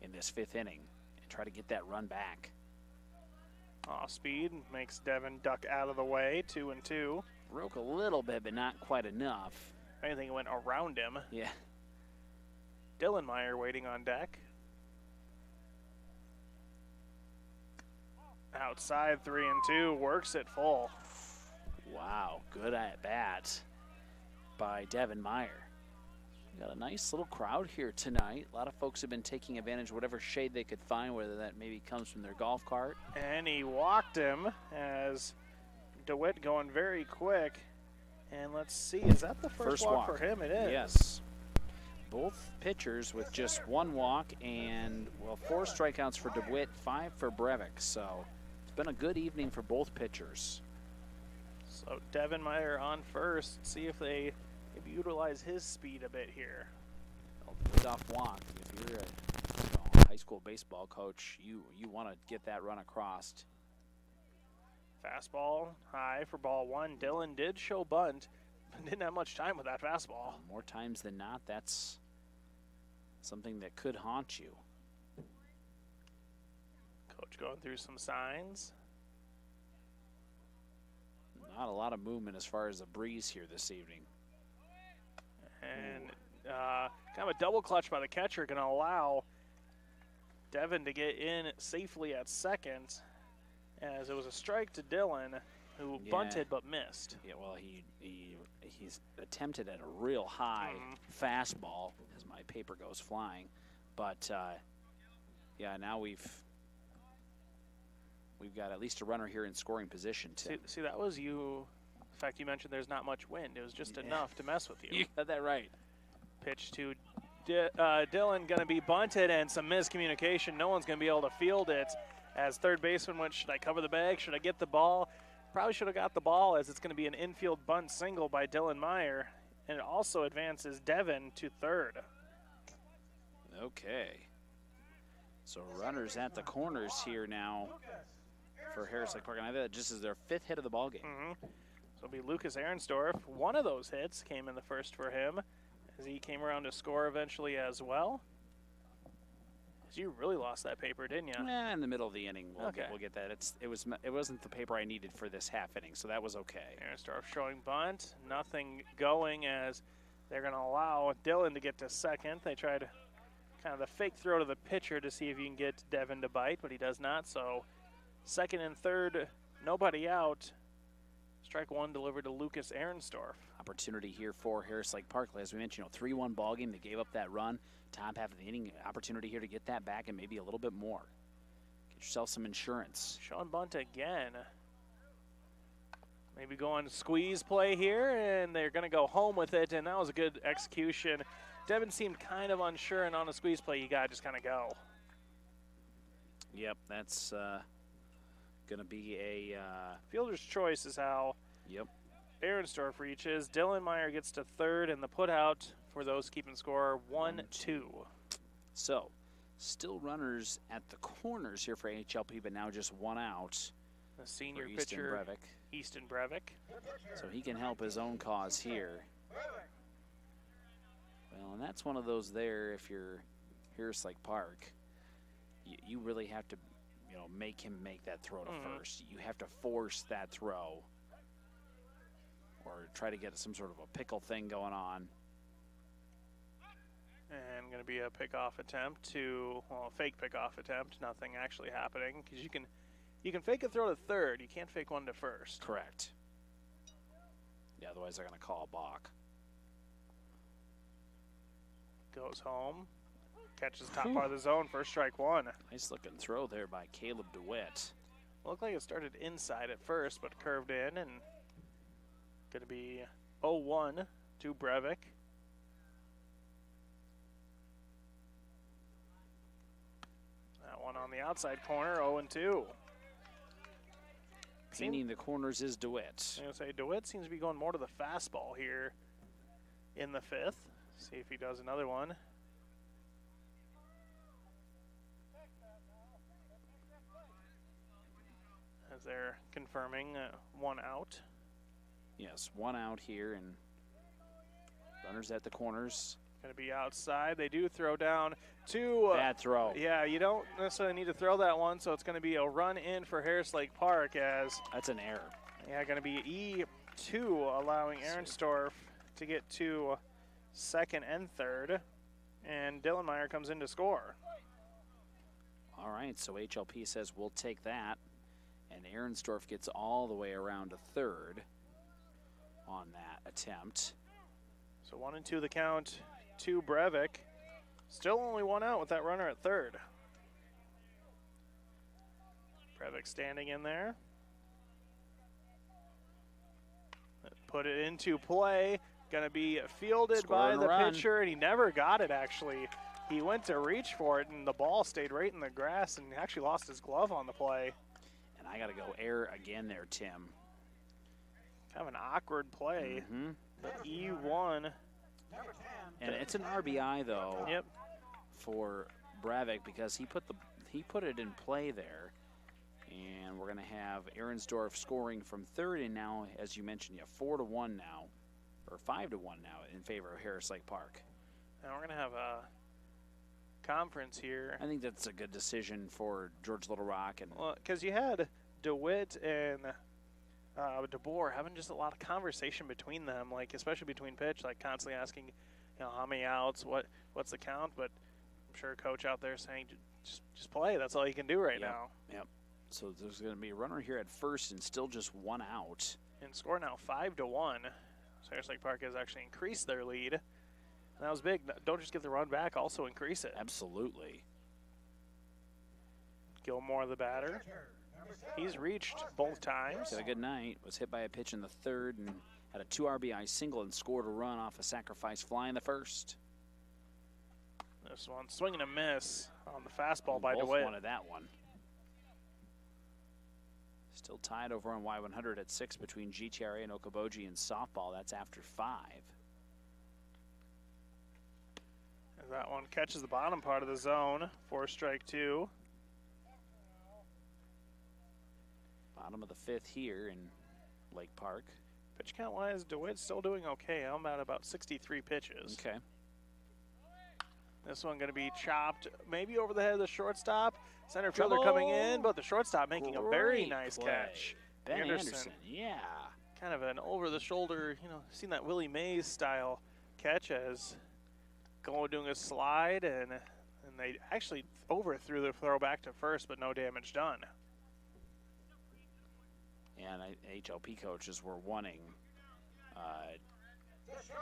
S1: in this 5th inning and try to get that run back.
S10: Off speed makes Devin duck out of the way. 2-2.
S1: Broke a little bit, but not quite enough.
S10: I think it went around him.
S1: Yeah.
S10: Dylan Meyer waiting on deck. Outside 3-2, works it full.
S1: Wow, good at bat by Devin Meyer. Got a nice little crowd here tonight. A lot of folks have been taking advantage of whatever shade they could find, whether that maybe comes from their golf cart.
S10: And he walked him as DeWitt going very quick. And let's see, is that the first walk for him? It is.
S1: Yes. Both pitchers with just 1 walk and, well, 4 strikeouts for DeWitt, 5 for Brevik. So it's been a good evening for both pitchers.
S10: So Devin Meyer on first. See if they maybe utilize his speed a bit here.
S1: Leadoff walk. If you're a high school baseball coach, you want to get that run across.
S10: Fastball high for ball 1. Dylan did show bunt, but didn't have much time with that fastball.
S1: More times than not, that's something that could haunt you.
S10: Coach going through some signs.
S1: Not a lot of movement as far as the breeze here this evening.
S10: And kind of a double clutch by the catcher, going to allow Devin to get in safely at second, as it was a strike to Dylan, who bunted but missed.
S1: Yeah, well, he's attempted at a real high fastball, as my paper goes flying, but Yeah, now we've got at least a runner here in scoring position, Tim.
S10: See, that was you. In fact, you mentioned there's not much wind. It was just enough to mess with you.
S1: You got that right.
S10: Pitch to Dylan, going to be bunted, and some miscommunication. No one's going to be able to field it. As third baseman went, should I cover the bag? Should I get the ball? Probably should have got the ball, as it's going to be an infield bunt single by Dylan Meyer. And it also advances Devin to third.
S1: Okay. So runners at the corners here now for Harris Lake Park. And I think that just is their 5th hit of the ball game.
S10: So it'll be Lucas Ehrensdorf. One of those hits came in the first for him, as he came around to score eventually as well. You really lost that paper, didn't you?
S1: In the middle of the inning, we'll
S10: Okay.
S1: get that. It wasn't the paper I needed for this half inning, so that was okay.
S10: Ehrensdorf showing bunt. Nothing going, as they're going to allow Dylan to get to second. They tried kind of the fake throw to the pitcher to see if you can get Devin to bite, but he does not. So second and third, nobody out. Strike one delivered to Lucas Ehrensdorf.
S1: Opportunity here for Harris Lake Park. As we mentioned, 3-1 ball game. They gave up that run. Top half of the inning, opportunity here to get that back and maybe a little bit more. Get yourself some insurance.
S10: Sean Bunt again. Maybe go on squeeze play here, and they're going to go home with it, and that was a good execution. Devin seemed kind of unsure, and on a squeeze play, you got to just kind of go.
S1: Yep, that's going to be a
S10: fielder's choice is how Ehrensdorf reaches. Dylan Meyer gets to third, and the put out for those keeping score 1-2.
S1: So still runners at the corners here for HLP, but now just one out.
S10: The senior
S1: Easton
S10: pitcher,
S1: Brevik.
S10: Easton Brevik.
S1: So he can help his own cause here. Well, and that's one of those there, if you're Harris Lake Park, you really have to, make him make that throw to first. You have to force that throw or try to get some sort of a pickle thing going on.
S10: And going to be a pickoff attempt a fake pickoff attempt. Nothing actually happening, because you can fake a throw to third. You can't fake one to first.
S1: Correct. Yeah, otherwise they're going to call a balk.
S10: Goes home. Catches top part of the zone. First strike one.
S1: Nice looking throw there by Caleb DeWitt.
S10: Looked like it started inside at first, but curved in, and going to be 0-1 to Brevik. That one on the outside corner, 0-2.
S1: Painting the corners is DeWitt.
S10: I was going to say, DeWitt seems to be going more to the fastball here in the 5th. See if he does another one. As they're confirming one out.
S1: Yes, one out here, and runners at the corners.
S10: Going to be outside. They do throw down two.
S1: Bad throw.
S10: Yeah, you don't necessarily need to throw that one, so it's going to be a run in for Harris Lake Park as.
S1: That's an error.
S10: Yeah, going to be E2, allowing Ehrensdorf to get to second and third, and Dylan Meyer comes in to score.
S1: All right, so HLP says we'll take that, and Ehrensdorf gets all the way around to third on that attempt.
S10: So 1-2 the count to Brevik. Still only one out with that runner at third. Brevik standing in there. Put it into play. Going to be fielded by the pitcher, and he never got it, actually. He went to reach for it, and the ball stayed right in the grass, and actually lost his glove on the play.
S1: And I got to go error again there, Tim.
S10: Kind of an awkward play. But E1.
S1: And it's an RBI, though.
S10: Yep.
S1: For Brevik, because he put it in play there. And we're going to have Ehrensdorf scoring from third, and now, as you mentioned, you have 4-1 now, or 5-1 now in favor of Harris Lake Park.
S10: And we're going to have a conference here.
S1: I think that's a good decision for George Little Rock. And
S10: because you had DeWitt and DeBoer having just a lot of conversation between them, like especially between pitch, like constantly asking, how many outs, what's the count, but I'm sure a coach out there saying, just play. That's all you can do right now.
S1: Yep. So there's going to be a runner here at first and still just one out.
S10: And score now 5-1. So Harris Lake Park has actually increased their lead. And that was big. Don't just get the run back, also increase it.
S1: Absolutely.
S10: Gilmore, the batter. He's reached both times.
S1: Had a good night. Was hit by a pitch in the third and had a 2 RBI single and scored a run off a sacrifice fly in the first.
S10: This one swing and a miss on the fastball by
S1: Both
S10: DeWitt.
S1: wanted that one. Still tied over on Y100 at 6 between GTRA and Okoboji in softball. That's after 5.
S10: And that one catches the bottom part of the zone for strike 2.
S1: Bottom of the 5th here in Lake Park.
S10: Pitch count wise, DeWitt's still doing okay. I'm at about 63 pitches.
S1: Okay.
S10: This one going to be chopped maybe over the head of the shortstop. Center fielder coming in, but the shortstop making a very nice catch.
S1: Ben Anderson, yeah.
S10: Kind of an over-the-shoulder, seen that Willie Mays style catch as doing a slide, and they actually overthrew the throw back to first, but no damage done.
S1: And HLP coaches were wanting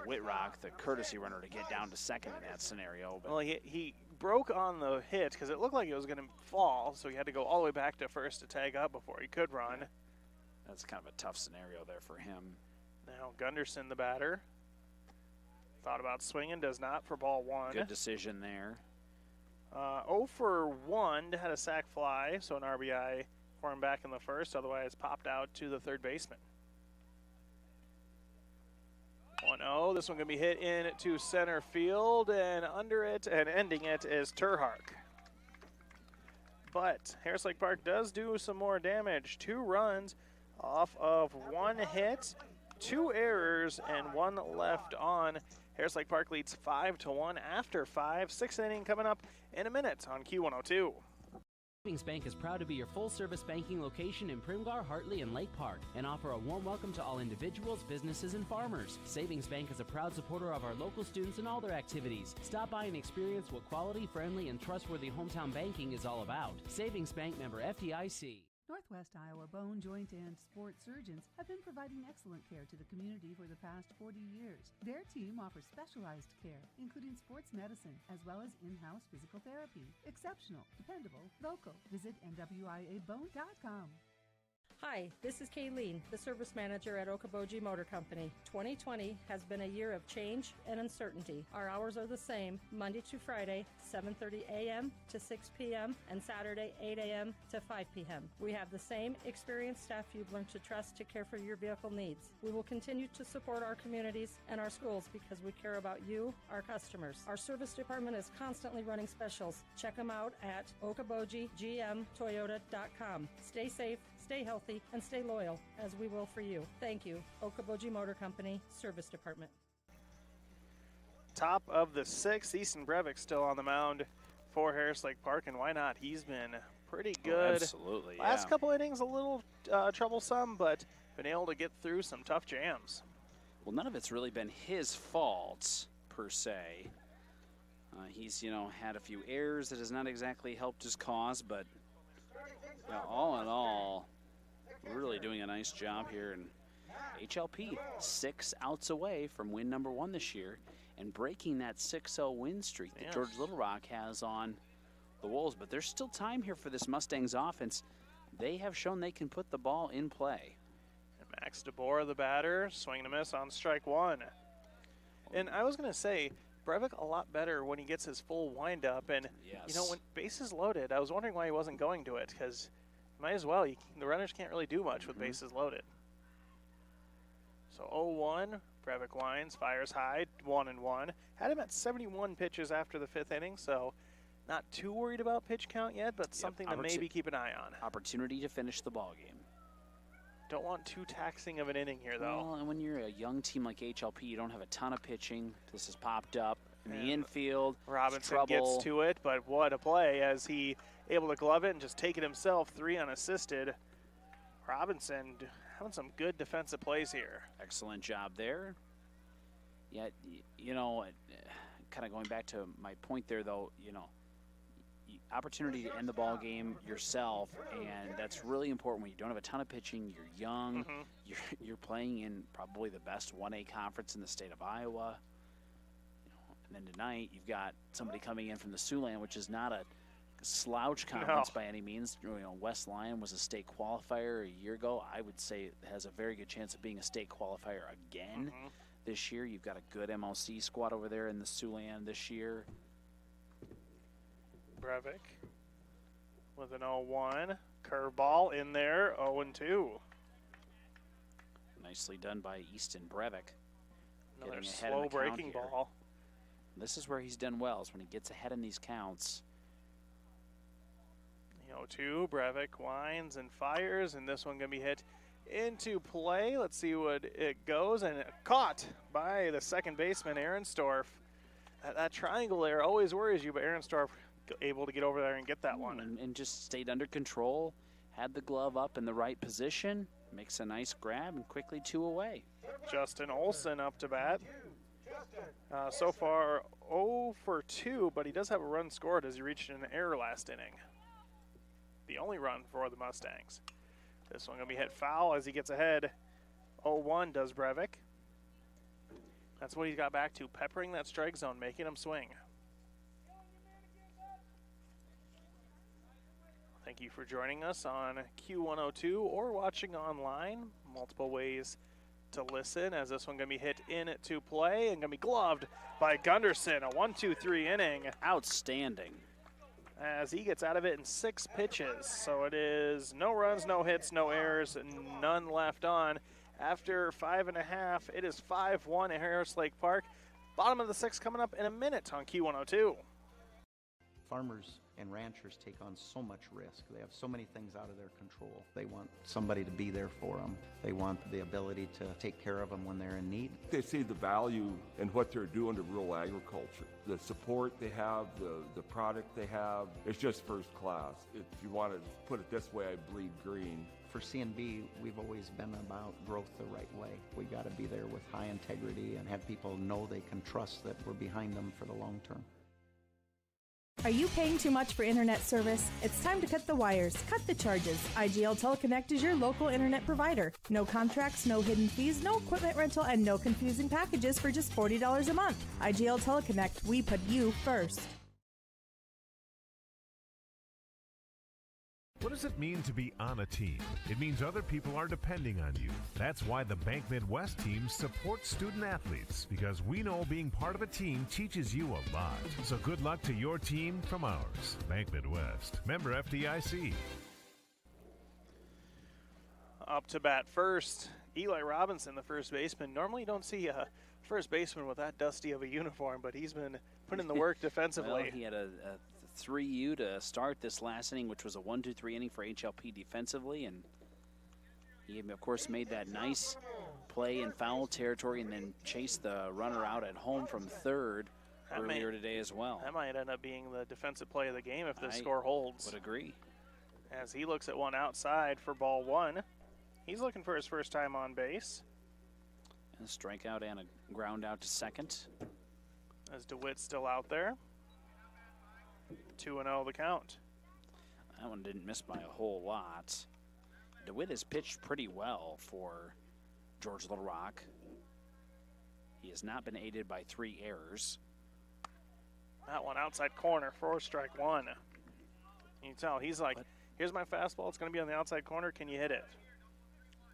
S1: Whitrock, the courtesy runner, to get down to second in that scenario. But
S10: well, he broke on the hit because it looked like it was going to fall, so he had to go all the way back to first to tag up before he could run.
S1: That's kind of a tough scenario there for him.
S10: Now Gunderson, the batter. Thought about swinging, does not for ball 1.
S1: Good decision there.
S10: 0 for 1, had a sac fly, so an RBI for him back in the first, otherwise popped out to the third baseman. 1-0, this one going to be hit into center field, and under it and ending it is Terhark. But Harris Lake Park does do some more damage. 2 runs off of 1 hit, 2 errors, and 1 left on. Harris Lake Park leads 5-1 after 5. 6th inning coming up in a minute on Q102.
S20: Savings Bank is proud to be your full-service banking location in Primgar, Hartley, and Lake Park, and offer a warm welcome to all individuals, businesses, and farmers. Savings Bank is a proud supporter of our local students and all their activities. Stop by and experience what quality, friendly, and trustworthy hometown banking is all about. Savings Bank, member FDIC.
S4: Northwest Iowa Bone, Joint, and Sports Surgeons have been providing excellent care to the community for the past 40 years. Their team offers specialized care, including sports medicine, as well as in-house physical therapy. Exceptional, dependable, local. Visit NWIABone.com.
S14: Hi, this is Kayleen, the service manager at Okoboji Motor Company. 2020 has been a year of change and uncertainty. Our hours are the same, Monday to Friday, 7:30 a.m. to 6 p.m. and Saturday, 8 a.m. to 5 p.m. We have the same experienced staff you've learned to trust to care for your vehicle needs. We will continue to support our communities and our schools because we care about you, our customers. Our service department is constantly running specials. Check them out at okobojigmtoyota.com. Stay safe, stay healthy, and stay loyal, as we will for you. Thank you. Okoboji Motor Company, Service Department.
S10: Top of the 6th, Easton Brevik still on the mound for Harris Lake Park, and why not? He's been pretty good.
S1: Oh, absolutely,
S10: Last couple innings a little troublesome, but been able to get through some tough jams.
S1: Well, none of it's really been his fault, per se. He's, had a few errors that has not exactly helped his cause, but all in all, really doing a nice job here. And HLP 6 outs away from win number 1 this year and breaking that 6-0 win streak that George Little Rock has on the Wolves. But there's still time here for this Mustangs offense. They have shown they can put the ball in play.
S10: And Max DeBoer, the batter, swing and a miss on strike 1. And I was going to say, Brevik a lot better when he gets his full windup. And, when bases loaded, I was wondering why he wasn't going to it, because might as well. The runners can't really do much with bases loaded. So 0-1, Brevik winds, fires high, 1-1. Had him at 71 pitches after the 5th inning, so not too worried about pitch count yet, but something to maybe keep an eye on.
S1: Opportunity to finish the ball game.
S10: Don't want too taxing of an inning here, though.
S1: Well, and when you're a young team like HLP, you don't have a ton of pitching. This has popped up in the infield.
S10: Robinson gets to it, but what a play as he able to glove it and just take it himself, 3 unassisted. Robinson having some good defensive plays here.
S1: Excellent job there. Yeah, kind of going back to my point there, though, opportunity to end the ball game yourself, and that's really important when you don't have a ton of pitching, you're young, you're playing in probably the best 1A conference in the state of Iowa. And then tonight you've got somebody coming in from the Siouxland, which is not a slouch conference by any means. West Lyon was a state qualifier a year ago. I would say it has a very good chance of being a state qualifier again this year. You've got a good MLC squad over there in the Siouxland this year.
S10: Brevik with an 0-1. Curveball in there, 0-2.
S1: Nicely done by Easton Brevik.
S10: Another slow breaking ball.
S1: This is where he's done well, is when he gets ahead in these counts.
S10: 0-2, Brevik winds and fires, and this one going to be hit into play. Let's see what it goes, and caught by the second baseman, Ehrenstorf. That triangle there always worries you, but Ehrenstorf able to get over there and get that one.
S1: And just stayed under control, had the glove up in the right position, makes a nice grab, and quickly 2 away.
S10: Justin Olson up to bat. So far 0 for 2, but he does have a run scored as he reached an error last inning. The only run for the Mustangs. This one going to be hit foul as he gets ahead. 0-1 does Brevik. That's what he's got back to, peppering that strike zone, making him swing. Thank you for joining us on Q102 or watching online. Multiple ways to listen as this one going to be hit into play and going to be gloved by Gunderson. A 1-2-3 inning.
S1: Outstanding.
S10: As he gets out of it in 6 pitches. So it is no runs, no hits, no errors, none left on. After 5.5, it is 5-1 at Harris Lake Park. Bottom of the 6th coming up in a minute on Q102.
S21: Farmers and ranchers take on so much risk. They have so many things out of their control. They want somebody to be there for them. They want the ability to take care of them when they're in need.
S22: They see the value in what they're doing to rural agriculture. The support they have, the product they have, it's just first class. If you want to put it this way, I bleed green.
S21: For C&B, we've always been about growth the right way. We got to be there with high integrity and have people know they can trust that we're behind them for the long term.
S6: Are you paying too much for internet service? It's time to cut the wires, cut the charges. IGL Teleconnect is your local internet provider. No contracts, no hidden fees, no equipment rental, and no confusing packages for just $40 a month. IGL Teleconnect, we put you first.
S5: What does it mean to be on a team? It means other people are depending on you. That's why the Bank Midwest team supports student athletes, because we know being part of a team teaches you a lot. So good luck to your team from ours. Bank Midwest, member FDIC.
S10: Up to bat first, Eli Robinson, the first baseman. Normally you don't see a first baseman with that dusty of a uniform, but he's been putting in the work defensively.
S1: Well, he had a 3U to start this last inning, which was a 1-2-3 inning for HLP defensively, and he, of course, made that nice play in foul territory and then chased the runner out at home from third earlier today as well.
S10: That might end up being the defensive play of the game if the score holds.
S1: Would agree.
S10: As he looks at one outside for ball 1. He's looking for his first time on base.
S1: And a strikeout and a ground out to second.
S10: As DeWitt's still out there. 2-0 the count.
S1: That one didn't miss by a whole lot. DeWitt has pitched pretty well for George Little Rock. He has not been aided by 3 errors.
S10: That one outside corner for strike 1. You can tell he's like, here's my fastball. It's going to be on the outside corner. Can you hit it?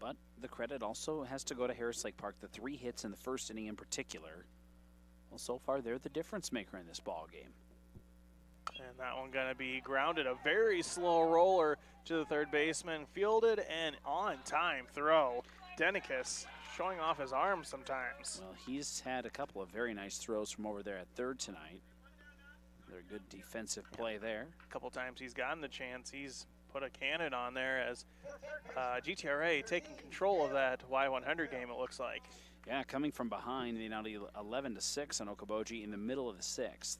S1: But the credit also has to go to Harris Lake Park. The 3 hits in the first inning in particular. Well, so far they're the difference maker in this ball game.
S10: And that one going to be grounded. A very slow roller to the third baseman. Fielded and on-time throw. Denicus showing off his arm sometimes.
S1: Well, he's had a couple of very nice throws from over there at third tonight. They're good defensive play there.
S10: A couple times he's gotten the chance. He's put a cannon on there as GTRA taking control of that Y100 game, it looks like.
S1: Yeah, coming from behind, 11-6 on Okoboji in the middle of the 6th.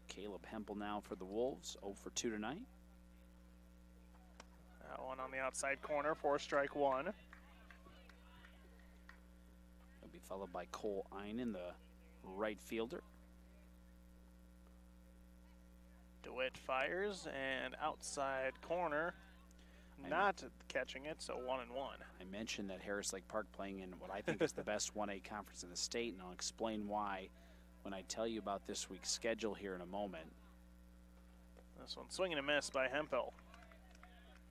S1: Caleb Hempel now for the Wolves, 0 for 2 tonight.
S10: That one on the outside corner for strike 1.
S1: He'll be followed by Cole Einen, the right fielder.
S10: DeWitt fires and outside corner, not catching it, so 1-1.
S1: I mentioned that Harris Lake Park playing in what I think is the best 1A conference in the state, and I'll explain why when I tell you about this week's schedule here in a moment.
S10: This one swing and a miss by Hempel.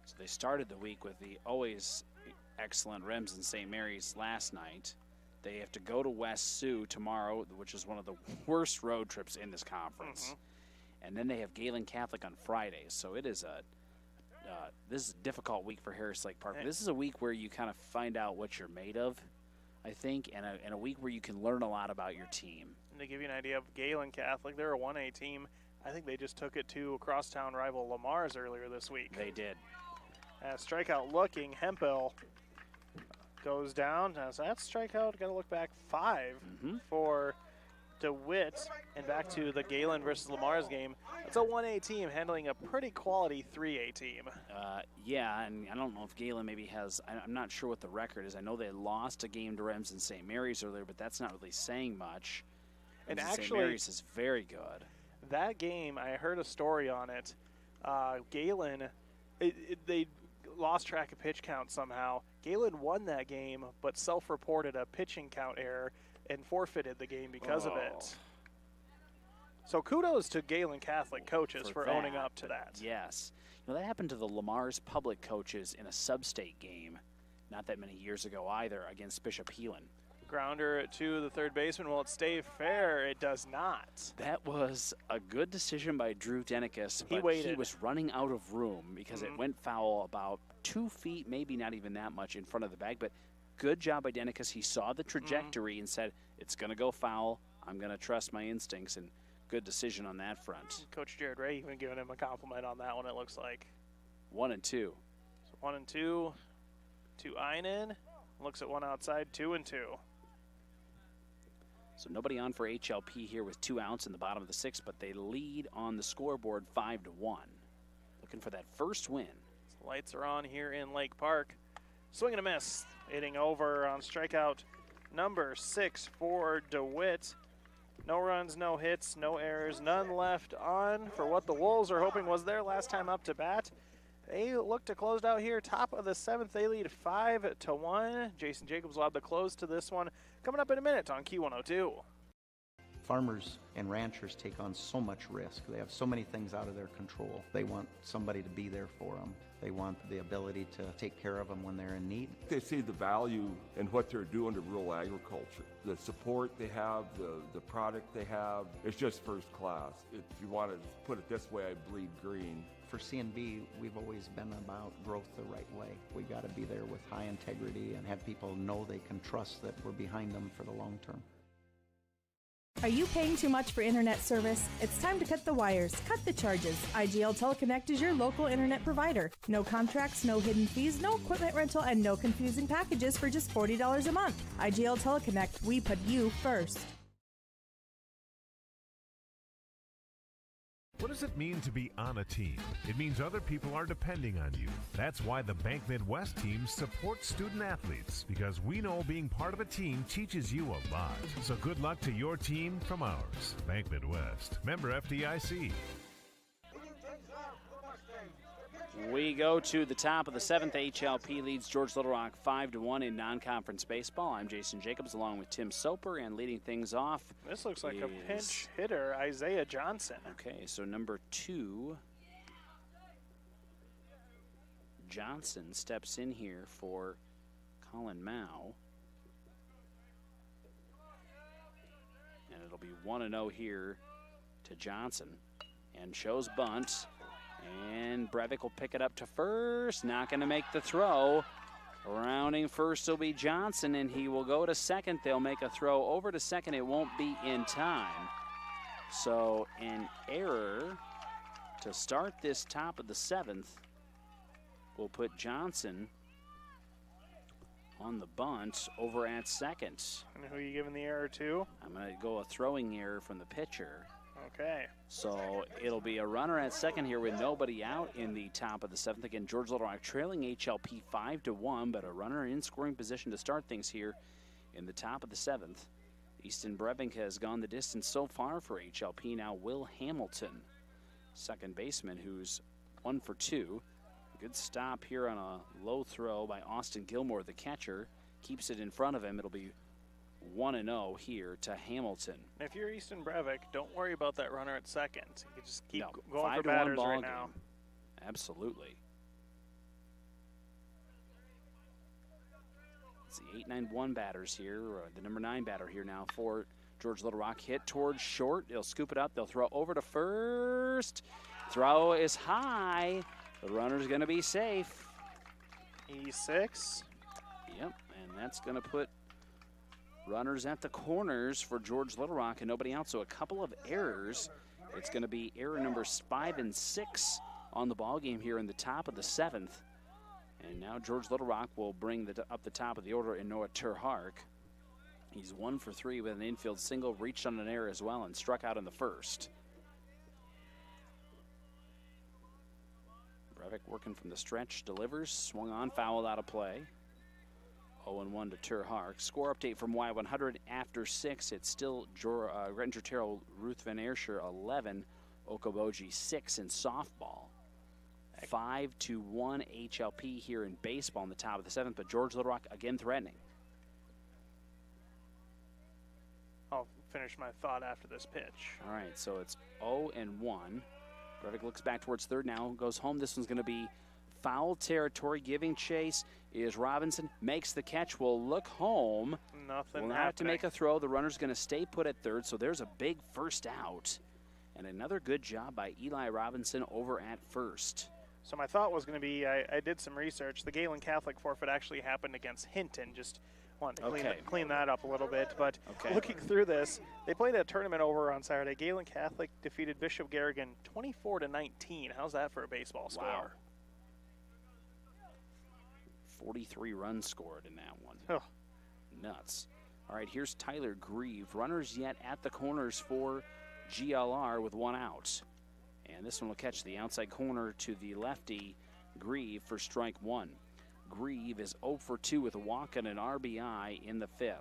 S1: So they started the week with the always excellent Rims and St. Mary's last night. They have to go to West Sioux tomorrow, which is one of the worst road trips in this conference. And then they have Galen Catholic on Friday. So it is this is a difficult week for Harris Lake Park. This is a week where you kind of find out what you're made of, I think, and a week where you can learn a lot about your team.
S10: And to give you an idea of Galen Catholic, they're a 1A team. I think they just took it to a crosstown rival Lamar's earlier this week.
S1: They did.
S10: Strikeout looking, Hempel goes down. So that's strikeout, got to look back 5 for DeWitt. And back to the Galen versus Lamar's game. It's a 1A team handling a pretty quality 3A team.
S1: Yeah, and I don't know if Galen maybe has, I'm not sure what the record is. I know they lost a game to Rems and St. Mary's earlier, but that's not really saying much.
S10: And
S1: St.
S10: actually,
S1: Mary's is very good.
S10: That game, I heard a story on it. Galen, they lost track of pitch count somehow. Galen won that game, but self-reported a pitching count error and forfeited the game because of it. So kudos to Galen Catholic coaches for owning up to that.
S1: Yes. You know, that happened to the Lamar's public coaches in a sub-state game not that many years ago either against Bishop Heelan.
S10: Grounder to the third baseman. Will it stay fair? It does not.
S1: That was a good decision by Drew Denicus,
S10: He
S1: but
S10: waited.
S1: he was running out of room because it went foul about 2 feet, maybe not even that much in front of the bag, but good job by Denicus. He saw the trajectory and said, it's going to go foul. I'm going to trust my instincts, and good decision on that front.
S10: Coach Jared Ray even giving him a compliment on that one, it looks like.
S1: 1 and 2.
S10: So 1 and 2 to Einen. Looks at one outside, 2 and 2.
S1: So nobody on for HLP here with 2 outs in the bottom of the 6th, but they lead on the scoreboard 5-1. Looking for that first win.
S10: So lights are on here in Lake Park. Swing and a miss. Hitting over on strikeout number 6 for DeWitt. No runs, no hits, no errors, none left on for what the Wolves are hoping was their last time up to bat. They look to close out here, top of the 7th. They lead 5-1. Jason Jacobs will have the close to this one coming up in a minute on Q102.
S21: Farmers and ranchers take on so much risk. They have so many things out of their control. They want somebody to be there for them. They want the ability to take care of them when they're in need.
S22: They see the value in what they're doing to rural agriculture. The support they have, the product they have, it's just first class. If you want to put it this way, I bleed green.
S21: For C&B, we've always been about growth the right way. We got to be there with high integrity and have people know they can trust that we're behind them for the long term.
S6: Are you paying too much for internet service? It's time to cut the wires, cut the charges. IGL Teleconnect is your local internet provider. No contracts, no hidden fees, no equipment rental, and no confusing packages for just $40 a month. IGL Teleconnect, we put you first.
S5: What does it mean to be on a team? It means other people are depending on you. That's why the Bank Midwest team supports student athletes, because we know being part of a team teaches you a lot. So good luck to your team from ours. Bank Midwest, member FDIC.
S1: We go to the top of the 7th. HLP leads George Little Rock 5-1 in non-conference baseball. I'm Jason Jacobs along with Tim Soper, and leading things off.
S10: This looks like a pinch hitter, Isaiah Johnson.
S1: Okay, so number 2, Johnson steps in here for Colin Mao. And it'll be 1-0 here to Johnson. And shows bunt. And Brevik will pick it up to first. Not going to make the throw. Rounding first will be Johnson, and he will go to second. They'll make a throw over to second. It won't be in time. So an error to start this top of the 7th will put Johnson on the bunt over at second.
S10: And who are you giving the error to?
S1: I'm going to go a throwing error from the pitcher.
S10: Okay.
S1: So it'll be a runner at second here with nobody out in the top of the 7th. Again, George Little Rock trailing HLP 5-1, but a runner in scoring position to start things here in the top of the 7th. Easton Brevik has gone the distance so far for HLP. Now Will Hamilton, second baseman, who's 1 for 2. Good stop here on a low throw by Austin Gilmore, the catcher. Keeps it in front of him. It'll be 1-0 here to Hamilton.
S10: If you're Easton Brevik, don't worry about that runner at second. You can just keep going
S1: 5-1
S10: for batters
S1: ball
S10: right
S1: game.
S10: now.
S1: Absolutely. It's the 8-9-1 batters here, the number 9 batter here now for George Little Rock. Hit towards short. They'll scoop it up. They'll throw over to first. Throw is high. The runner's going to be safe.
S10: E6.
S1: Yep, and that's going to put runners at the corners for George Little Rock and nobody else. So a couple of errors. It's going to be error numbers 5 and 6 on the ball game here in the top of the 7th. And now George Little Rock will bring up the top of the order in Noah Terhark. He's 1 for 3 with an infield single, reached on an error as well, and struck out in the first. Brevik working from the stretch, delivers, swung on, fouled out of play. 0-1 to Terhark. Score update from Y100 after 6. It's still Granger Terrell, Ruth Van Aerscher 11, Okoboji 6 in softball. 5-1 HLP here in baseball in the top of the 7th, but George Little Rock again threatening.
S10: I'll finish my thought after this pitch.
S1: All right, so it's 0-1. Brevik looks back towards third now, goes home. This one's going to be foul territory. Giving chase is Robinson, makes the catch, will look home.
S10: Nothing
S1: will not have to make a throw. The runner's going to stay put at third, so there's a big first out. And another good job by Eli Robinson over at first.
S10: So my thought was going to be, I did some research. The Galen Catholic forfeit actually happened against Hinton. Just wanted to clean that up a little bit. But looking through this, they played a tournament over on Saturday. Galen Catholic defeated Bishop Garrigan 24-19. How's that for a baseball score?
S1: Wow. 43 runs scored in that one.
S10: Oh.
S1: Nuts. All right, here's Tyler Grieve. Runners yet at the corners for GLR with 1 out. And this one will catch the outside corner to the lefty, Grieve, for strike 1. Grieve is 0 for 2 with a walk and an RBI in the 5th.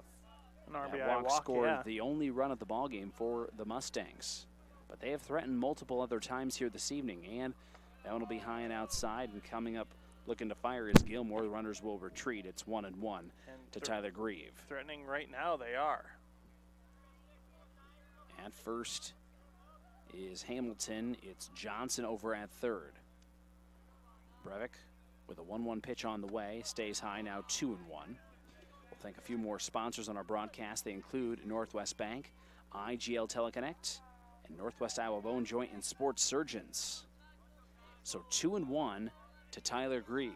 S10: An RBI
S1: that walk scored
S10: yeah.
S1: the only run of the ballgame for the Mustangs. But they have threatened multiple other times here this evening, and that one will be high and outside, and coming up looking to fire is Gilmore. The runners will retreat. It's 1-1 to Tyler Grieve.
S10: Threatening right now, they are.
S1: At first is Hamilton. It's Johnson over at third. Brevik with a 1-1 pitch on the way, stays high, now 2-1. We'll thank a few more sponsors on our broadcast. They include Northwest Bank, IGL Teleconnect, and Northwest Iowa Bone Joint and Sports Surgeons. So 2-1 to Tyler Grieve.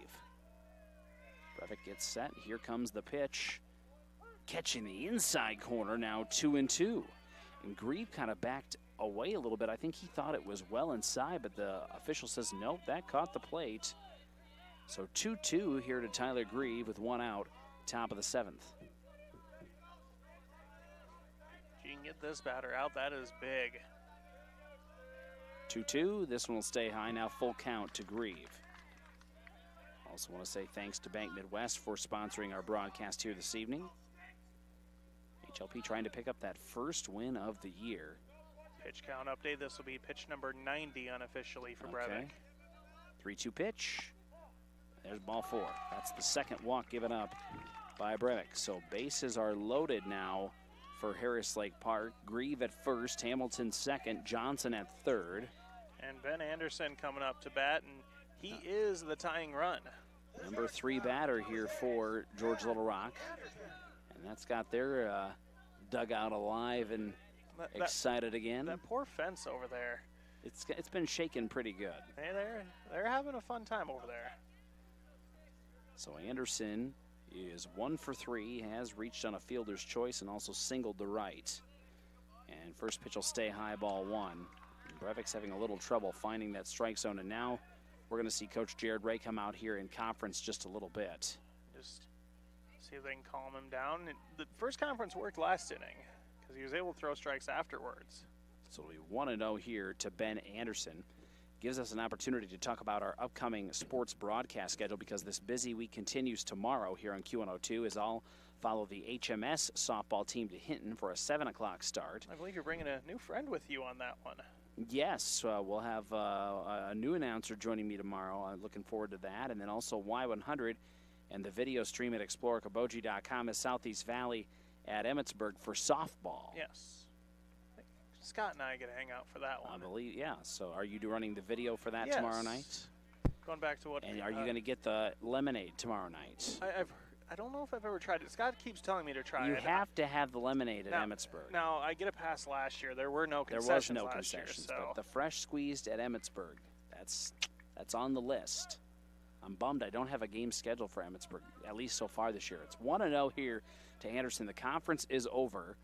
S1: Brevik gets set. Here comes the pitch. Catching the inside corner, now 2-2. And Grieve kind of backed away a little bit. I think he thought it was well inside, but the official says, nope, that caught the plate. So 2-2 here to Tyler Grieve with 1 out, top of the 7th.
S10: If you can get this batter out, that is big.
S1: 2-2, this one will stay high, now full count to Grieve. Also want to say thanks to Bank Midwest for sponsoring our broadcast here this evening. HLP trying to pick up that first win of the year.
S10: Pitch count update. This will be pitch number 90 unofficially for Brevik.
S1: 3-2 pitch. There's ball 4. That's the second walk given up by Brevik. So bases are loaded now for Harris Lake Park. Grieve at first, Hamilton second, Johnson at third.
S10: And Ben Anderson coming up to bat, and he is the tying run.
S1: Number 3 batter here for George Little Rock. And that's got their dugout alive and excited again.
S10: That poor fence over there.
S1: It's been shaken pretty good.
S10: Hey, they're having a fun time over there.
S1: So Anderson is 1 for 3, has reached on a fielder's choice and also singled to right. And first pitch will stay high, ball 1. Brevik's having a little trouble finding that strike zone, and now we're going to see Coach Jared Ray come out here in conference just a little bit.
S10: Just see if they can calm him down. The first conference worked last inning because he was able to throw strikes afterwards.
S1: So it'll be 1-0 here to Ben Anderson. Gives us an opportunity to talk about our upcoming sports broadcast schedule because this busy week continues tomorrow here on Q102 as I'll follow the HMS softball team to Hinton for a 7 o'clock start.
S10: I believe you're bringing a new friend with you on that one.
S1: Yes, we'll have a new announcer joining me tomorrow. I'm looking forward to that. And then also Y100 and the video stream at ExploreKaboji.com as Southeast Valley at Emmitsburg for softball.
S10: Yes. Scott and I get to hang out for that one.
S1: I believe, yeah. So are you running the video for that
S10: Yes.
S1: tomorrow night?
S10: Going back to what.
S1: And are you going to get the lemonade tomorrow night?
S10: I don't know if I've ever tried it. Scott keeps telling me to try
S1: You
S10: it.
S1: have to have the lemonade at Emmitsburg.
S10: Now, I get a pass last year. There were no
S1: There
S10: concessions
S1: was no
S10: last
S1: concessions,
S10: year, so.
S1: but the fresh squeezed at Emmitsburg, that's on the list. I'm bummed I don't have a game scheduled for Emmitsburg, at least so far this year. It's 1-0 here to Anderson. The conference is over.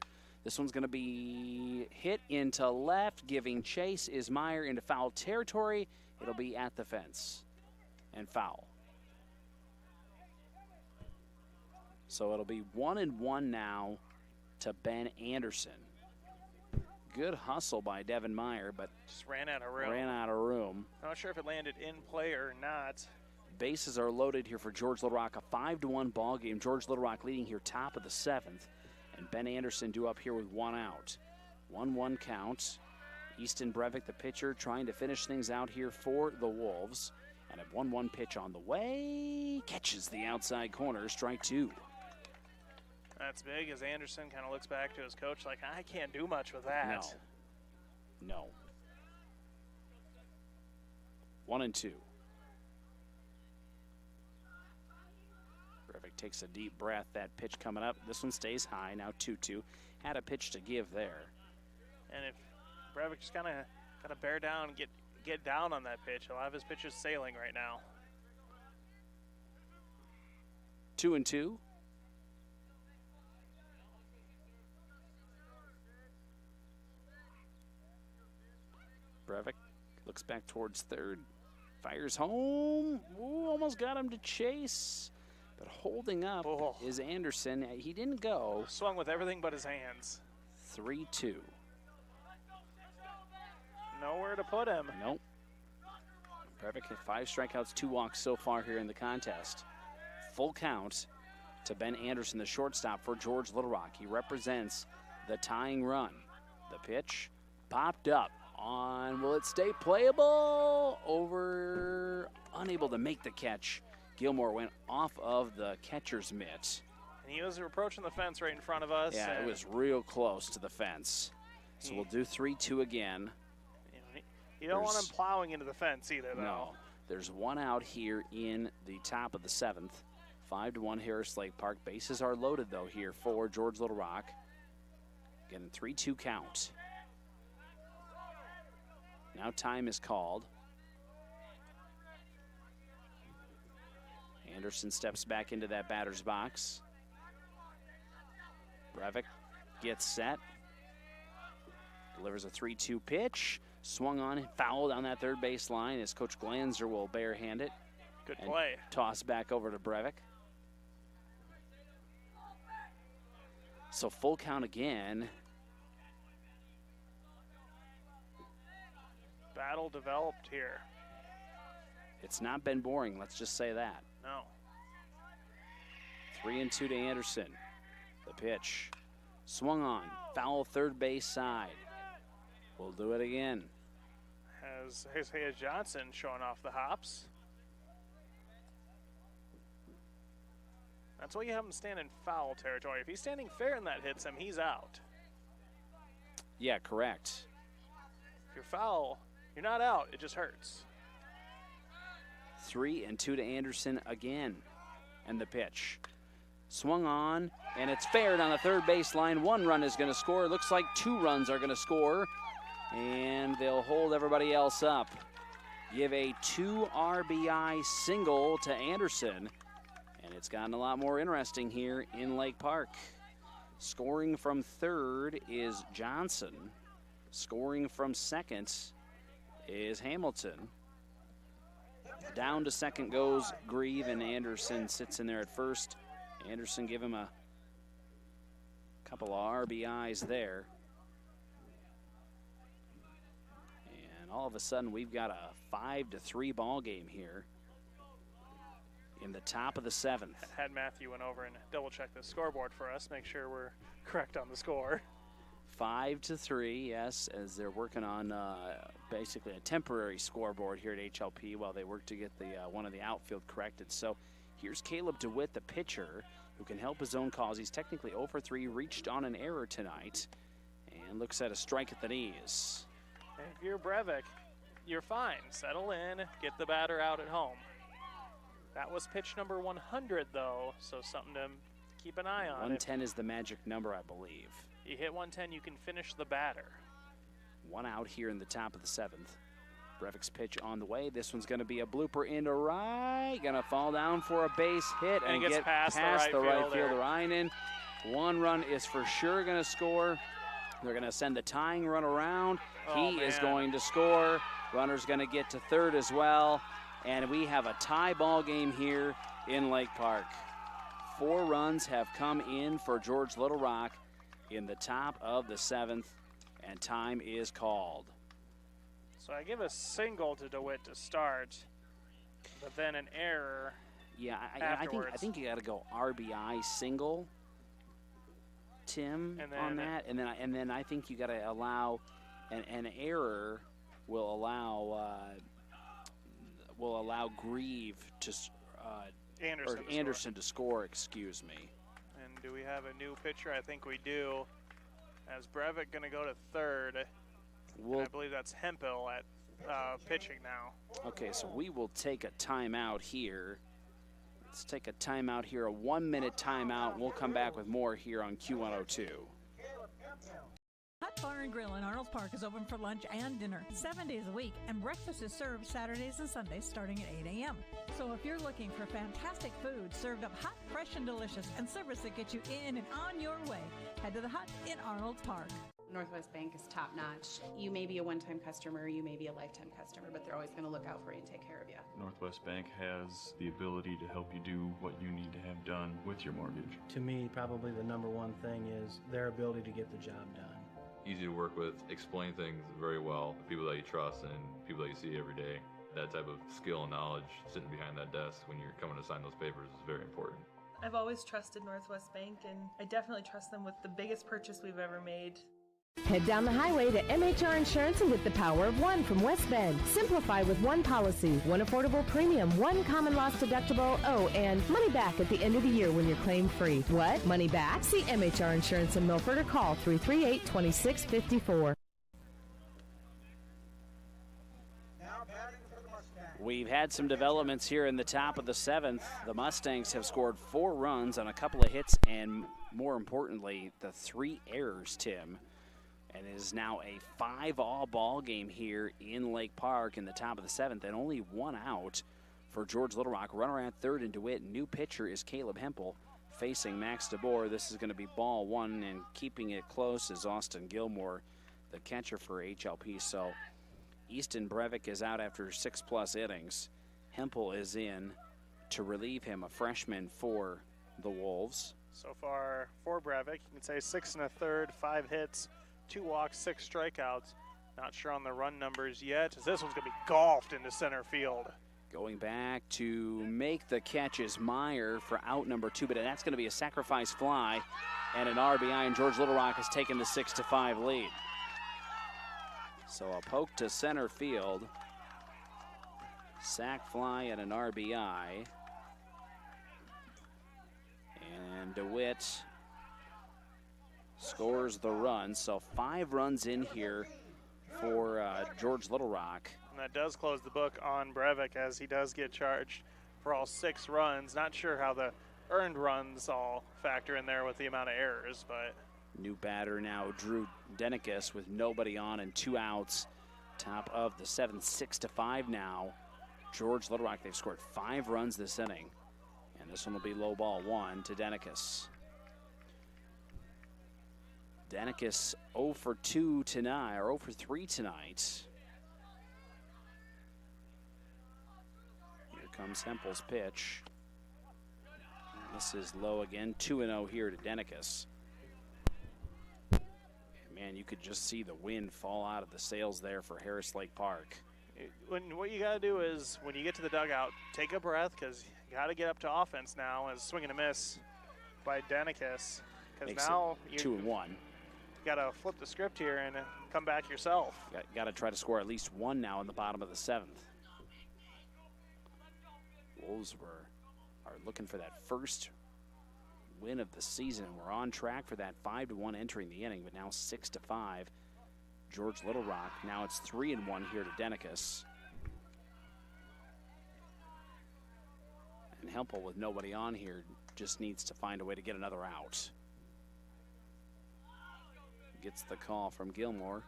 S1: This one's going to be hit into left, giving chase is Meyer into foul territory. It'll be at the fence and foul. So it'll be 1-1 now to Ben Anderson. Good hustle by Devin Meyer, but
S10: just ran out of room. Not sure if it landed in play or not.
S1: Bases are loaded here for George Little Rock. A 5-1 ball game. George Little Rock leading here top of the 7th. And Ben Anderson due up here with 1 out. 1-1 count. Easton Brevik, the pitcher, trying to finish things out here for the Wolves. And a 1-1 pitch on the way. Catches the outside corner. Strike 2.
S10: That's big as Anderson kind of looks back to his coach like, I can't do much with that.
S1: No. 1-2. Brevik takes a deep breath. That pitch coming up. This one stays high. Now 2-2. Had a pitch to give there.
S10: And if Brevik just kind of got to bear down, get down on that pitch. A lot of his pitches sailing right now.
S1: 2-2. Brevik looks back towards third. Fires home. Ooh, almost got him to chase. But holding up is Anderson. He didn't go.
S10: Swung with everything but his hands.
S1: 3-2.
S10: Nowhere to put him.
S1: Nope. Brevik hit 5 strikeouts, 2 walks so far here in the contest. Full count to Ben Anderson, the shortstop for George Little Rock. He represents the tying run. The pitch popped up on, will it stay playable? Over, unable to make the catch. Gilmore went off of the catcher's mitt.
S10: And he was approaching the fence right in front of us.
S1: Yeah, it was real close to the fence. So we'll do 3-2 again.
S10: You don't want him plowing into the fence either, though.
S1: No. There's 1 out here in the top of the 7th. 5-1 Harris Lake Park. Bases are loaded, though, here for George Little Rock. Getting 3-2 count. Now time is called. Anderson steps back into that batter's box. Brevik gets set. Delivers a 3-2 pitch. Swung on and fouled on that third base line as Coach Glanzer will barehand it.
S10: Good play.
S1: Toss back over to Brevik. So full count again.
S10: Battle developed here.
S1: It's not been boring, let's just say that.
S10: No.
S1: 3-2 to Anderson. The pitch. Swung on. Foul third base side. We'll do it again.
S10: Has Isaiah Johnson showing off the hops. That's why you have him stand in foul territory. If he's standing fair and that hits him, he's out.
S1: Yeah, correct.
S10: If you're foul, you're not out. It just hurts.
S1: 3-2 to Anderson again. And the pitch. Swung on, and it's fair down the third base line. 1 run is going to score. It looks like 2 runs are going to score. And they'll hold everybody else up. Give a 2 RBI single to Anderson. And it's gotten a lot more interesting here in Lake Park. Scoring from third is Johnson. Scoring from second is Hamilton. Down to second goes Grieve, and Anderson sits in there at first. Anderson give him a couple of RBIs there. And all of a sudden we've got a 5-3 ball game here in the top of the 7th.
S10: Had Matthew went over and double check the scoreboard for us, make sure we're correct on the score.
S1: 5-3, yes, as they're working on basically a temporary scoreboard here at HLP while they work to get the one of the outfield corrected. So here's Caleb DeWitt, the pitcher. who can help his own cause. He's technically 0 for 3, reached on an error tonight, and looks at a strike at the knees.
S10: If you're Brevik, you're fine. Settle in, get the batter out at home. That was pitch number 100, though, so something to keep an eye on.
S1: 110 is the magic number, I believe.
S10: You hit 110, you can finish the batter.
S1: 1 out here in the top of the 7th. Brevik's pitch on the way. This one's going to be a blooper into right. Going to fall down for a base hit and
S10: gets
S1: get
S10: past
S1: the right
S10: fielder.
S1: fielder, Einen. 1 run is for sure going to score. They're going to send the tying run around. He is going to score. Runner's going to get to third as well. And we have a tie ball game here in Lake Park. 4 runs have come in for George Little Rock in the top of the 7th, and time is called.
S10: So I give a single to DeWitt to start, but then an error.
S1: Yeah, I think you got to go RBI single, Tim, on that, and then I think you got to allow an error will allow Grieve to Anderson to score. Excuse me.
S10: And do we have a new pitcher? I think we do. As Brevik going to go to third. I believe that's Hempel at pitching now.
S1: Okay, so we will take a timeout here. Let's take a timeout here, a 1-minute timeout. We'll come back with more here on Q102.
S9: Hut Bar and Grill in Arnold Park is open for lunch and dinner 7 days a week, and breakfast is served Saturdays and Sundays starting at 8 a.m. So if you're looking for fantastic food served up hot, fresh, and delicious, and service that gets you in and on your way, head to the Hut in Arnold Park.
S15: Northwest Bank is top-notch. You may be a one-time customer, you may be a lifetime customer, but they're always going to look out for you and take care of you.
S16: Northwest Bank has the ability to help you do what you need to have done with your mortgage.
S17: To me, probably the number one thing is their ability to get the job done.
S18: Easy to work with, explain things very well, people that you trust and people that you see every day. That type of skill and knowledge sitting behind that desk when you're coming to sign those papers is very important.
S19: I've always trusted Northwest Bank, and I definitely trust them with the biggest purchase we've ever made.
S6: Head down the highway to MHR Insurance and get the power of one from West Bend. Simplify with one policy, one affordable premium, one common loss deductible, and money back at the end of the year when you're claim free. What? Money back? See MHR Insurance in Milford or call 338-2654.
S1: We've had some developments here in the top of the 7th. The Mustangs have scored 4 runs on a couple of hits and, more importantly, the 3 errors, Tim. And it is now a 5-all ball game here in Lake Park in the top of the 7th, and only 1 out for George Little Rock. Runner at third in DeWitt. New pitcher is Caleb Hempel facing Max DeBoer. This is going to be ball 1, and keeping it close is Austin Gilmore, the catcher for HLP. So Easton Brevik is out after 6+ innings. Hempel is in to relieve him, a freshman for the Wolves.
S10: So far for Brevik, you can say 6 1/3, 5 hits, 2 walks, 6 strikeouts. Not sure on the run numbers yet, as this one's going to be golfed into center field.
S1: Going back to make the catch is Meyer for out number 2, but that's going to be a sacrifice fly and an RBI, and George Little Rock has taken the 6-5 lead. So a poke to center field, sac fly and an RBI. And DeWitt scores the run, so 5 runs in here for George Little Rock.
S10: And that does close the book on Brevik, as he does get charged for all 6 runs. Not sure how the earned runs all factor in there with the amount of errors, but.
S1: New batter now, Drew Denikus, with nobody on and 2 outs. Top of the 7th, 6-5 now. George Little Rock, they've scored 5 runs this inning. And this one will be low ball 1 to Denikus. Denikus 0 for 2 tonight, or 0 for 3 tonight. Here comes Hempel's pitch. This is low again, 2-0 here to Denikus. Man, you could just see the wind fall out of the sails there for Harris Lake Park.
S10: What you got to do is, when you get to the dugout, take a breath, because you got to get up to offense now, as swing and a miss by Denikus. Because now
S1: you 2-1.
S10: Got to flip the script here and come back yourself.
S1: Got to try to score at least 1 now in the bottom of the 7th. Wolves are looking for that first win of the season. We're on track for that 5-1 entering the inning, but now 6-5. George Little Rock. Now it's 3-1 here to Denicus. And Hempel, with nobody on here, just needs to find a way to get another out. Gets the call from Gilmore,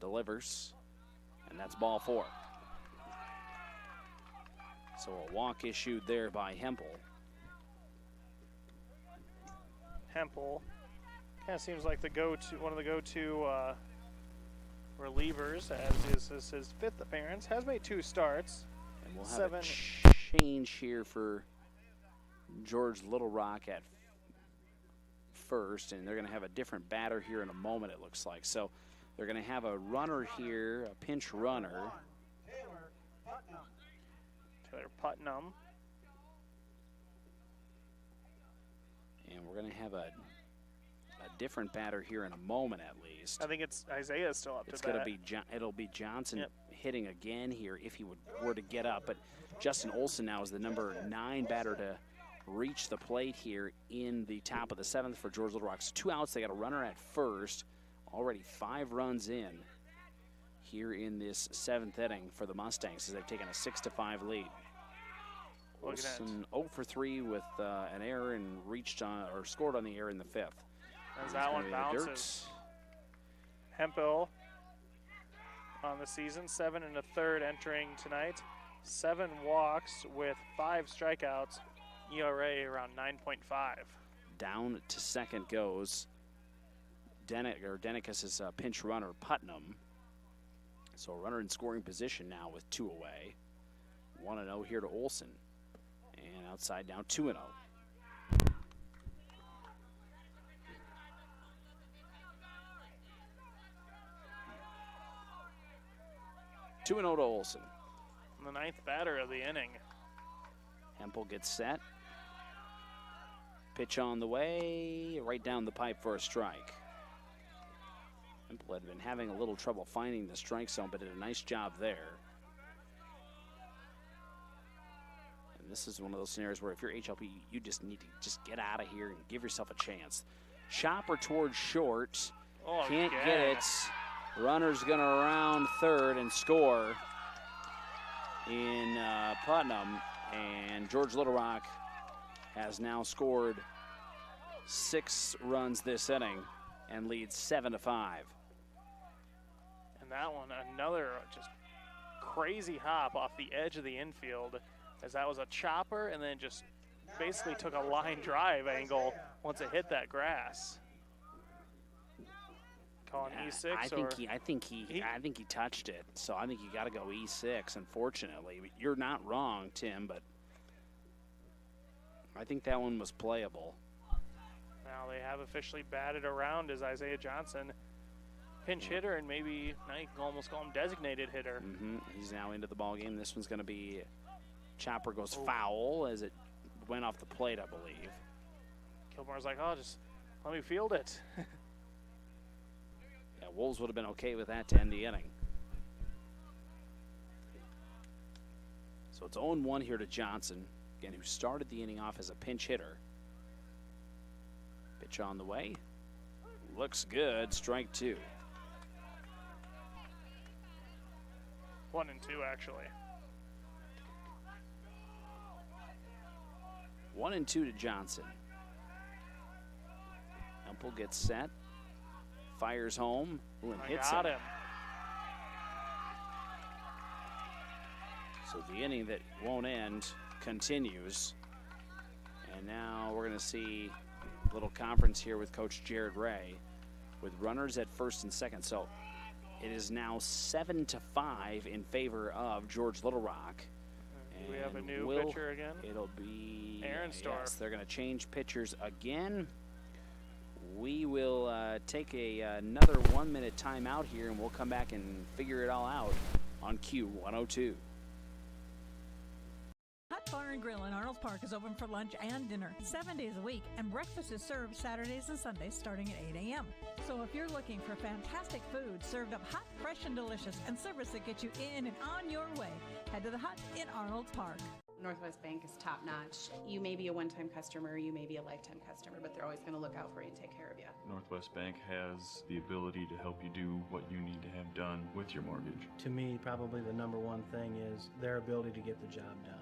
S1: delivers, and that's ball 4. So a walk issued there by Hempel.
S10: Hempel kind of seems like one of the go-to relievers, as is his 5th appearance. Has made 2 starts.
S1: And we'll have a change here for George Little Rock at first, and they're going to have a different batter here in a moment, it looks like. So they're going to have a runner here, a pinch runner.
S10: Taylor Putnam.
S1: And we're going to have a different batter here in a moment, at least.
S10: I think it's Isaiah still up to bat.
S1: It's going to be it'll be Johnson hitting again here if he were to get up. But Justin Olson now is the number 9 batter to reach the plate here in the top of the 7th for George Little Rock. So 2 outs. They got a runner at first. Already 5 runs in here in this 7th inning for the Mustangs as they've taken a 6-5 lead. Olson 0 for 3 with an error and scored on the error in the 5th.
S10: As that one bounces. Hempel on the season, 7 1/3 entering tonight. 7 walks with 5 strikeouts. ERA around 9.5.
S1: Down to second goes Denicus' pinch runner, Putnam. So a runner in scoring position now with 2 away. 1-0 here to Olson. And outside now 2-0. 2-0 to Olson.
S10: The 9th batter of the inning.
S1: Hempel gets set. Pitch on the way, right down the pipe for a strike. Hempel had been having a little trouble finding the strike zone, but did a nice job there. And this is one of those scenarios where if you're HLP, you just need to just get out of here and give yourself a chance. Chopper towards short. Can't get it. Runner's going to round third and score in Putnam. And George Little Rock has now scored 6 runs this inning and leads 7-5.
S10: And that one, another just crazy hop off the edge of the infield, as that was a chopper and then just basically took a line drive angle once it hit that grass. Calling E6.
S1: I think he touched it. So I think you got to go E6. Unfortunately, you're not wrong, Tim, but I think that one was playable.
S10: Now they have officially batted around as Isaiah Johnson, pinch hitter, and maybe now you can almost call him designated hitter.
S1: He's now into the ball game. This one's going to be chopper goes foul as it went off the plate, I believe.
S10: Gilmore's like, oh, just let me field it.
S1: Yeah, Wolves would have been okay with that to end the inning. So it's 0-1 here to Johnson, again, who started the inning off as a pinch hitter. Pitch on the way. Looks good. Strike 2.
S10: 1-2, actually.
S1: 1-2 to Johnson. Hempel gets set. Fires home. And hits
S10: got him.
S1: So the inning that won't end continues. And now we're going to see a little conference here with Coach Jared Ray with runners at first and second. So it is now 7-5 in favor of George Little Rock.
S10: Do we have a new pitcher again? It'll
S1: be
S10: Ehrenstorf.
S1: Yes, they're going to change pitchers again. We will take another 1-minute timeout here, and we'll come back and figure it all out on Q102.
S9: Hut Bar and Grill in Arnold Park is open for lunch and dinner 7 days a week, and breakfast is served Saturdays and Sundays starting at 8 a.m. So if you're looking for fantastic food served up hot, fresh, and delicious, and service that gets you in and on your way, head to the Hut in Arnold Park.
S15: Northwest Bank is top notch. You may be a one-time customer, you may be a lifetime customer, but they're always going to look out for you and take care of you.
S16: Northwest Bank has the ability to help you do what you need to have done with your mortgage.
S17: To me, probably the number one thing is their ability to get the job done.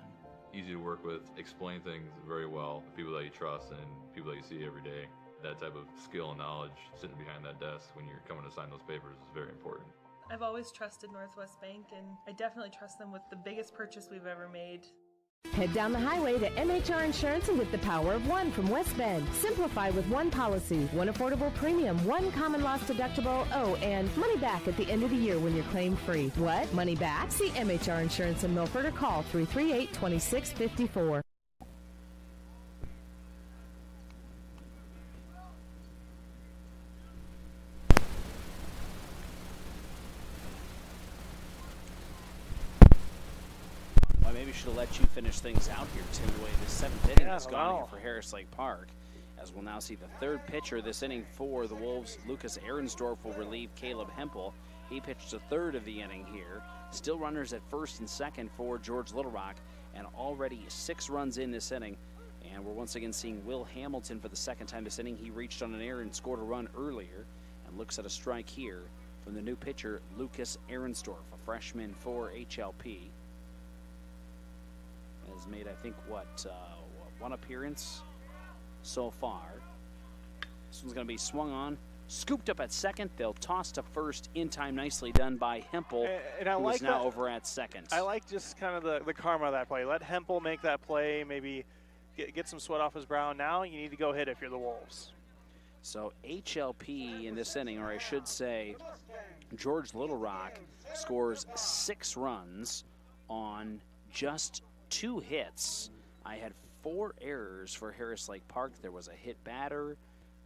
S18: Easy to work with, explain things very well, people that you trust and people that you see every day. That type of skill and knowledge sitting behind that desk when you're coming to sign those papers is very important.
S19: I've always trusted Northwest Bank, and I definitely trust them with the biggest purchase we've ever made.
S6: Head down the highway to MHR Insurance and get the power of one from West Bend. Simplify with one policy, one affordable premium, one common loss deductible, and money back at the end of the year when you're claim free. What? Money back? See MHR Insurance in Milford or call 338-2654.
S1: Should have let you finish things out here, Tim, the way the seventh inning has gone here for Harris Lake Park, as we'll now see the third pitcher this inning for the Wolves. Lucas Ehrensdorf will relieve Caleb Hempel. He pitched a third of the inning here. Still runners at first and second for George Little Rock, and already 6 runs in this inning. And we're once again seeing Will Hamilton for the second time this inning. He reached on an error and scored a run earlier, and looks at a strike here from the new pitcher, Lucas Ehrensdorf, a freshman for HLP. Has made, I think, one appearance so far. This one's going to be swung on, scooped up at second. They'll toss to first in time. Nicely done by Hempel,
S10: and I like
S1: who's now
S10: that,
S1: over at second.
S10: I like just kind of the karma of that play. Let Hempel make that play, maybe get some sweat off his brow. Now you need to go hit if you're the Wolves.
S1: So HLP in this inning, or I should say George Little Rock, scores 6 runs on just 2 hits. I had 4 errors for Harris Lake Park. There was a hit batter,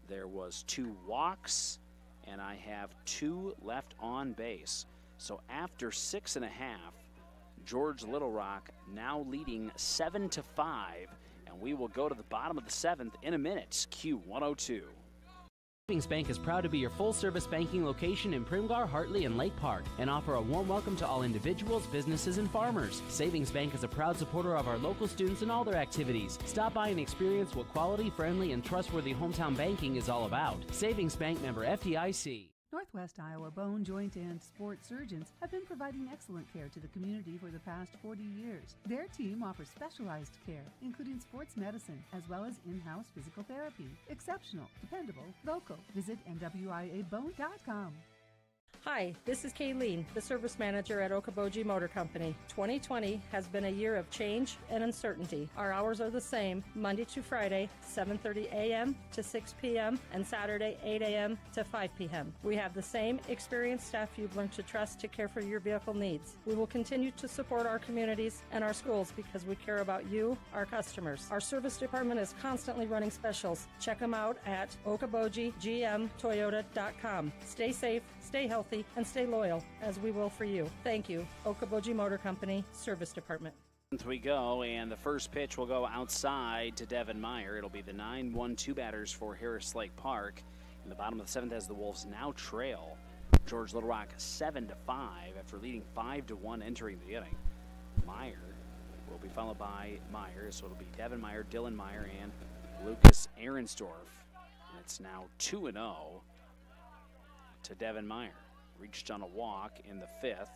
S1: there was 2 walks, and I have 2 left on base. So after 6.5, George Little Rock now leading 7-5, and we will go to the bottom of the 7th in a minute. Q102.
S20: Savings Bank is proud to be your full-service banking location in Primgar, Hartley, and Lake Park, and offer a warm welcome to all individuals, businesses, and farmers. Savings Bank is a proud supporter of our local students and all their activities. Stop by and experience what quality, friendly, and trustworthy hometown banking is all about. Savings Bank, member FDIC.
S4: Northwest Iowa Bone, Joint, and Sports Surgeons have been providing excellent care to the community for the past 40 years. Their team offers specialized care, including sports medicine, as well as in-house physical therapy. Exceptional, dependable, local. Visit NWIABone.com.
S14: Hi, this is Kayleen, the service manager at Okoboji Motor Company. 2020 has been a year of change and uncertainty. Our hours are the same, Monday to Friday, 7:30 a.m. to 6 p.m., and Saturday, 8 a.m. to 5 p.m. We have the same experienced staff you've learned to trust to care for your vehicle needs. We will continue to support our communities and our schools because we care about you, our customers. Our service department is constantly running specials. Check them out at okabojigmtoyota.com. Stay safe, stay healthy, and stay loyal, as we will for you. Thank you. Okoboji Motor Company, Service Department.
S1: We go, and the first pitch will go outside to Devin Meyer. It'll be the 9-1-2 batters for Harris Lake Park. In the bottom of the 7th, as the Wolves now trail George Little Rock 7-5 after leading 5-1 entering the inning. Meyer will be followed by Meyer, so it'll be Devin Meyer, Dylan Meyer, and Lucas Ehrensdorf. And it's now 2-0 to Devin Meyer. Reached on a walk in the 5th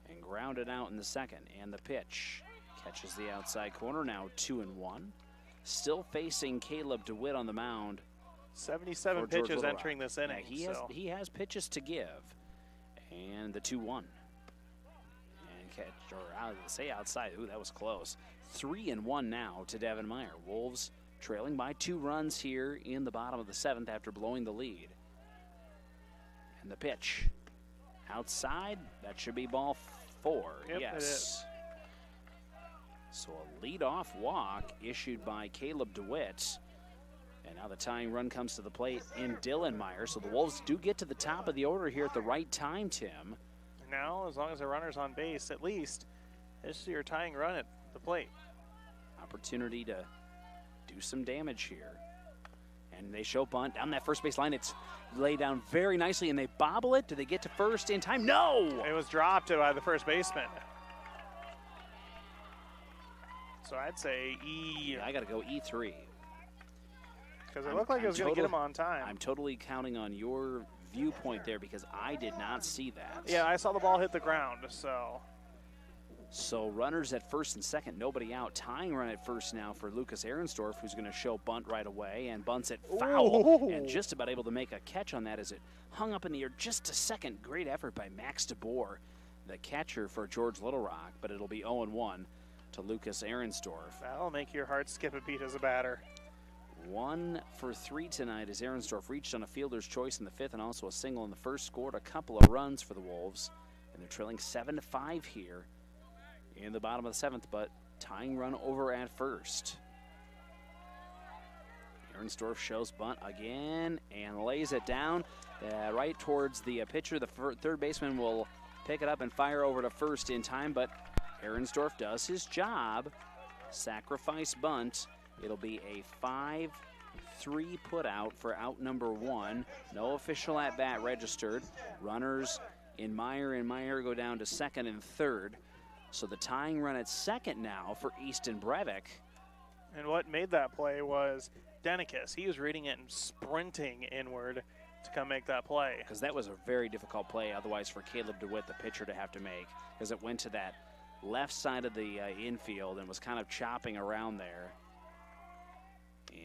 S1: and grounded out in the 2nd. And the pitch catches the outside corner, now 2-1. Still facing Caleb DeWitt on the mound.
S10: 77 pitches entering this inning.
S1: Yeah, he has pitches to give. And the 2-1. And catch, or say outside. Ooh, that was close. 3-1 now to Devin Meyer. Wolves trailing by 2 runs here in the bottom of the 7th after blowing the lead. And the pitch outside, that should be ball 4.
S10: Yep,
S1: yes.
S10: It is.
S1: So a leadoff walk issued by Caleb DeWitt. And now the tying run comes to the plate in Dylan Meyer. So the Wolves do get to the top of the order here at the right time, Tim.
S10: Now, as long as the runner's on base, at least, this is your tying run at the plate.
S1: Opportunity to do some damage here. And they show bunt down that first base line. It's laid down very nicely, and they bobble it. Do they get to first in time? No!
S10: It was dropped by the first baseman. So I'd say E.
S1: Yeah, I got to go E3.
S10: Because it looked like it was going to get him on time.
S1: I'm totally counting on your viewpoint there because I did not see that.
S10: Yeah, I saw the ball hit the ground,
S1: So runners at first and second, nobody out. Tying run at first now for Lucas Ehrensdorf, who's going to show bunt right away, and bunts it foul.
S10: Ooh.
S1: And just about able to make a catch on that as it hung up in the air just a second. Great effort by Max DeBoer, the catcher for George Little Rock, but it'll be 0-1 to Lucas Ehrensdorf.
S10: That'll make your heart skip a beat as a batter.
S1: 1 for 3 tonight as Ehrensdorf reached on a fielder's choice in the fifth and also a single in the first, scored a couple of runs for the Wolves, and they're trailing 7-5 here in the bottom of the seventh, but tying run over at first. Ehrensdorf shows bunt again and lays it down right towards the pitcher. The third baseman will pick it up and fire over to first in time, but Ehrensdorf does his job. Sacrifice bunt. It'll be a 5-3 put out for out number 1. No official at bat registered. Runners in Meyer and Meyer go down to second and third. So the tying run at second now for Easton Brevik.
S10: And what made that play was Denicus. He was reading it and sprinting inward to come make that play.
S1: Because that was a very difficult play otherwise for Caleb DeWitt, the pitcher, to have to make, because it went to that left side of the infield and was kind of chopping around there.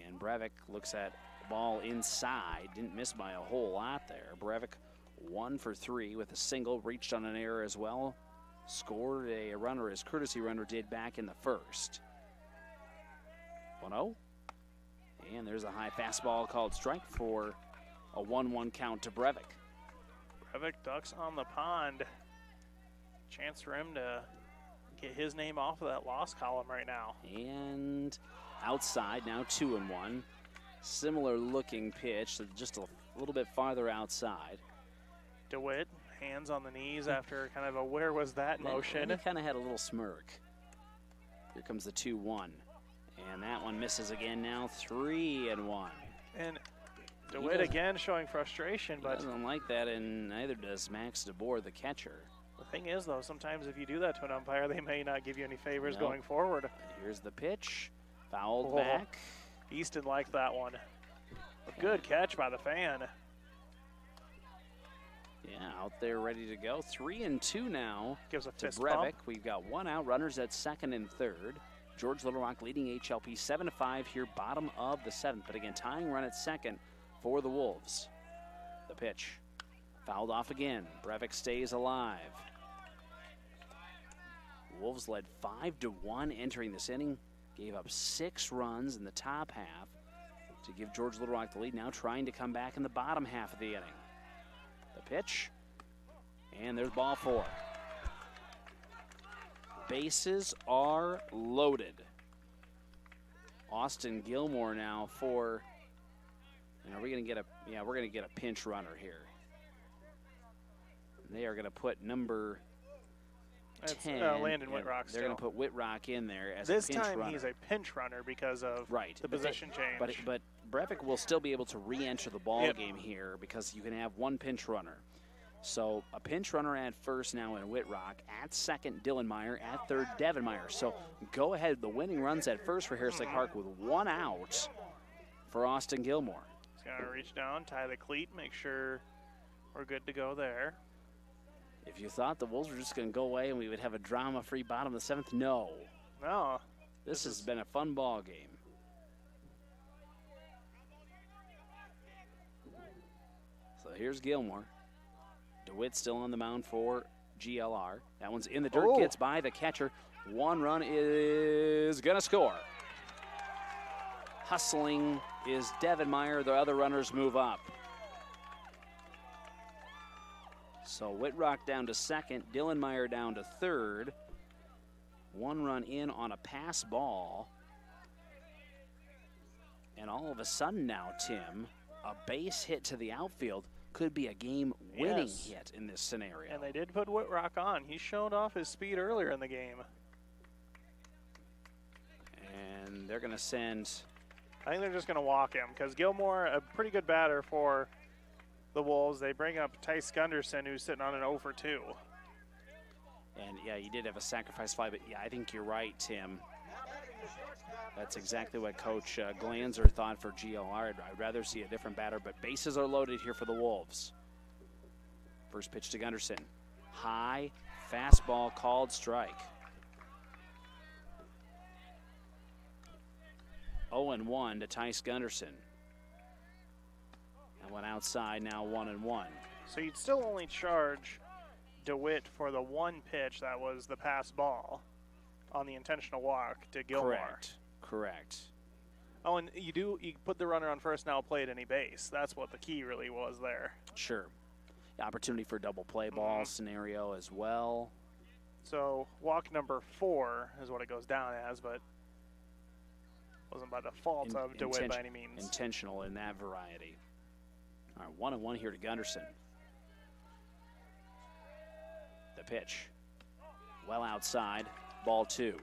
S1: And Brevik looks at the ball inside. Didn't miss by a whole lot there. Brevik 1 for 3 with a single, reached on an error as well. Scored a runner as courtesy runner did back in the first. 1-0. And there's a high fastball called strike for a 1-1 count to Brevik.
S10: Brevik ducks on the pond. Chance for him to get his name off of that loss column right now.
S1: And outside, now 2-1. Similar looking pitch, so just a little bit farther outside.
S10: DeWitt, hands on the knees after kind of a where was that motion.
S1: He kind of had a little smirk. Here comes the 2-1. And that one misses again now, 3-1.
S10: And DeWitt again showing frustration, but
S1: doesn't like that, and neither does Max DeBoer, the catcher.
S10: The thing is, though, sometimes if you do that to an umpire, they may not give you any favors going forward.
S1: Here's the pitch, fouled back.
S10: Easton liked that one. A good catch by the fan.
S1: Yeah, out there ready to go. 3-2 now.
S10: Gives a
S1: to
S10: fist
S1: Brevik.
S10: bump.
S1: We've got one out, runners at second and third. George Little Rock leading HLP 7-5 here, bottom of the seventh. But again, tying run at second for the Wolves. The pitch, fouled off again. Brevik stays alive. Wolves led 5-1 entering this inning. Gave up 6 runs in the top half to give George Little Rock the lead. Now trying to come back in the bottom half of the inning. The pitch, and there's ball 4. Bases are loaded. Austin Gilmore now for, and are we going to get a, yeah, we're going to get a pinch runner here. They are going to put number 10.
S10: Landon Whitrock.
S1: They're going to put Whitrock in there as
S10: this
S1: a pinch
S10: time
S1: runner.
S10: He's a pinch runner because of the position change.
S1: But Brevik will still be able to re-enter the ball game here because you can have one pinch runner. So a pinch runner at first now in Whitrock. At second, Dylan Meyer. At third, Devin Meyer. So go ahead. The winning runs at first for Harris Lake Park with 1 out for Austin Gilmore.
S10: He's going to reach down, tie the cleat, make sure we're good to go there.
S1: If you thought the Wolves were just going to go away and we would have a drama-free bottom of the seventh, no.
S10: No.
S1: This has been a fun ball game. So here's Gilmore. DeWitt still on the mound for GLR. That one's in the dirt, gets by the catcher. 1 run is going to score. Hustling is Devin Meyer. The other runners move up. So Whitrock down to second, Dylan Meyer down to third. 1 run in on a pass ball. And all of a sudden now, Tim, a base hit to the outfield could be a game-winning hit in this scenario.
S10: And they did put Whitrock on. He showed off his speed earlier in the game.
S1: And they're going to send...
S10: I think they're just going to walk him because Gilmore, a pretty good batter for the Wolves. They bring up Tice Gunderson, who's sitting on an 0 for 2.
S1: And, yeah, you did have a sacrifice fly, but, yeah, I think you're right, Tim. That's exactly what Coach Glanzer thought for GLR. I'd rather see a different batter, but bases are loaded here for the Wolves. First pitch to Gunderson. High, fastball, called strike. 0-1 to Tice Gunderson. That went outside, now 1-1.
S10: So you'd still only charge DeWitt for the one pitch that was the pass ball on the intentional walk to Gilmore.
S1: Correct.
S10: Oh, and you put the runner on first, now play at any base. That's what the key really was there.
S1: Sure. The opportunity for double play ball scenario as well.
S10: So walk number 4 is what it goes down as, but wasn't by the fault of DeWitt by any means.
S1: Intentional in that variety. All right, 1-1 here to Gunderson. The pitch. Well outside, ball 2.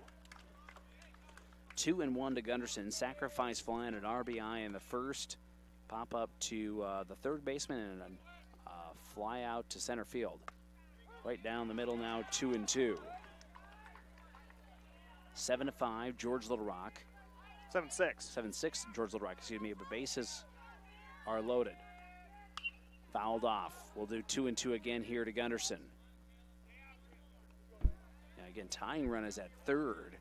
S1: 2-1 to Gunderson. Sacrifice fly and an RBI in the first. Pop up to the third baseman and a fly out to center field. Right down the middle now, 2-2. 7-5, George Little Rock.
S10: 7-6.
S1: 7-6, George Little Rock, excuse me, but bases are loaded. Fouled off. We'll do 2-2 again here to Gunderson. Now again, tying run is at third.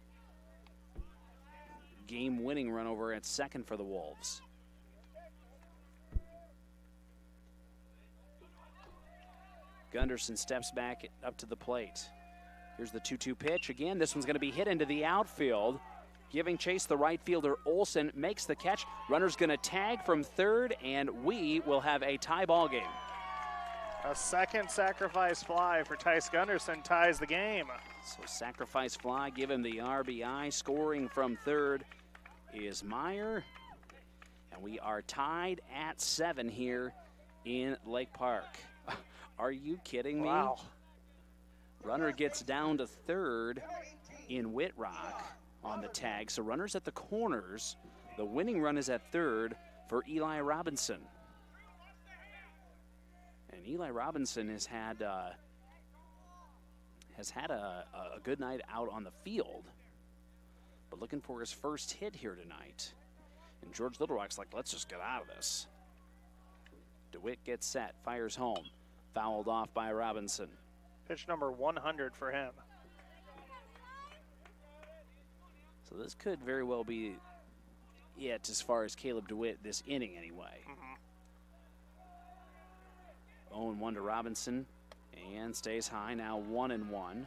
S1: Game-winning run over at second for the Wolves. Gunderson steps back up to the plate. Here's the 2-2 pitch. Again, this one's going to be hit into the outfield. Giving chase, the right fielder Olsen makes the catch. Runner's going to tag from third, and we will have a tie ball game.
S10: A second sacrifice fly for Tice Gunderson ties the game.
S1: So sacrifice fly, give him the RBI. Scoring from third is Meyer. And we are tied at 7 here in Lake Park. Are you kidding me?
S10: Wow.
S1: Runner gets down to third in Whitrock on the tag. So runners at the corners. The winning run is at third for Eli Robinson. And Eli Robinson has had a good night out on the field, but looking for his first hit here tonight. And George Little Rock's like, let's just get out of this. DeWitt gets set, fires home, fouled off by Robinson.
S10: Pitch number 100 for him.
S1: So this could very well be it as far as Caleb DeWitt this inning anyway. 0-1 to Robinson, and stays high, now 1-1.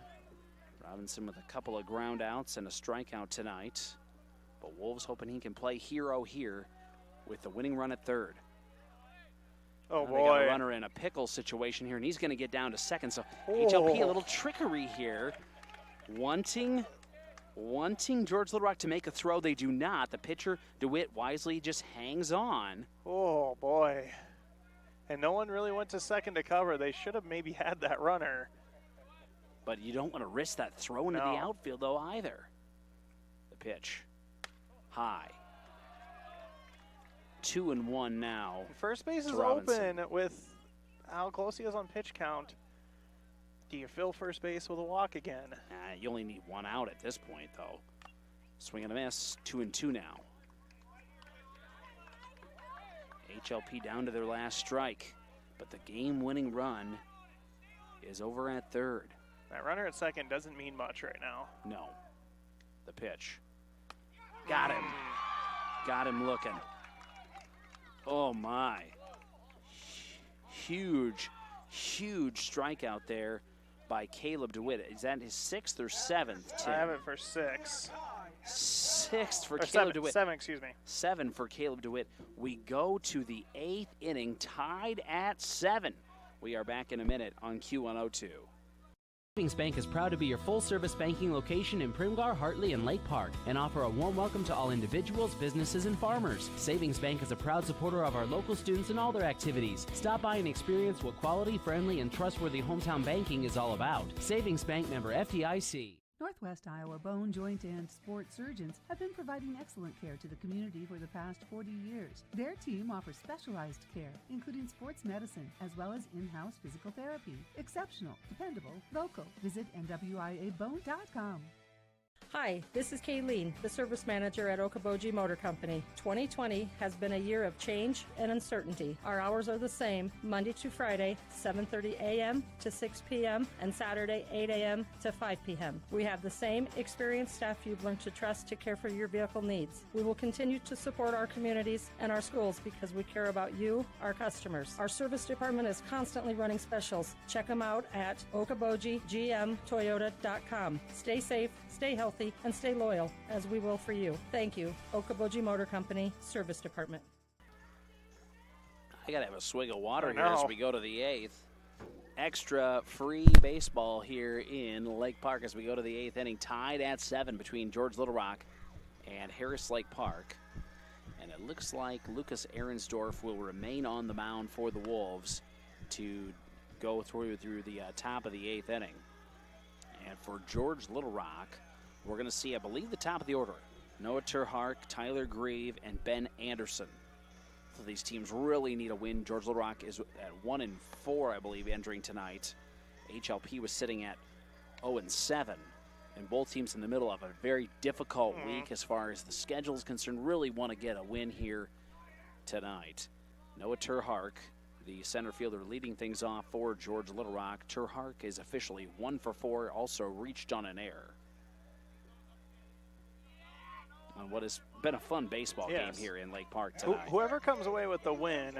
S1: Robinson with a couple of ground outs and a strikeout tonight. But Wolves hoping he can play hero here with the winning run at third.
S10: Oh,
S1: now
S10: boy.
S1: They got a runner in a pickle situation here, and he's going to get down to second. So HLP, a little trickery here. Wanting George Little Rock to make a throw. They do not. The pitcher, DeWitt, wisely just hangs on.
S10: Oh, boy. And no one really went to second to cover. They should have maybe had that runner.
S1: But you don't want to risk that throw into the outfield, though, either. The pitch. High. 2-1 now.
S10: First base is open with how close he is on pitch count. Do you fill first base with a walk again?
S1: You only need one out at this point, though. Swing and a miss. 2-2 now. HLP down to their last strike, but the game-winning run is over at third.
S10: That runner at second doesn't mean much right now.
S1: No. The pitch. Got him. Got him looking. Oh, my. Huge strikeout there by Caleb DeWitt. Is that his 6th or 7th, Tim?
S10: I have it for 6.
S1: 6th for Caleb DeWitt.
S10: 7, excuse me.
S1: 7 for Caleb DeWitt. We go to the 8th inning, tied at 7. We are back in a minute on Q102.
S20: Savings Bank is proud to be your full-service banking location in Primgar, Hartley, and Lake Park, and offer a warm welcome to all individuals, businesses, and farmers. Savings Bank is a proud supporter of our local students and all their activities. Stop by and experience what quality, friendly, and trustworthy hometown banking is all about. Savings Bank, member FDIC.
S4: Northwest Iowa Bone, Joint, and Sports Surgeons have been providing excellent care to the community for the past 40 years. Their team offers specialized care, including sports medicine, as well as in-house physical therapy. Exceptional, dependable, local. Visit NWIABone.com.
S14: Hi, this is Kayleen, the service manager at Okoboji Motor Company. 2020 has been a year of change and uncertainty. Our hours are the same, Monday to Friday, 7:30 a.m. to 6 p.m., and Saturday, 8 a.m. to 5 p.m. We have the same experienced staff you've learned to trust to care for your vehicle needs. We will continue to support our communities and our schools because we care about you, our customers. Our service department is constantly running specials. Check them out at okobojigmtoyota.com. Stay safe, stay healthy, and stay loyal, as we will for you. Thank you. Okoboji Motor Company, Service Department.
S1: I got to have a swig of water
S10: I
S1: here
S10: know.
S1: as we go to the 8th. Extra free baseball here in Lake Park as we go to the 8th inning. Tied at 7 between George Little Rock and Harris Lake Park. And it looks like Lucas Ahrensdorf will remain on the mound for the Wolves to go through the top of the 8th inning. And for George Little Rock, we're going to see, I believe, the top of the order. Noah Terhark, Tyler Grieve, and Ben Anderson. So these teams really need a win. George Little Rock is at 1-4, I believe, entering tonight. HLP was sitting at 0-7. And both teams in the middle of a very difficult week as far as the schedule is concerned. Really want to get a win here tonight. Noah Terhark, the center fielder, leading things off for George Little Rock. Terhark is officially 1 for 4, also reached on an error. On what has been a fun baseball game here in Lake Park tonight.
S10: Whoever comes away with the win,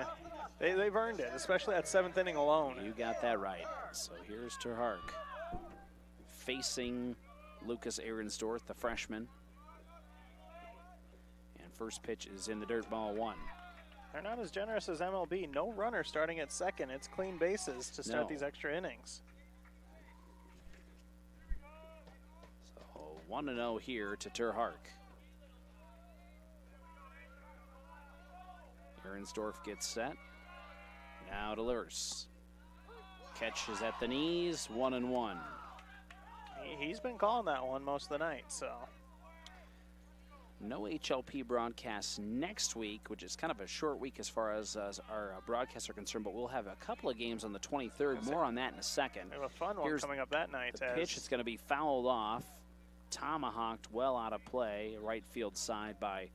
S10: they've earned it, especially that 7th inning alone.
S1: You got that right. So here's Terhark facing Lucas Ahrensdorf, the freshman. And first pitch is in the dirt, ball 1.
S10: They're not as generous as MLB. No runner starting at second. It's clean bases to start these extra innings.
S1: So 1-0 here to Terhark. Ahrensdorf gets set. Now delivers. Catch is at the knees, 1-1.
S10: He's been calling that one most of the night, so.
S1: No HLP broadcasts next week, which is kind of a short week as far as our broadcasts are concerned, but we'll have a couple of games on the 23rd. More on that in a second.
S10: We have a fun one coming up that night.
S1: The pitch is going to be fouled off, tomahawked well out of play, right field side by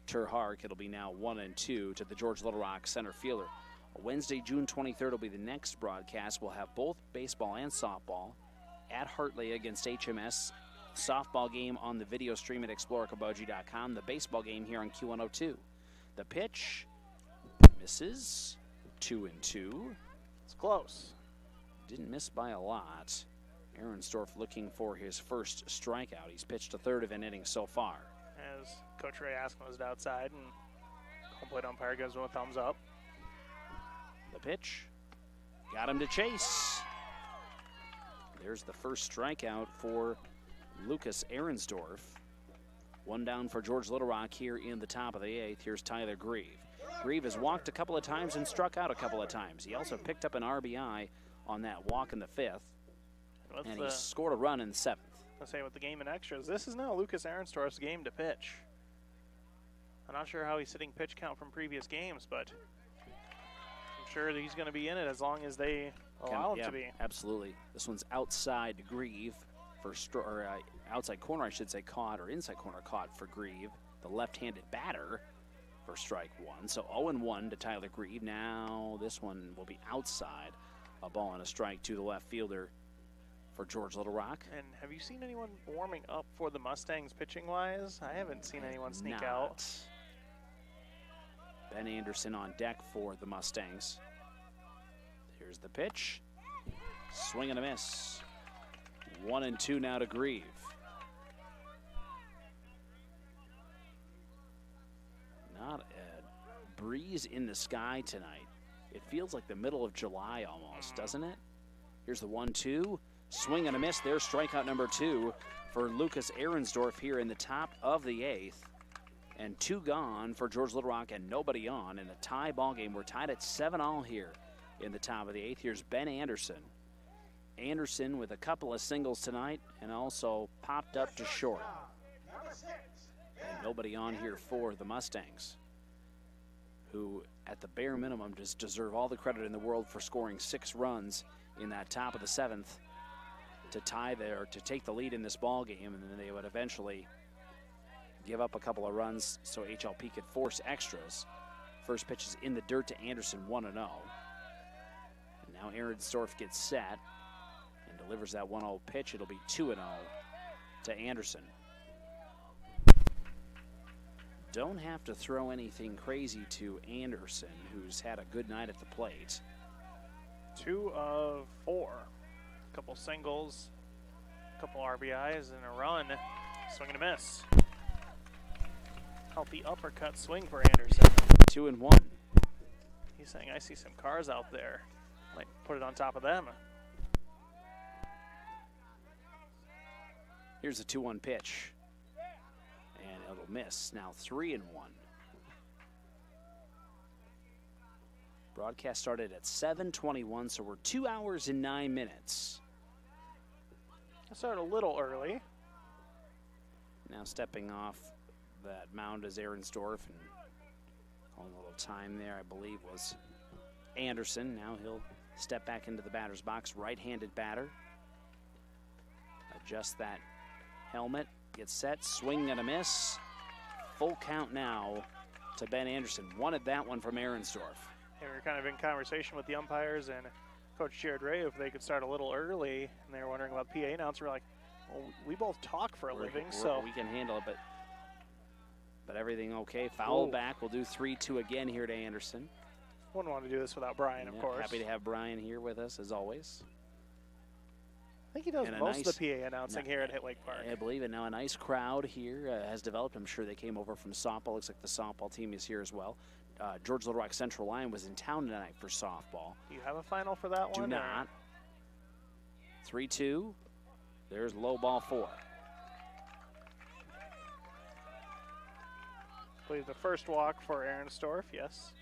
S1: Terhark. It'll be now 1-2 to the George Little Rock center fielder. Wednesday, June 23rd will be the next broadcast. We'll have both baseball and softball at Hartley against HMS. Softball game on the video stream at explorerkaboji.com. The baseball game here on Q102. The pitch misses, 2-2.
S10: It's close.
S1: Didn't miss by a lot. Ahrensdorf looking for his first strikeout. He's pitched a third of an inning so far.
S10: As Coach Ray Askin was outside, and home plate umpire gives him a thumbs up.
S1: The pitch got him to chase. There's the first strikeout for Lucas Ahrensdorf. One down for George Little Rock here in the top of the 8th. Here's Tyler Grieve. Grieve has walked a couple of times and struck out a couple of times. He also picked up an RBI on that walk in the 5th. And he scored a run in the 7th.
S10: Let's say with the game in extras, this is now Lucas Ahrensdorf's game to pitch. I'm not sure how he's sitting pitch count from previous games, but I'm sure that he's going to be in it as long as they allow him to be.
S1: Absolutely. This one's outside Grieve for outside corner, I should say, caught, or inside corner caught for Grieve, the left-handed batter, for strike 1. So 0-1 to Tyler Grieve. Now this one will be outside, a ball and a strike to the left fielder for George Little Rock.
S10: And have you seen anyone warming up for the Mustangs pitching-wise? I haven't seen anyone sneak out.
S1: Ben Anderson on deck for the Mustangs. Here's the pitch. Swing and a miss. 1-2 now to Grieve. Not a breeze in the sky tonight. It feels like the middle of July almost, doesn't it? Here's the 1-2. Swing and a miss. There's strikeout number 2 for Lucas Ahrensdorf here in the top of the 8th. And 2 gone for George Little Rock and nobody on in a tie ball game. We're tied at 7-all here in the top of the 8th. Here's Ben Anderson. Anderson with a couple of singles tonight and also popped up to short. And nobody on here for the Mustangs, who at the bare minimum just deserve all the credit in the world for scoring 6 runs in that top of the 7th. to tie there, to take the lead in this ball game, and then they would eventually give up a couple of runs so HLP could force extras. First pitch is in the dirt to Anderson, 1-0. And now Ehrensdorf gets set and delivers that 1-0 pitch. It'll be 2-0 to Anderson. Don't have to throw anything crazy to Anderson, who's had a good night at the plate.
S10: 2 of 4. A couple singles, a couple RBIs, and a run. Swing and a miss. Healthy uppercut swing for Anderson.
S1: 2-1.
S10: He's saying, I see some cars out there. Might put it on top of them.
S1: Here's a 2-1 pitch. And it'll miss. Now 3-1. Broadcast started at 7:21, so we're 2 hours and 9 minutes.
S10: I started a little early.
S1: Now stepping off that mound is Ehrensdorf, and calling a little time there, I believe, was Anderson. Now he'll step back into the batter's box, right-handed batter. Adjust that helmet, get set, swing and a miss. Full count now to Ben Anderson. Wanted that one from Ehrensdorf.
S10: They were kind of in conversation with the umpires and Coach Jared Ray if they could start a little early, and they were wondering about PA announcer. We're like, well, we both talk for a living, so
S1: we can handle it, but everything okay. Foul back. We'll do 3-2 again here to Anderson.
S10: Wouldn't want to do this without Brian, of course.
S1: Happy to have Brian here with us as always.
S10: I think he does most of the PA announcing here at Hit Lake Park.
S1: I believe it. Now a nice crowd here has developed. I'm sure they came over from softball. Looks like the softball team is here as well. George Little Rock Central Lion was in town tonight for softball.
S10: Do you have a final for that one?
S1: Do not. 3-2. There's low ball 4.
S10: I believe the first walk for Ehrensdorf, yes.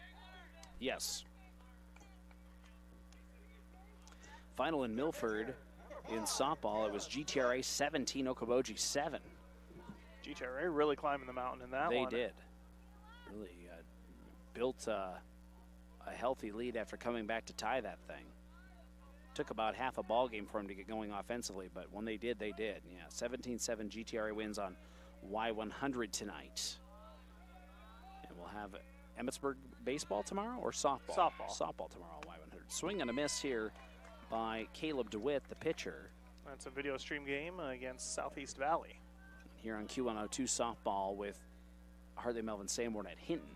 S1: Yes. Final in Milford in softball, it was GTRA 17, Okoboji 7.
S10: GTRA really climbing the mountain in that one.
S1: They did. Really built a healthy lead after coming back to tie that thing. Took about half a ball game for them to get going offensively, but when they did, they did. Yeah, 17-7 GTRA wins on Y100 tonight. And we'll have Emmetsburg baseball tomorrow or softball? Softball tomorrow, Y100. Swing and a miss here by Caleb DeWitt, the pitcher.
S10: That's a video stream game against Southeast Valley.
S1: Here on Q102 softball with Hartley Melvin Sanborn at Hinton.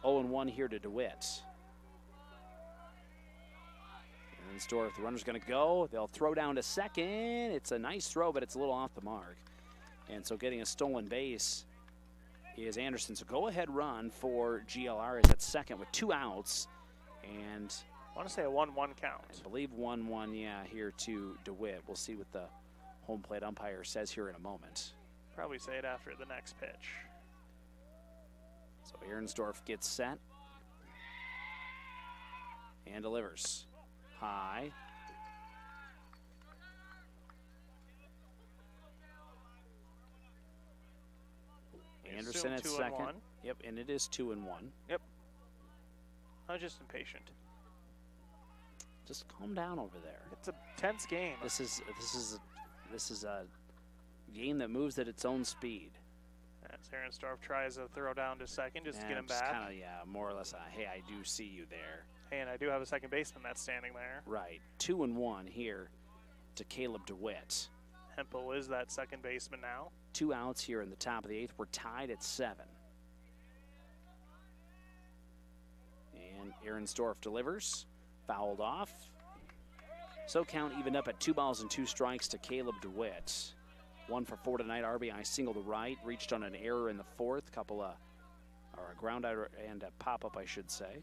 S1: 0-1 here to DeWitt. Ehrensdorf, the runner's going to go. They'll throw down to second. It's a nice throw, but it's a little off the mark. And so getting a stolen base is Anderson. So go-ahead run for GLR is at second with 2 outs. And
S10: I want to say a 1-1 count.
S1: I believe 1-1, yeah, here to DeWitt. We'll see what the home plate umpire says here in a moment.
S10: Probably say it after the next pitch.
S1: So Ehrensdorf gets set and delivers. High. Anderson at second. Yep, and it is 2-1.
S10: Yep. I was just impatient.
S1: Just calm down over there.
S10: It's a tense game.
S1: This is a game that moves at its own speed.
S10: As Ehrensdorf tries to throw down to second just to get him back.
S1: Kind of, yeah, more or less. Hey, I do see you there.
S10: Hey, and I do have a second baseman that's standing there.
S1: Right, 2-1 here to Caleb DeWitt.
S10: Hempel is that second baseman now.
S1: 2 outs here in the top of the 8th. We're tied at 7. And Ehrensdorf delivers. Fouled off. So count evened up at 2 balls and 2 strikes to Caleb DeWitt. 1 for 4 tonight. RBI single to right. Reached on an error in the 4th. Or a ground out and a pop-up, I should say.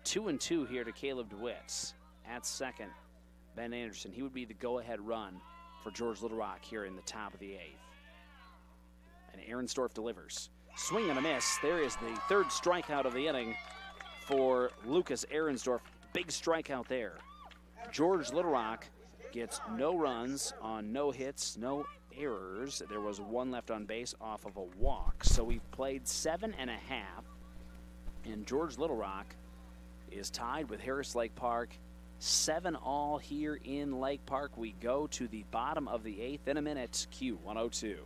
S1: Two and 2 here to Caleb DeWitt. At second, Ben Anderson. He would be the go-ahead run for George Little Rock here in the top of the 8th. And Ehrensdorf delivers. Swing and a miss. There is the 3rd strikeout of the inning for Lucas Ehrensdorf. Big strikeout there. George Little Rock gets no runs on no hits, no errors. There was 1 left on base off of a walk. So we've played 7 1/2. And George Little Rock is tied with Harris Lake Park. 7-all here in Lake Park. We go to the bottom of the 8th in a minute. Q102.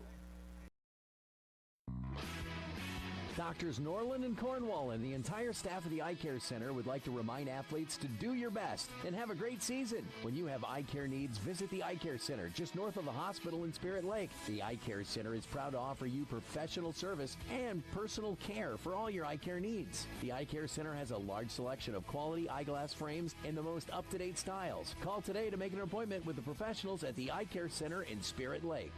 S3: Doctors Norland and Cornwall and the entire staff of the Eye Care Center would like to remind athletes to do your best and have a great season. When you have eye care needs, visit the Eye Care Center just north of the hospital in Spirit Lake. The Eye Care Center is proud to offer you professional service and personal care for all your eye care needs. The Eye Care Center has a large selection of quality eyeglass frames and the most up-to-date styles. Call today to make an appointment with the professionals at the Eye Care Center in Spirit Lake.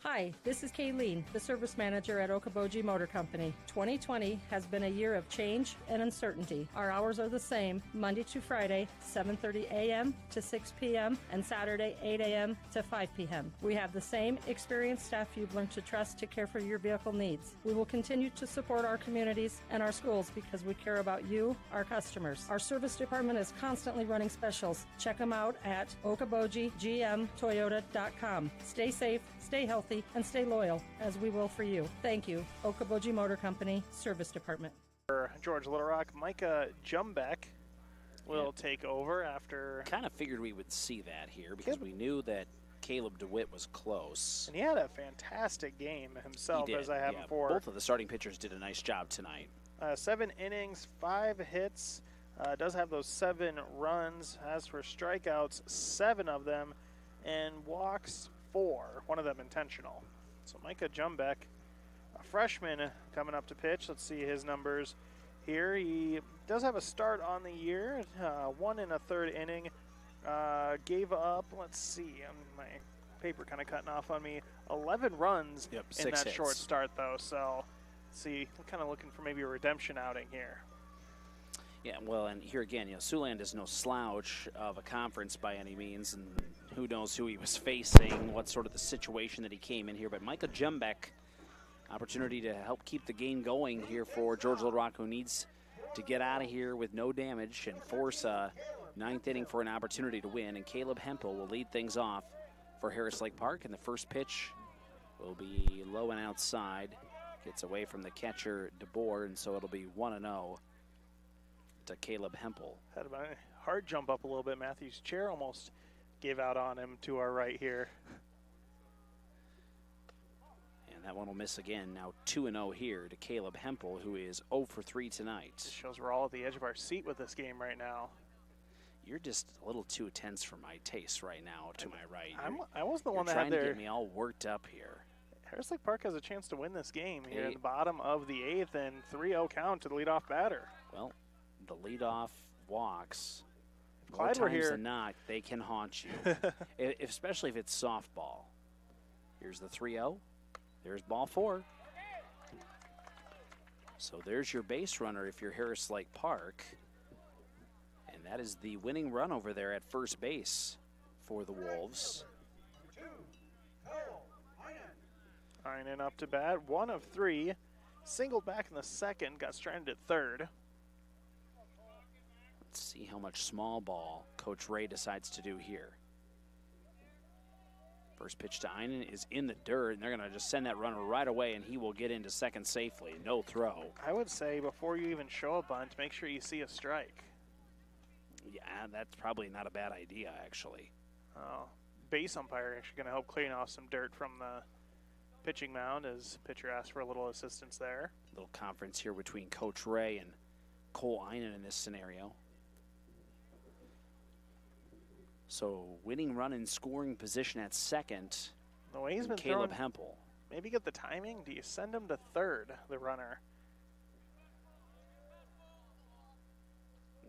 S14: Hi, this is Kayleen, the service manager at Okoboji Motor Company. 2020 has been a year of change and uncertainty. Our hours are the same, Monday to Friday, 7:30 a.m. to 6 p.m. and Saturday, 8 a.m. to 5 p.m. We have the same experienced staff you've learned to trust to care for your vehicle needs. We will continue to support our communities and our schools because we care about you, our customers. Our service department is constantly running specials. Check them out at okobojigmtoyota.com. Stay safe, stay healthy, and stay loyal, as we will for you. Thank you. Okoboji Motor Company, Service Department.
S10: For George Little Rock, Micah Jumbeck will take over after...
S1: Kind of figured we would see that here because we knew that Caleb DeWitt was close.
S10: And he had a fantastic game himself, as I have before.
S1: Both of the starting pitchers did a nice job tonight.
S10: 7 innings, 5 hits. Does have those 7 runs. As for strikeouts, 7 of them, and walks 4, one of them intentional. So Micah Jumbeck, a freshman, coming up to pitch. Let's see his numbers here. He does have a start on the year, 1 1/3 inning. Gave up, let's see, my paper kind of cutting off on me, 11 runs in that
S1: hits.
S10: short start, though. So let's see, I'm kind of looking for maybe a redemption outing here.
S1: Yeah, well, and here again, Siouxland is no slouch of a conference by any means, and who knows who he was facing, what sort of the situation that he came in here. But Micah Jumbeck, opportunity to help keep the game going here for George Little Rock, who needs to get out of here with no damage and force a 9th inning for an opportunity to win. And Caleb Hempel will lead things off for Harris Lake Park, and the first pitch will be low and outside. Gets away from the catcher, DeBoer, and so it'll be 1-0. To Caleb Hempel.
S10: Had my heart jump up a little bit. Matthew's chair almost gave out on him to our right here.
S1: And that one will miss again. Now 2-0 here to Caleb Hempel, who is 0 for 3 tonight.
S10: This shows we're all at the edge of our seat with this game right now.
S1: You're just a little too tense for my taste right now to my right.
S10: I was the one that
S1: had
S10: had their...
S1: trying to get me all worked up here.
S10: Harris Lake Park has a chance to win this game here at the bottom of the 8th, and 3-0 count to the leadoff batter.
S1: Well, the leadoff walks,
S10: if
S1: more
S10: Clyde were
S1: times
S10: here
S1: than not, they can haunt you, especially if it's softball. Here's the 3-0. There's ball 4. So there's your base runner if you're Harris Lake Park. And that is the winning run over there at first base for the Wolves.
S10: Einen up to bat, 1 of 3. Singled back in the second, got stranded at third.
S1: Let's see how much small ball Coach Ray decides to do here. First pitch to Einen is in the dirt, and they're going to just send that runner right away, and he will get into second safely. No throw.
S10: I would say before you even show a bunt, make sure you see a strike.
S1: Yeah, that's probably not a bad idea, actually.
S10: Base umpire actually going to help clean off some dirt from the pitching mound as pitcher asked for a little assistance there.
S1: Little conference here between Coach Ray and Cole Einen in this scenario. So winning run in scoring position at second.
S10: The way he's been
S1: Caleb
S10: throwing,
S1: Hempel.
S10: Maybe get the timing. Do you send him to third, the runner?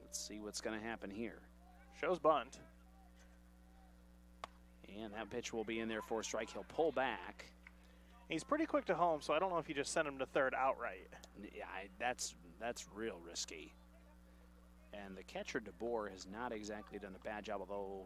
S1: Let's see what's going to happen here.
S10: Shows bunt.
S1: And that pitch will be in there for a strike. He'll pull back.
S10: He's pretty quick to home, so I don't know if you just send him to third outright.
S1: Yeah, that's real risky. And the catcher, DeBoer, has not exactly done a bad job, although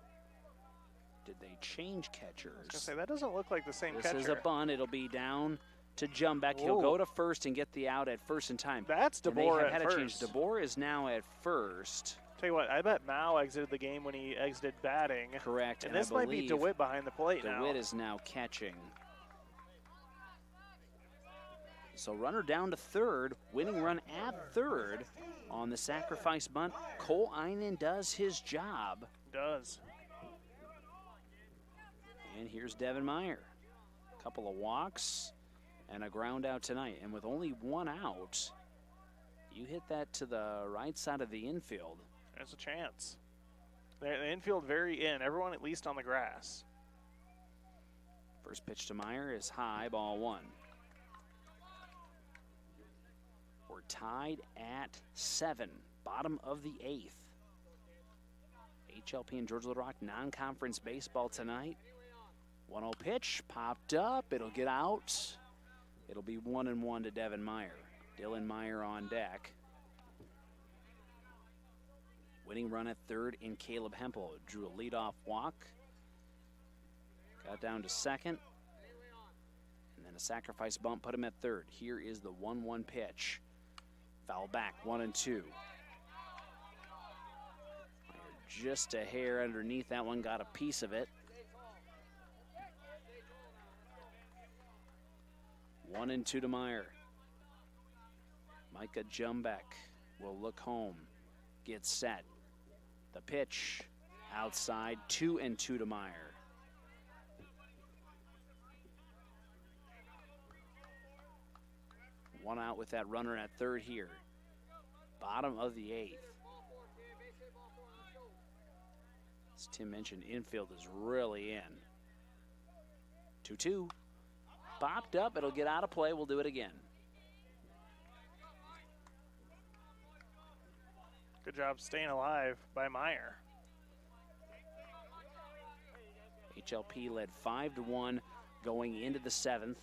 S1: did they change catchers?
S10: I was going to say, that doesn't look like the same catcher.
S1: This is a bunt. It'll be down to Jumbeck. He'll go to first and get the out at first in time.
S10: That's DeBoer at first.
S1: Change. DeBoer is now at first.
S10: Tell you what, I bet Mao exited the game when he exited batting.
S1: Correct.
S10: And this might be DeWitt behind the plate now.
S1: DeWitt is now catching. So runner down to third, winning run at third on the sacrifice bunt. Cole Einen does his job.
S10: Does.
S1: And here's Devin Meyer. A couple of walks and a ground out tonight. And with only one out, you hit that to the right side of the infield.
S10: There's a chance. The infield very in, everyone at least on the grass.
S1: First pitch to Meyer is high, ball one. We're tied at 7, bottom of the 8th. HLP and George Little Rock non-conference baseball tonight. 1-0 pitch, popped up, it'll get out. It'll be 1-1 to Devin Meyer. Dylan Meyer on deck. Winning run at third in Caleb Hempel. Drew a leadoff walk. Got down to second. And then a sacrifice bump put him at third. Here is the 1-1 pitch. Foul back, 1-2. Meyer just a hair underneath that one, got a piece of it. 1-2 to Meyer. Micah Jumbeck will look home, gets set. The pitch outside, 2-2 to Meyer. One out with that runner at third here. Bottom of the 8th. As Tim mentioned, infield is really in. 2-2. Popped up, it'll get out of play, we'll do it again.
S10: Good job staying alive by Meyer.
S1: HLP led 5-1 going into the 7th.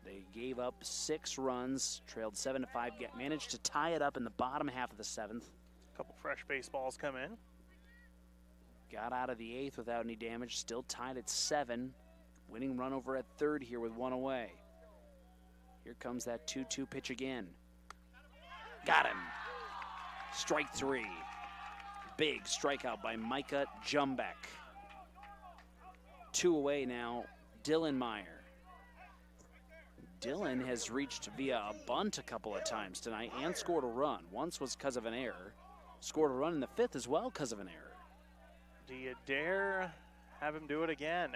S1: They gave up 6 runs, trailed 7-5, managed to tie it up in the bottom half of the 7th.
S10: A couple fresh baseballs come in.
S1: Got out of the 8th without any damage, still tied at 7. Winning run over at third here with 1 away. Here comes that 2-2 pitch again. Got him. Strike 3. Big strikeout by Micah Jumbeck. 2 away now, Dylan Meyer. Dylan has reached via a bunt a couple of times tonight and scored a run. Once was because of an error. Scored a run in the 5th as well because of an error.
S10: Do you dare have him do it again?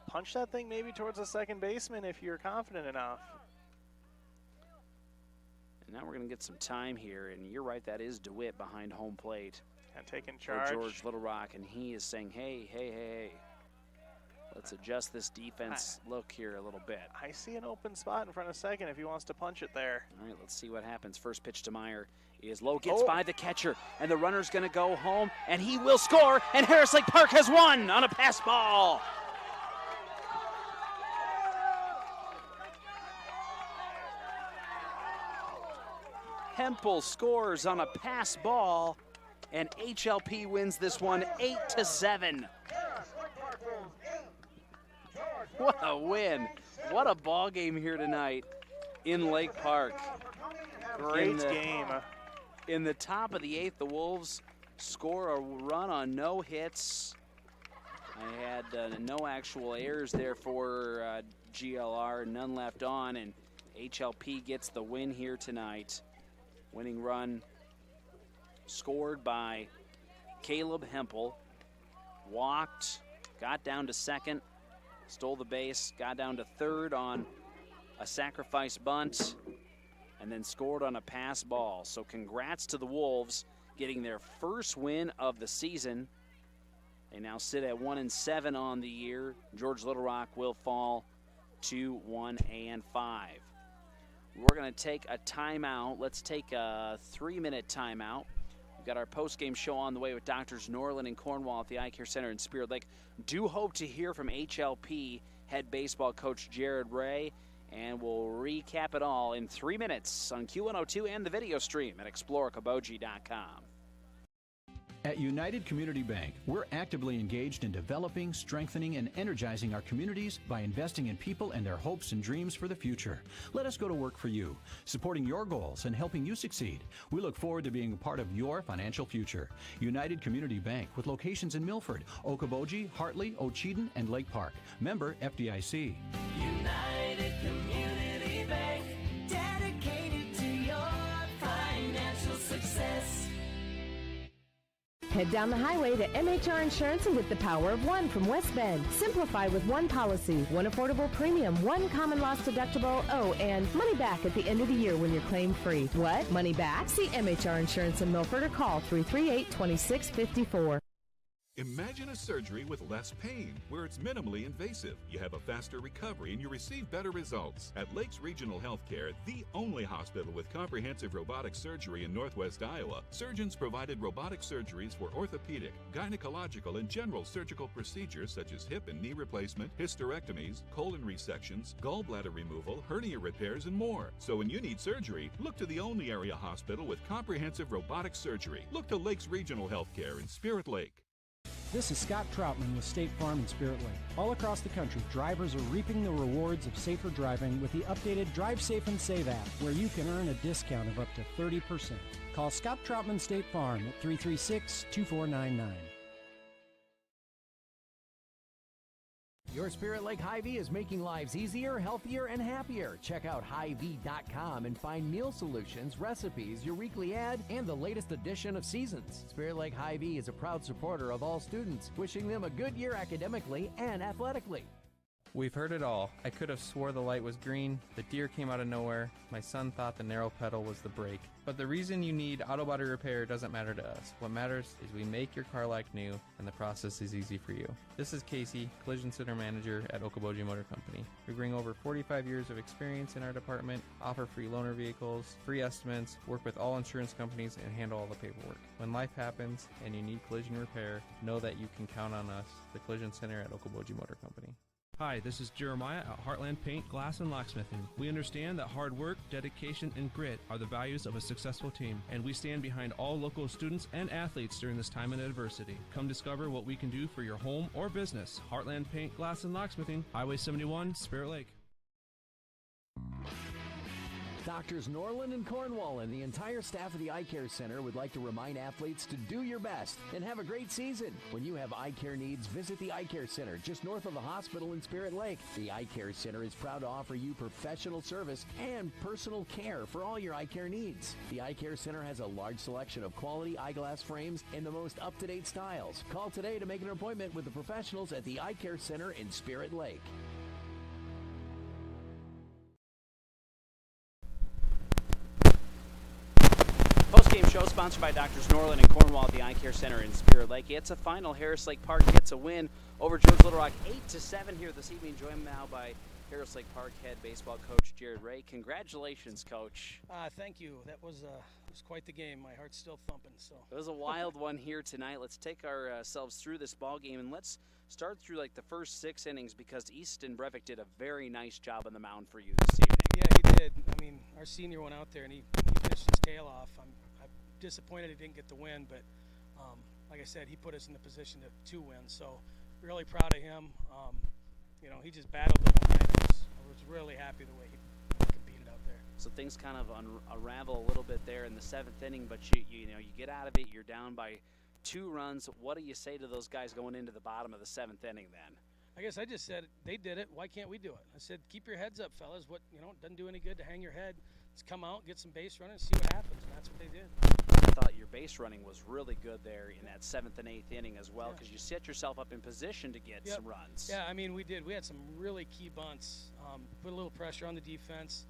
S10: Punch that thing maybe towards the second baseman if you're confident enough.
S1: And now we're going to get some time here, and you're right, that is DeWitt behind home plate.
S10: And taking charge.
S1: For George Little Rock, and he is saying, hey. Let's adjust this defense look here a little bit.
S10: I see an open spot in front of second if he wants to punch it there.
S1: All right, let's see what happens. First pitch to Meyer is low, gets by the catcher, and the runner's going to go home, and he will score, and Harris Lake Park has won on a pass ball. Hempel scores on a pass ball, and HLP wins this one 8-7. What a win. What a ball game here tonight in Lake Park.
S10: Great game.
S1: In the top of the 8th, the Wolves score a run on no hits. I had no actual errors there for GLR, none left on, and HLP gets the win here tonight. Winning run scored by Caleb Hempel. Walked, got down to second, stole the base, got down to third on a sacrifice bunt, and then scored on a pass ball. So congrats to the Wolves getting their first win of the season. They now sit at 1-7 on the year. George Little Rock will fall to 1-5. We're going to take a timeout. Let's take a 3-minute timeout. We've got our post-game show on the way with Doctors Norland and Cornwall at the Eye Care Center in Spirit Lake. Do hope to hear from HLP head baseball coach Jared Ray, and we'll recap it all in 3 minutes on Q102 and the video stream at explorecabogie.com.
S11: At United Community Bank, we're actively engaged in developing, strengthening, and energizing our communities by investing in people and their hopes and dreams for the future. Let us go to work for you, supporting your goals and helping you succeed. We look forward to being a part of your financial future. United Community Bank, with locations in Milford, Okoboji, Hartley, Ocheyedan, and Lake Park. Member FDIC.
S12: United Community
S2: Head down the highway to MHR Insurance and get the power of one from West Bend. Simplify with one policy, one affordable premium, one common loss deductible, and money back at the end of the year when you're claim free. What? Money back? See MHR Insurance in Milford or call 338-2654.
S12: Imagine a surgery with less pain, where it's minimally invasive. You have a faster recovery and you receive better results. At Lakes Regional Healthcare, the only hospital with comprehensive robotic surgery in Northwest Iowa, surgeons provided robotic surgeries for orthopedic, gynecological, and general surgical procedures such as hip and knee replacement, hysterectomies, colon resections, gallbladder removal, hernia repairs, and more. So when you need surgery, look to the only area hospital with comprehensive robotic surgery. Look to Lakes Regional Healthcare in Spirit Lake.
S13: This is Scott Troutman with State Farm and Spirit Lake. All across the country, drivers are reaping the rewards of safer driving with the updated Drive Safe and Save app, where you can earn a discount of up to 30%. Call Scott Troutman State Farm at 336-2499.
S3: Your Spirit Lake Hy-Vee is making lives easier, healthier, and happier. Check out Hy-Vee.com and find meal solutions, recipes, your weekly ad, and the latest edition of Seasons. Spirit Lake Hy-Vee is a proud supporter of all students, wishing them a good year academically and athletically.
S23: We've heard it all. I could have swore the light was green, the deer came out of nowhere, my son thought the narrow pedal was the brake. But the reason you need auto body repair doesn't matter to us. What matters is we make your car like new, and the process is easy for you. This is Casey, Collision Center Manager at Okoboji Motor Company. We bring over 45 years of experience in our department, offer free loaner vehicles, free estimates, work with all insurance companies, and handle all the paperwork. When life happens and you need collision repair, know that you can count on us, the Collision Center at Okoboji Motor Company.
S24: Hi, this is Jeremiah at Heartland Paint, Glass, and Locksmithing. We understand that hard work, dedication, and grit are the values of a successful team, and we stand behind all local students and athletes during this time of adversity. Come discover what we can do for your home or business. Heartland Paint, Glass, and Locksmithing, Highway 71, Spirit Lake.
S3: Doctors Norland and Cornwall and the entire staff of the Eye Care Center would like to remind athletes to do your best and have a great season. When you have eye care needs, visit the Eye Care Center just north of the hospital in Spirit Lake. The Eye Care Center is proud to offer you professional service and personal care for all your eye care needs. The Eye Care Center has a large selection of quality eyeglass frames and the most up-to-date styles. Call today to make an appointment with the professionals at the Eye Care Center in Spirit Lake.
S1: Post-game show sponsored by Doctors Norland and Cornwall at the Eye Care Center in Spirit Lake. It's a final. Harris Lake Park gets a win over Jones Little Rock 8-7 here this evening. Joined now by Harris Lake Park head baseball coach Jared Ray. Congratulations, Coach.
S25: Thank you. That was quite the game. My heart's still thumping. So
S1: it was a wild one here tonight. Let's take ourselves through this ball game and let's start through like the first 6 innings because Easton Brevik did a very nice job on the mound for you this evening.
S25: Yeah, he did. I mean, our senior went out there and he finished his tail off. I'm disappointed he didn't get the win, but like I said, he put us in the position to win. So really proud of him. You know, he just battled the whole night. I was really happy the way he competed out there.
S1: So things kind of unravel a little bit there in the 7th inning, but you know, you get out of it. You're down by 2 runs. What do you say to those guys going into the bottom of the 7th inning then?
S25: I guess I just said they did it. Why can't we do it? I said, keep your heads up, fellas. What, you know, it doesn't do any good to hang your head. Let's come out, get some base running, and see what happens. And that's what they did.
S1: I thought your base running was really good there in that 7th and 8th inning as well, because you set yourself up in position to get some runs.
S25: Yeah, I mean, we did. We had some really key bunts. Put a little pressure on the defense.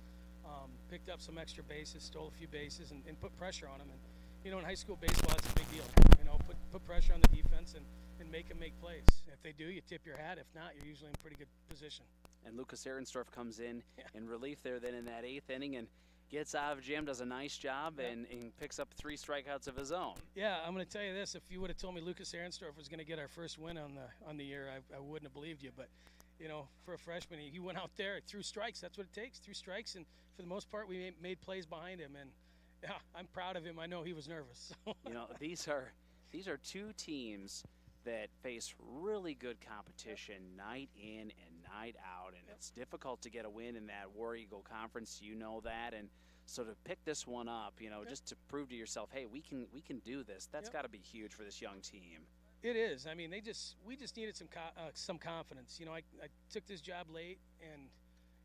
S25: Picked up some extra bases, stole a few bases, and put pressure on them. And you know, in high school baseball, that's a big deal. You know, put pressure on the defense and make them make plays. If they do, you tip your hat. If not, you're usually in pretty good position.
S1: And Lucas Ehrenstorff comes in relief there then in that 8th inning and gets out of jam, does a nice job, and picks up 3 strikeouts of his own.
S25: Yeah, I'm going to tell you this. If you would have told me Lucas Ehrenstorff was going to get our first win on the year, I wouldn't have believed you. But, you know, for a freshman, he went out there, threw strikes. That's what it takes, 3 strikes. And for the most part, we made plays behind him. And, yeah, I'm proud of him. I know he was nervous.
S1: You know, these are 2 teams that face really good competition night in and night out, and it's difficult to get a win in that War Eagle Conference. You know that, and so to pick this one up, you know, just to prove to yourself, hey, we can do this. That's got to be huge for this young team.
S25: It is. I mean, we just needed some confidence. You know, I took this job late, and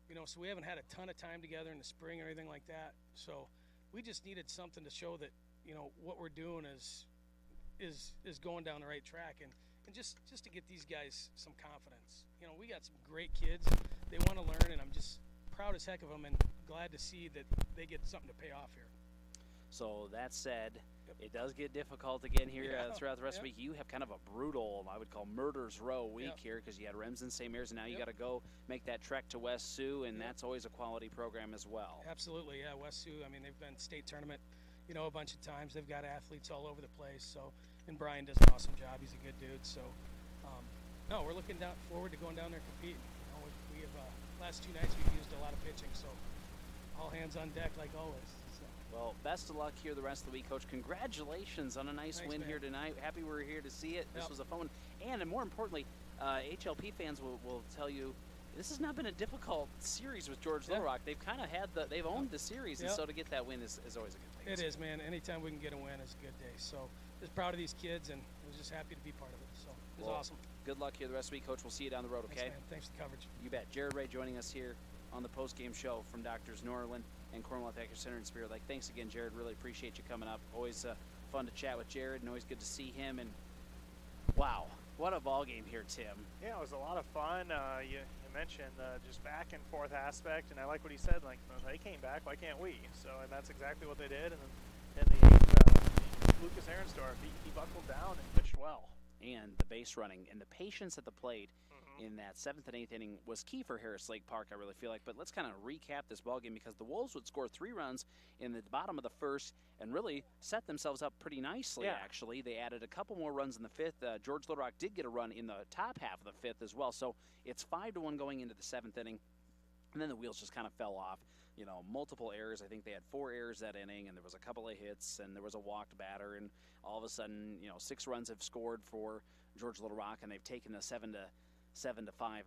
S25: you know, so we haven't had a ton of time together in the spring or anything like that. So we just needed something to show that, you know, what we're doing is is going down the right track, and just to get these guys some confidence. We got some great kids. They want to learn, and I'm just proud as heck of them and glad to see that they get something to pay off here.
S1: So that said, it does get difficult again here throughout the rest of the week. You have kind of a brutal, I would call murder's row week here, because you had Remsen, St. Mary's, and now you got to go make that trek to West Sioux, and that's always a quality program as well.
S25: Absolutely, yeah. West Sioux, I mean, they've been state tournament, a bunch of times. They've got athletes all over the place. So, and Brian does an awesome job. He's a good dude. So, no, we're looking forward to going down there and competing. We have last 2 nights we've used a lot of pitching, so all hands on deck like always.
S1: Well, best of luck here the rest of the week, Coach. Congratulations on a nice win here tonight. Happy we were here to see it. This was a fun one. And more importantly, HLP fans will tell you this has not been a difficult series with George Little Rock. They've kind of they've owned the series, and so to get that win is always a good thing.
S25: It is, man. Anytime we can get a win is a good day. So just proud of these kids, and I was just happy to be part of it. So it was awesome.
S1: Good luck here the rest of the week, Coach. We'll see you down the road, okay?
S25: Thanks for the coverage.
S1: You bet. Jared Ray joining us here on the post-game show from Doctors Norland and Cornwall Athletic Center in Spirit Lake. Thanks again, Jared. Really appreciate you coming up. Always fun to chat with Jared, and always good to see him. And wow, what a ball game here, Tim.
S10: Yeah, it was a lot of fun. You mentioned just back and forth aspect, and I like what he said. Like, they came back, why can't we? So, and that's exactly what they did. And then in the 8th, Lucas Ahrensdorf, he buckled down and pitched well.
S1: And the base running and the patience at the plate in that 7th and 8th inning was key for Harris Lake Park, I really feel like. But let's kind of recap this ballgame, because the Wolves would score 3 runs in the bottom of the 1st and really set themselves up pretty nicely, actually. They added a couple more runs in the 5th. George Little Rock did get a run in the top half of the 5th as well. So it's 5-1 going into the 7th inning. And then the wheels just kind of fell off. Multiple errors. I think they had 4 errors that inning, and there was a couple of hits, and there was a walked batter. And all of a sudden, 6 runs have scored for George Little Rock, and they've taken the 7-5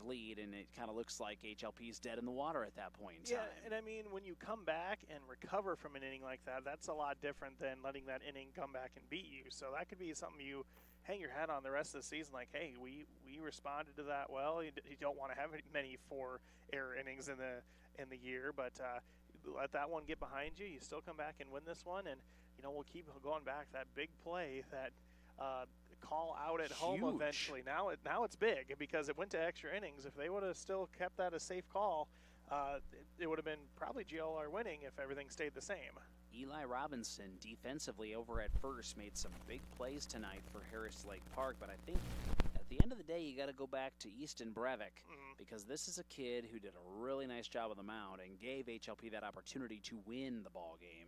S1: lead, and it kind of looks like HLP's dead in the water at that point in time.
S10: Yeah, and I mean, when you come back and recover from an inning like that, that's a lot different than letting that inning come back and beat you. So that could be something you hang your hat on the rest of the season, like, hey, we responded to that well. You don't want to have many 4-error innings in the year, but let that one get behind you. You still come back and win this one, and we'll keep going back. That big play, that call out at home eventually. Now it's big because it went to extra innings. If they would have still kept that a safe call, it would have been probably GLR winning if everything stayed the same.
S1: Eli Robinson defensively over at first made some big plays tonight for Harris Lake Park, but I think at the end of the day you got to go back to Easton Brevik, because this is a kid who did a really nice job on the mound and gave HLP that opportunity to win the ball game.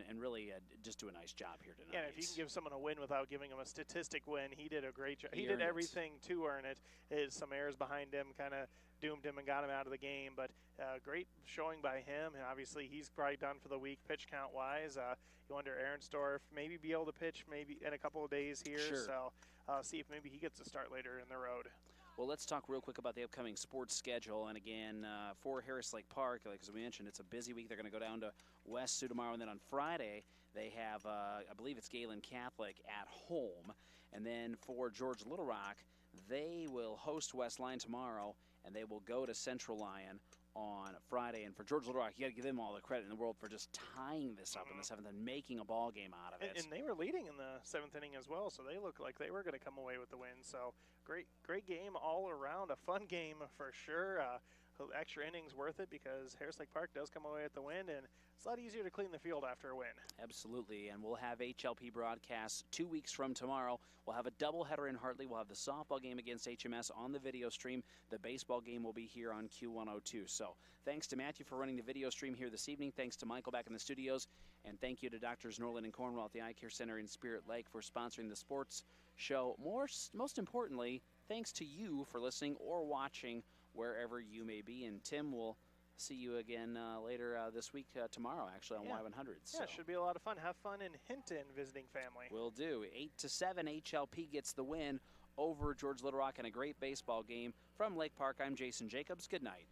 S1: And really just do a nice job here tonight.
S10: Yeah, if you can give someone a win without giving them a statistic win, he did a great job. He did everything to earn it. Some errors behind him kind of doomed him and got him out of the game, but great showing by him. And obviously, he's probably done for the week pitch count-wise. You wonder Ahrensdorf maybe be able to pitch maybe in a couple of days here.
S1: Sure.
S10: So see if maybe he gets a start later in the road.
S1: Well, let's talk real quick about the upcoming sports schedule. And again, for Harris Lake Park, like as we mentioned, it's a busy week. They're going to go down to West Sioux tomorrow, and then on Friday they have, I believe it's Galen Catholic at home. And then for George Little Rock, they will host West Lyon tomorrow, and they will go to Central Lyon on Friday. And for George Little Rock, you got to give them all the credit in the world for just tying this up in the 7th and making a ball game out of it.
S10: And they were leading in the 7th inning as well, so they looked like they were going to come away with the win. So great game all around, a fun game for sure. Extra innings worth it because Harris Lake Park does come away with the win, and it's a lot easier to clean the field after a win. Absolutely,
S1: and we'll have HLP broadcasts 2 weeks from tomorrow. We'll have a doubleheader in Hartley. We'll have the softball game against HMS on the video stream. The baseball game will be here on Q102. So thanks to Matthew for running the video stream here this evening. Thanks to Michael back in the studios. And thank you to Doctors Norland and Cornwall at the Eye Care Center in Spirit Lake for sponsoring the sports show. Most importantly, thanks to you for listening or watching wherever you may be. And Tim, will see you again later this week, tomorrow, actually, on Y100.
S10: So. Yeah, it should be a lot of fun. Have fun in Hinton visiting family.
S1: Will do. 8-7, HLP gets the win over George Little Rock in a great baseball game. From Lake Park, I'm Jason Jacobs. Good night.